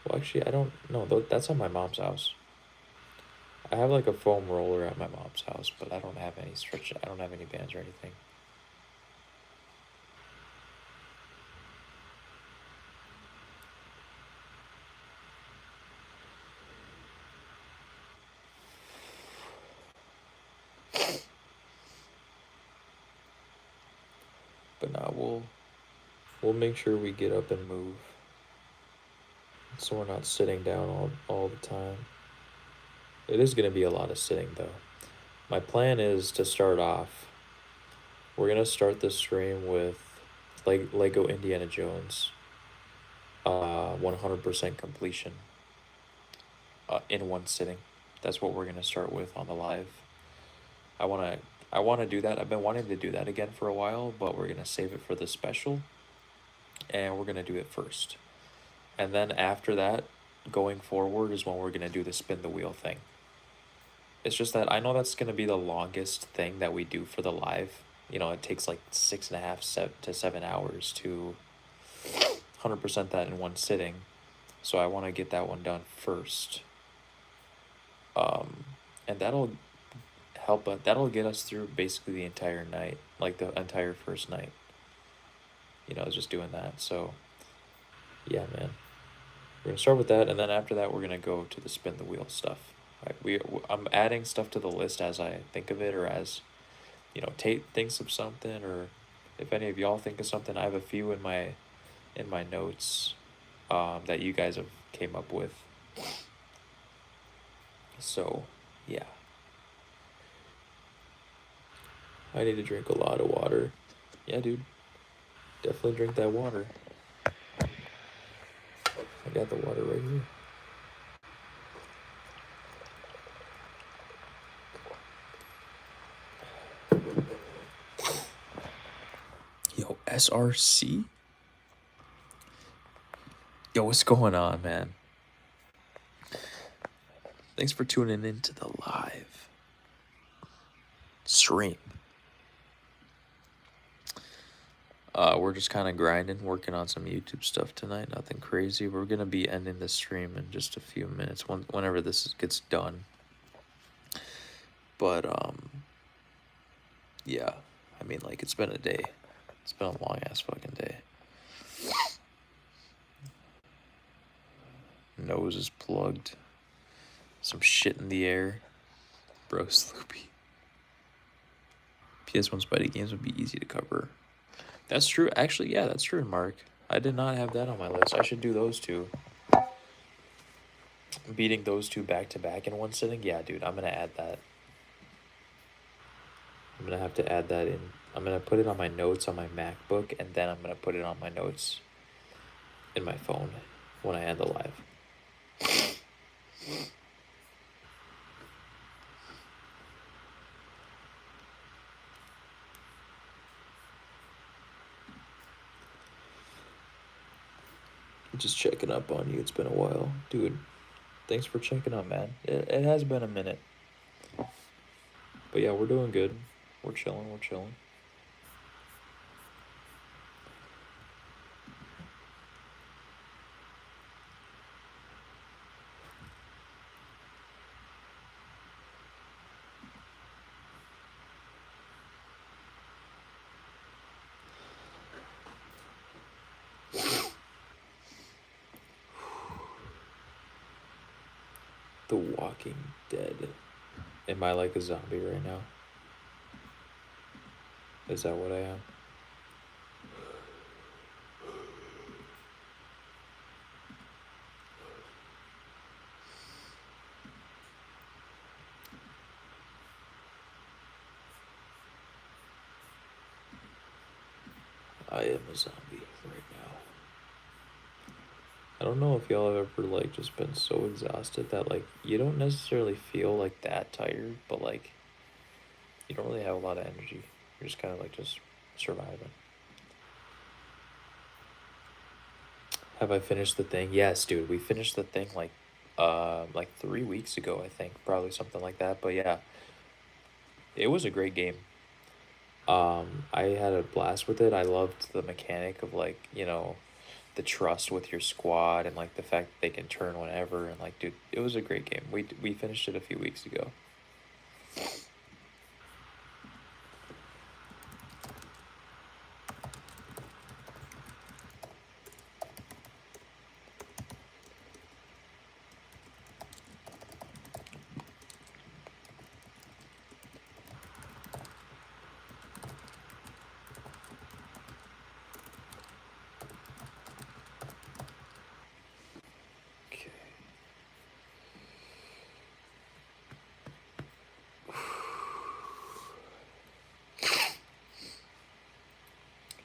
well, actually, I don't know. That's at my mom's house. I have like a foam roller at my mom's house, but I don't have any stretch. I don't have any bands or anything. But now we'll make sure we get up and move, so we're not sitting down all the time. It is going to be a lot of sitting though. My plan is to start off. We're gonna start this stream with Lego Indiana Jones, 100% completion, in one sitting. That's what we're gonna start with on the live. I wanna do that. I've been wanting to do that again for a while, but we're gonna save it for the special, and we're gonna do it first. And then after that, going forward is when we're gonna do the spin the wheel thing. It's just that I know that's gonna be the longest thing that we do for the live. You know, it takes like 6.5 to 7 hours to 100% that in one sitting. So I want to get that one done first. And that'll help us, that'll get us through basically the entire night, like the entire first night. You know, just doing that. So, yeah, man. We're gonna start with that, and then after that, we're gonna go to the spin the wheel stuff. Right? I'm adding stuff to the list as I think of it, or as Tate thinks of something, or if any of y'all think of something. I have a few in my notes that you guys have came up with. So, yeah. I need to drink a lot of water. Yeah, dude. Definitely drink that water. I got the water right here. Yo, SRC? Yo, what's going on, man? Thanks for tuning in to the live stream. We're just kind of grinding, working on some YouTube stuff tonight. Nothing crazy. We're gonna be ending the stream in just a few minutes, whenever this gets done. But yeah. I mean, like, it's been a day. It's been a long ass fucking day. Nose is plugged. Some shit in the air. Bro, Sloopy. PS1 Spidey games would be easy to cover. That's true. Actually, yeah, that's true, Mark. I did not have that on my list. I should do those two. Beating those two back to back in one sitting? Yeah, dude, I'm gonna add that. I'm gonna have to add that in. I'm gonna put it on my notes on my MacBook, and then I'm gonna put it on my notes in my phone when I end the live. Just checking up on you. It's been a while. Dude, thanks for checking up, man. It has been a minute. But yeah, we're doing good. We're chilling. The Walking Dead. Am I like a zombie right now? Is that what I am? I am a zombie right now. I don't know if y'all have ever like just been so exhausted that like you don't necessarily feel like that tired, but like you don't really have a lot of energy. You're just kind of like just surviving. Have I finished the thing? Yes, dude. We finished the thing like 3 weeks ago, I think. Probably something like that. But yeah, it was a great game. I had a blast with it. I loved the mechanic of like, the trust with your squad, and like the fact that they can turn whenever, and like, dude, it was a great game. We finished it a few weeks ago. Okay.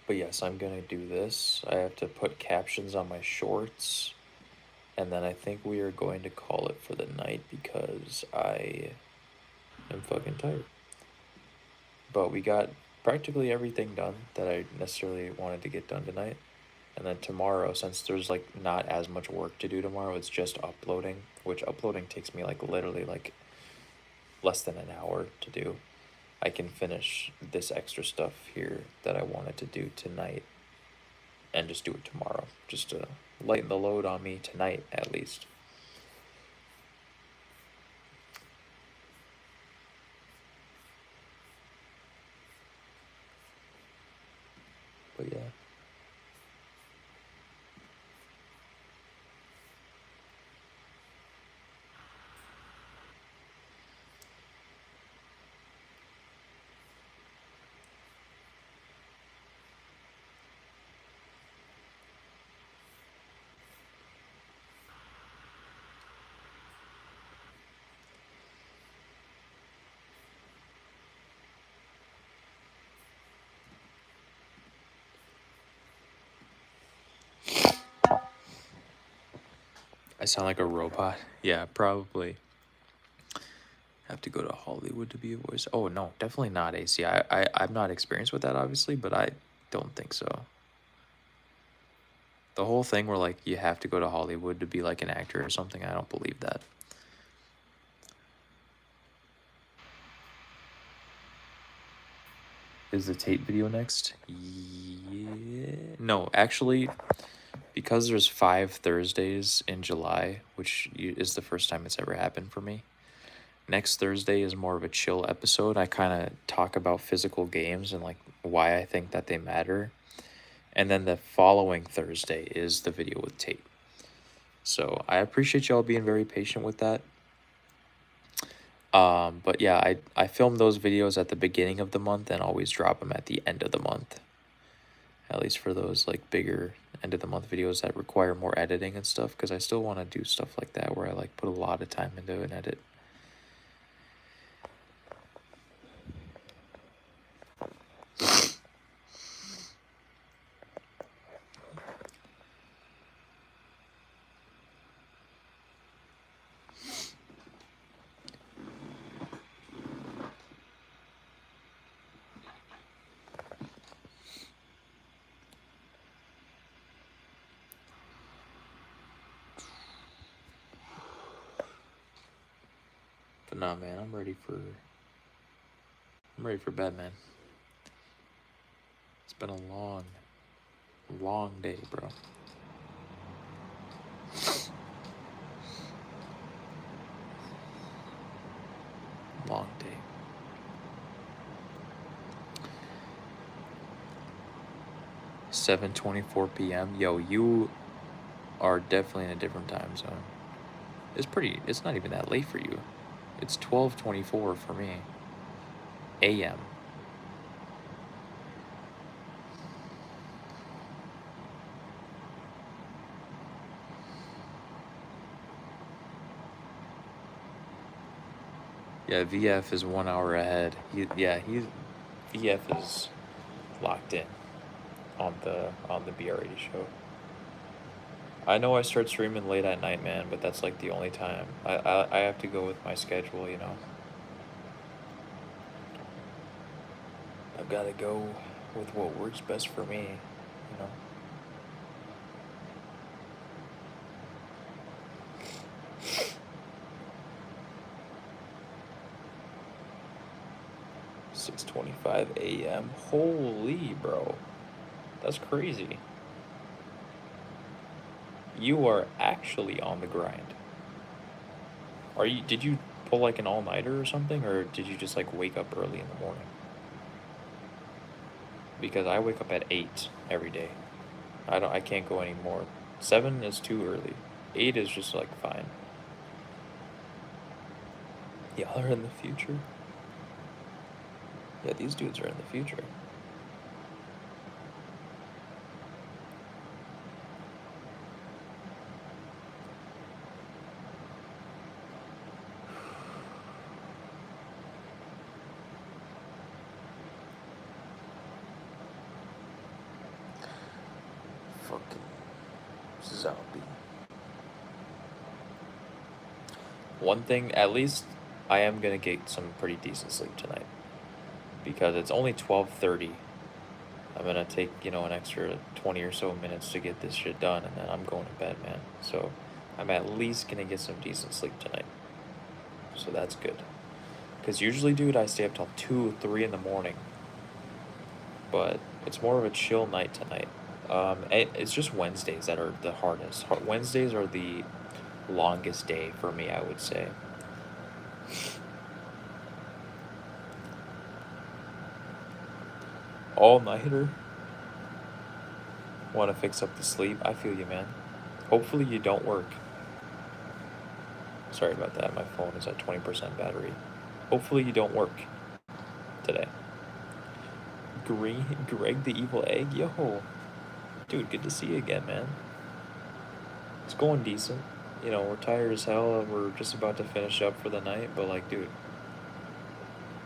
But yes, I'm gonna do this. I have to put captions on my shorts, and then I think we are going to call it for the night because I am fucking tired. But we got practically everything done that I necessarily wanted to get done tonight. And then tomorrow, since there's like not as much work to do tomorrow, it's just uploading, which uploading takes me like literally like less than an hour to do. I can finish this extra stuff here that I wanted to do tonight and just do it tomorrow, just to lighten the load on me tonight at least. But yeah. I sound like a robot. Yeah, probably. Have to go to Hollywood to be a voice. Oh no, definitely not AC. I'm not experienced with that obviously, but I don't think so. The whole thing where like you have to go to Hollywood to be like an actor or something, I don't believe that. Is the Tate video next? Yeah. No, actually, because there's 5 Thursdays in July, which is the first time it's ever happened for me. Next Thursday is more of a chill episode. I kind of talk about physical games and like why I think that they matter. And then the following Thursday is the video with Tate. So I appreciate y'all being very patient with that. But yeah, I film those videos at the beginning of the month and always drop them at the end of the month. At least for those like bigger end of the month videos that require more editing and stuff, because I still want to do stuff like that where I like put a lot of time into an edit. But nah, man, I'm ready for bed, man. It's been a long day, bro. Long day. $7:24 p.m. Yo, you are definitely in a different time zone. It's not even that late for you. It's 12:24 for me. AM. Yeah, VF is 1 hour ahead. VF is locked in on the BR80 show. I know I start streaming late at night, man, but that's like the only time. I have to go with my schedule, you know. I've got to go with what works best for me, you know. $6:25 a.m. Holy, bro. That's crazy. You are actually on the grind. Did you pull like an all-nighter or something, or did you just like wake up early in the morning? Because I wake up at 8 every day. I can't go anymore. 7 is too early. 8 is just like fine. Y'all are in the future? Yeah, these dudes are in the future. Fucking zombie. One thing, at least, I am gonna get some pretty decent sleep tonight. Because it's only 12:30 I'm gonna take, you know, an extra 20 or so minutes to get this shit done, and then I'm going to bed, man. So I'm at least gonna get some decent sleep tonight. So that's good. Because usually, dude, I stay up till 2, 3 in the morning. But it's more of a chill night tonight. It's just Wednesdays that are the hardest. Wednesdays are the longest day for me, I would say. All nighter. Want to fix up the sleep? I feel you, man. Hopefully you don't work. Sorry about that. My phone is at 20% battery. Hopefully you don't work today. Greg the Evil Egg? Yo. Dude, good to see you again, man. It's going decent. You know, we're tired as hell. We're just about to finish up for the night, but like, dude,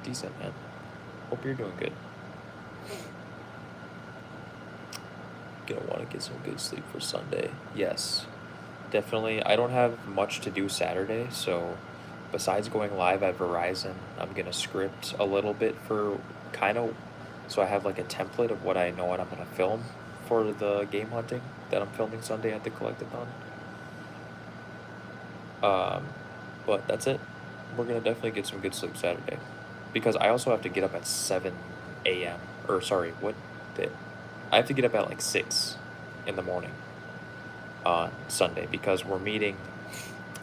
decent, man. Hope you're doing good. Gonna want to get some good sleep for Sunday. Yes, definitely. I don't have much to do Saturday, so besides going live at Verizon, I'm gonna script a little bit for kind of, so I have like a template of what I know what I'm gonna film for the game hunting that I'm filming Sunday at the collectathon. Um, but that's it. We're gonna definitely get some good sleep Saturday, because I also have to get up at 7 a.m. Or sorry, what? I have to get up at like 6 in the morning on Sunday because we're meeting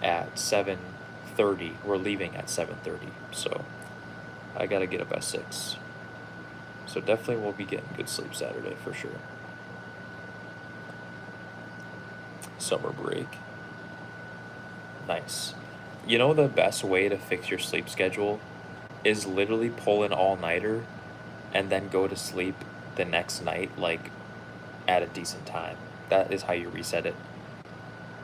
at 7:30. We're leaving at 7:30, so I gotta get up at 6. So definitely we'll be getting good sleep Saturday for sure. Summer break. Nice. You know the best way to fix your sleep schedule is literally pull an all-nighter and then go to sleep the next night like at a decent time. That is how you reset it.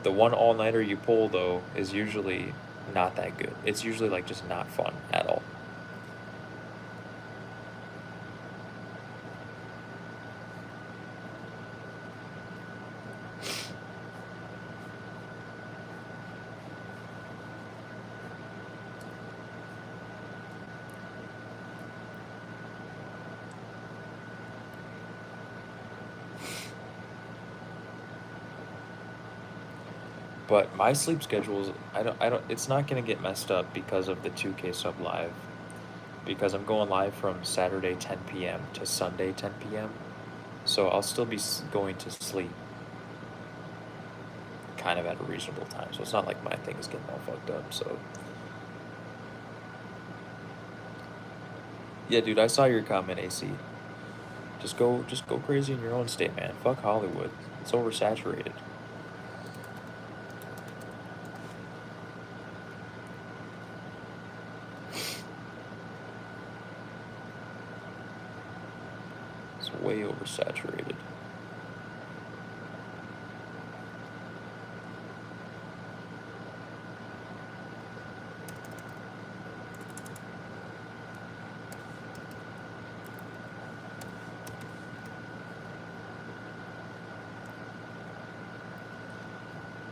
The one all-nighter you pull though is usually not that good. It's usually like just not fun at all. But my sleep schedules, I don't, it's not gonna get messed up because of the 2K sub live. Because I'm going live from Saturday 10 p.m. to Sunday 10 p.m. So I'll still be going to sleep kind of at a reasonable time. So it's not like my thing is getting all fucked up. So yeah, dude, I saw your comment, AC. Just go crazy in your own state, man. Fuck Hollywood. It's oversaturated. It's way oversaturated.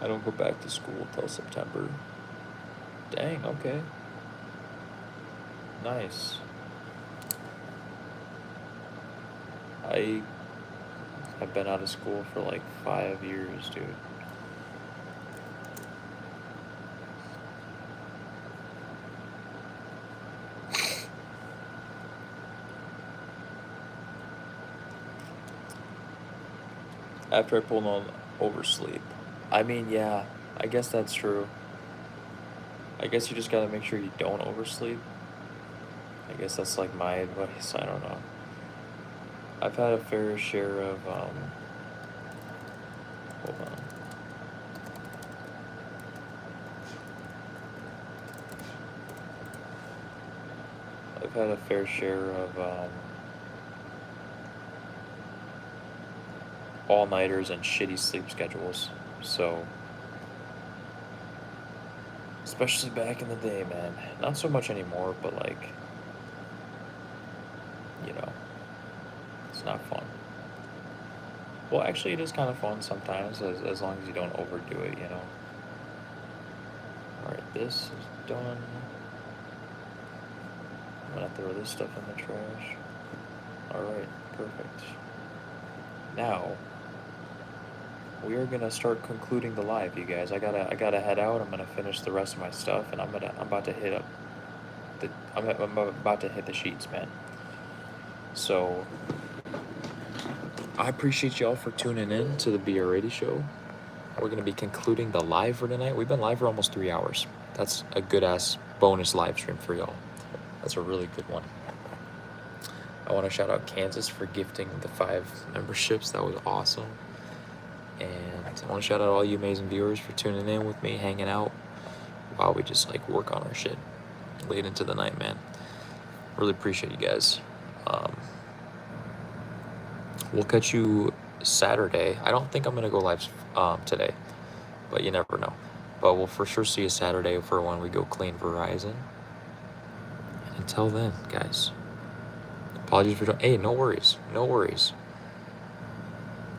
I don't go back to school till September. Dang, okay. Nice. I have been out of school for like 5 years, dude. After I pulled on oversleep. I mean, yeah, I guess that's true. I guess you just gotta make sure you don't oversleep. I guess that's like my advice. I don't know. I've had a fair share of, hold on. I've had a fair share of, all-nighters and shitty sleep schedules. So, especially back in the day, man. Not so much anymore, but like, you know, it's not fun. Well, actually, it is kind of fun sometimes, as long as you don't overdo it, you know. Alright, this is done. I'm gonna throw this stuff in the trash. Alright, perfect. now we are gonna start concluding the live, you guys. I gotta head out. I'm gonna finish the rest of my stuff, and I'm about to hit up I'm about to hit the sheets, man. So I appreciate y'all for tuning in to the Be Already show. We're gonna be concluding the live for tonight. We've been live for almost 3 hours. That's a good ass bonus live stream for y'all. That's a really good one. I want to shout out Kansas for gifting the 5 memberships. That was awesome. And I want to shout out all you amazing viewers for tuning in with me, hanging out while we just like work on our shit late into the night, man. Really appreciate you guys. We'll catch you Saturday. I don't think I'm gonna go live today, but you never know. But we'll for sure see you Saturday for when we go clean Verizon. And until then, guys, apologies for hey, no worries, no worries.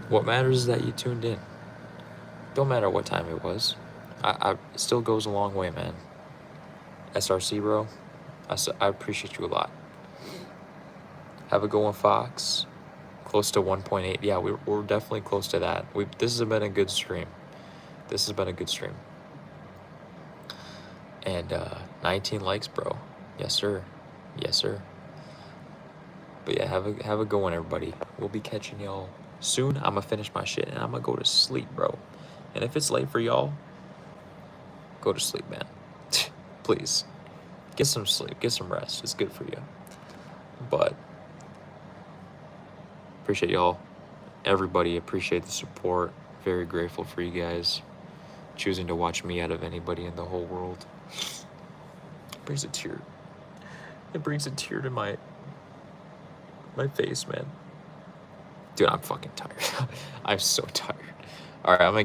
What matters is that you tuned in. Don't matter what time it was. It still goes a long way, man. SRC, bro, I appreciate you a lot. Have a good one, Fox. Close to 1.8. Yeah, we're definitely close to that. This has been a good stream. This has been a good stream. And 19 likes, bro. Yes, sir. Yes, sir. But yeah, have a good one, everybody. We'll be catching y'all soon. I'm gonna finish my shit and I'm gonna go to sleep, bro. And if it's late for y'all, go to sleep, man. Please. Get some sleep. Get some rest. It's good for you. But appreciate y'all. Everybody, appreciate the support. Very grateful for you guys choosing to watch me out of anybody in the whole world. It brings a tear. It brings a tear to my face, man. Dude, I'm fucking tired. I'm so tired. All right, I'm gonna